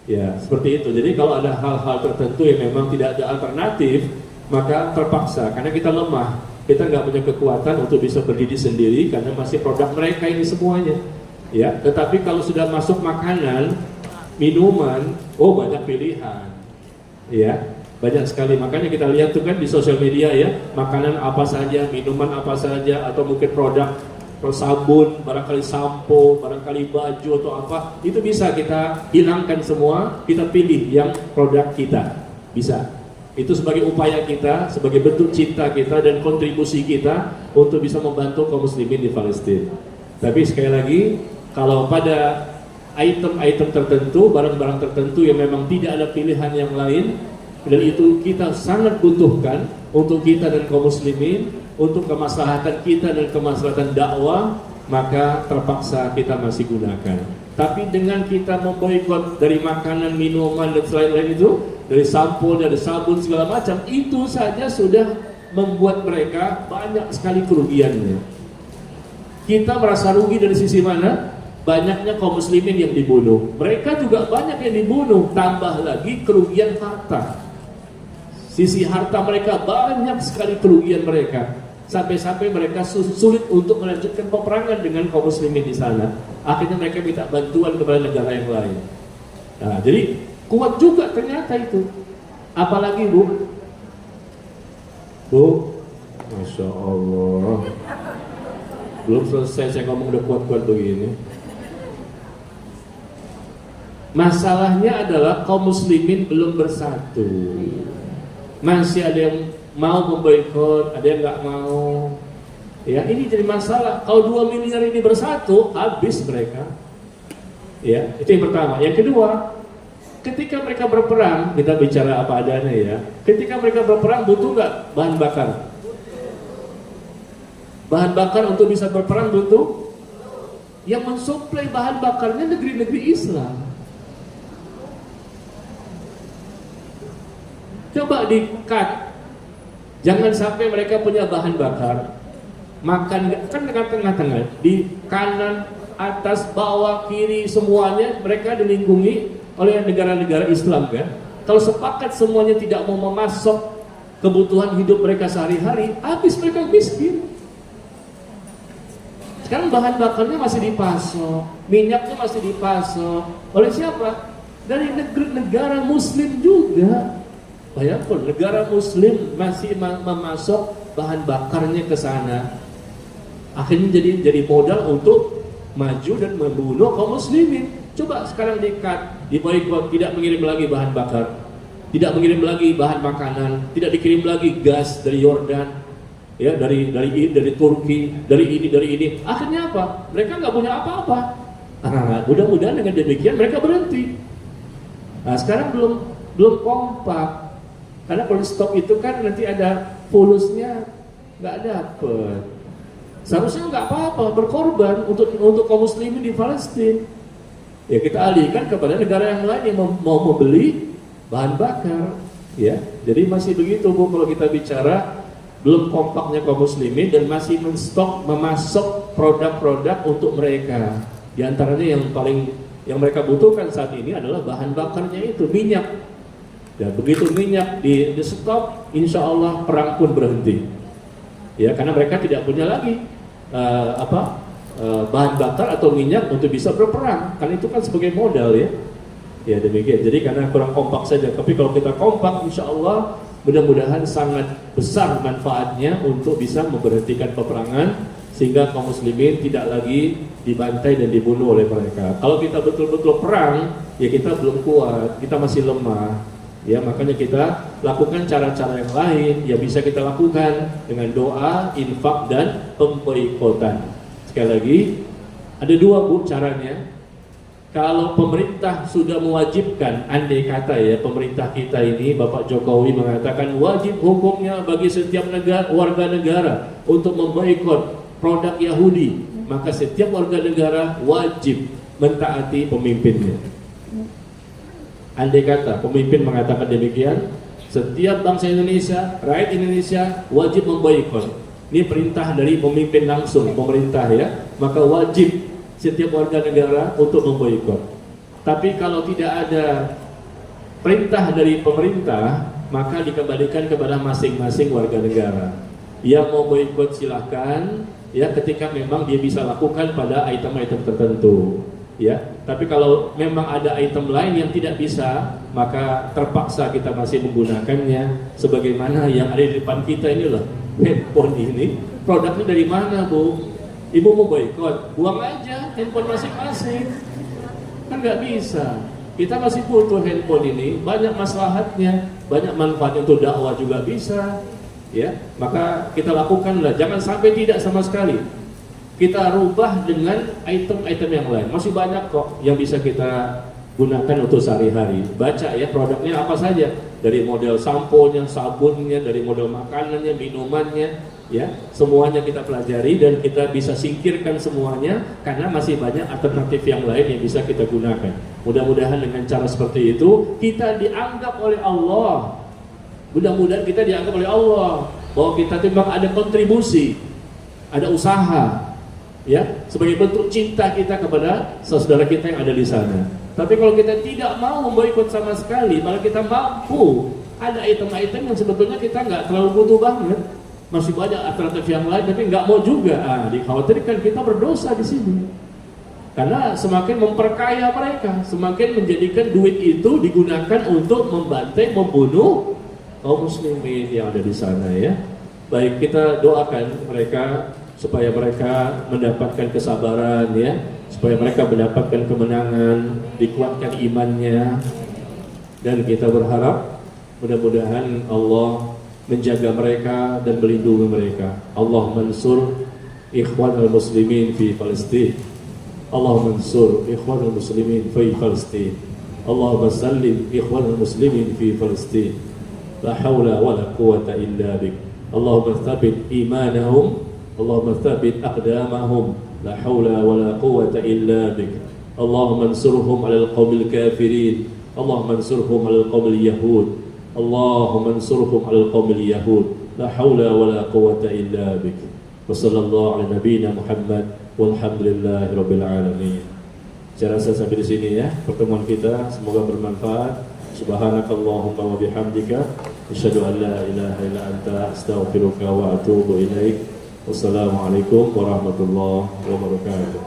Ya, seperti itu. Jadi kalau ada hal-hal tertentu yang memang tidak ada alternatif, maka terpaksa, karena kita lemah, kita nggak punya kekuatan untuk bisa berdiri sendiri, karena masih produk mereka ini semuanya. Ya, tetapi kalau sudah masuk makanan, minuman, oh banyak pilihan, ya, banyak sekali. Makanya kita lihat tuh kan di sosial media ya, makanan apa saja, minuman apa saja, atau mungkin produk sabun, barangkali sampo, barangkali baju atau apa, itu bisa kita hilangkan semua, kita pilih yang produk kita, bisa. Itu sebagai upaya kita, sebagai bentuk cinta kita dan kontribusi kita untuk bisa membantu kaum muslimin di Palestina. Tapi sekali lagi, kalau pada item-item tertentu, barang-barang tertentu yang memang tidak ada pilihan yang lain, dan itu kita sangat butuhkan untuk kita dan kaum muslimin, untuk kemaslahatan kita dan kemaslahatan dakwah, maka terpaksa kita masih gunakan. Tapi dengan kita memboikot dari makanan, minuman, dan selain-lain itu, dari sampo, dari sabun, segala macam, itu saja sudah membuat mereka banyak sekali kerugiannya. Kita merasa rugi dari sisi mana? Banyaknya kaum muslimin yang dibunuh. Mereka juga banyak yang dibunuh, tambah lagi kerugian harta. Sisi harta mereka banyak sekali kerugian mereka. Sampai-sampai mereka sulit untuk melanjutkan peperangan dengan kaum muslimin di sana. Akhirnya mereka minta bantuan kepada negara yang lain. Nah, jadi kuat juga ternyata itu. Apalagi Bu, Masya Allah, belum selesai saya ngomong udah kuat-kuat begini. Masalahnya adalah kaum muslimin belum bersatu. Masih ada yang mau memboikot, ada yang nggak mau. Ya, ini jadi masalah. Kalau 2 miliar ini bersatu, habis mereka. Ya, itu yang pertama. Yang kedua, ketika mereka berperang, kita bicara apa adanya ya. Ketika mereka berperang, butuh nggak bahan bakar? Bahan bakar untuk bisa berperang butuh. Yang mensuplai bahan bakarnya negeri-negeri Islam. Coba di-cut. Jangan sampai mereka punya bahan bakar, makan kan dekat tengah-tengah, di kanan, atas, bawah, kiri, semuanya mereka dilingkungi oleh negara-negara Islam kan. Kalau sepakat semuanya tidak mau memasok kebutuhan hidup mereka sehari-hari, habis mereka miskin. Sekarang bahan bakarnya masih dipasok, minyaknya masih dipasok oleh siapa? Dari negara Muslim juga. Bayangkan negara Muslim masih memasok bahan bakarnya ke sana. Akhirnya jadi modal untuk maju dan membunuh kaum muslimin. Coba sekarang di-cut, diboikot, tidak mengirim lagi bahan bakar, tidak mengirim lagi bahan makanan, tidak dikirim lagi gas dari Yordan, ya, dari Turki, dari ini. Akhirnya apa? Mereka nggak punya apa-apa. Mudah-mudahan dengan demikian mereka berhenti. Nah, sekarang belum kompak. Karena kalau stop itu kan nanti ada fulusnya nggak dapet. Seharusnya nggak apa-apa berkorban untuk kaum muslimin di Palestina. Ya kita alihkan kepada negara yang lain yang mau membeli bahan bakar. Ya, jadi masih begitu Bu kalau kita bicara belum kompaknya kaum muslimin dan masih memasok produk-produk untuk mereka. Di antaranya yang mereka butuhkan saat ini adalah bahan bakarnya itu minyak. Dan begitu minyak di stop, insya Allah perang pun berhenti. Ya, karena mereka tidak punya lagi bahan bakar atau minyak untuk bisa berperang. Karena itu kan sebagai modal ya. Ya demikian. Jadi karena kurang kompak saja. Tapi kalau kita kompak, insya Allah mudah-mudahan sangat besar manfaatnya untuk bisa memberhentikan peperangan sehingga kaum muslimin tidak lagi dibantai dan dibunuh oleh mereka. Kalau kita betul-betul perang, ya kita belum kuat, kita masih lemah. Ya makanya kita lakukan cara-cara yang lain yang bisa kita lakukan dengan doa, infak dan pemboikotan. Sekali lagi ada dua Bu caranya. Kalau pemerintah sudah mewajibkan, andai kata ya pemerintah kita ini, Bapak Jokowi mengatakan wajib hukumnya bagi setiap warga negara untuk memboikot produk Yahudi, maka setiap warga negara wajib mentaati pemimpinnya. Andai kata pemimpin mengatakan demikian, setiap bangsa Indonesia, rakyat Indonesia wajib memboikot. Ini perintah dari pemimpin langsung, pemerintah ya, maka wajib setiap warga negara untuk memboikot. Tapi kalau tidak ada perintah dari pemerintah, maka dikembalikan kepada masing-masing warga negara. Yang mau boikot silahkan, ya ketika memang dia bisa lakukan pada item-item tertentu. Ya, tapi kalau memang ada item lain yang tidak bisa, maka terpaksa kita masih menggunakannya. Sebagaimana yang ada di depan kita ini loh, handphone ini, produknya dari mana Bu? Ibu mau boikot, buang aja handphone masing-masing. Kan nggak bisa. Kita masih butuh handphone ini, banyak maslahatnya, banyak manfaatnya untuk dakwah juga bisa. Ya, maka kita lakukanlah, jangan sampai tidak sama sekali. Kita rubah dengan item-item yang lain. Masih banyak kok yang bisa kita gunakan untuk sehari-hari. Baca ya produknya apa saja, dari model sampo-nya, sabunnya, dari model makanannya, minumannya. Ya, semuanya kita pelajari dan kita bisa singkirkan semuanya karena masih banyak alternatif yang lain yang bisa kita gunakan. Mudah-mudahan dengan cara seperti itu kita dianggap oleh Allah. Mudah-mudahan kita dianggap oleh Allah bahwa kita memang ada kontribusi, ada usaha, ya, sebagai bentuk cinta kita kepada saudara kita yang ada di sana. Tapi kalau kita tidak mau memboikot sama sekali, malah kita mampu ada item-item yang sebetulnya kita nggak terlalu butuh banget. Masih banyak alternatif yang lain, tapi nggak mau juga. Dikhawatirkan kita berdosa di sini. Karena semakin memperkaya mereka, semakin menjadikan duit itu digunakan untuk membantai, membunuh kaum muslimin yang ada di sana ya. Baik, kita doakan mereka supaya mereka mendapatkan kesabaran ya, supaya mereka mendapatkan kemenangan, dikuatkan imannya, dan kita berharap mudah-mudahan Allah menjaga mereka dan melindungi mereka. Allah mansur ikhwan al-muslimin fi Palestin. Allah mansur ikhwan al-muslimin fi Palestin. Allahumma sallim ikhwan al-muslimin fi Palestin. La hawla wa la quwwata illa bik. Allahumma thabbit imanahum, Allahumma thabbit aqdamahum. La hawla wa la quwwata illa bik. Allahumma ansurhum 'ala al-qawmil kafirin. Allahumma ansurhum 'ala al-qawmil yahud. Allahumma ansurhum 'alal qaumil yahud. La haula wala quwwata illa bik. Wa sallallahu ala nabiyyina Muhammad walhamdulillahi rabbil alamin. Saya rasa sampai di sini ya pertemuan kita, semoga bermanfaat. Subhanakallahumma wa bihamdika asyhadu an la ilaha illa anta astaghfiruka wa atubu ilaik. Wassalamualaikum warahmatullahi wabarakatuh.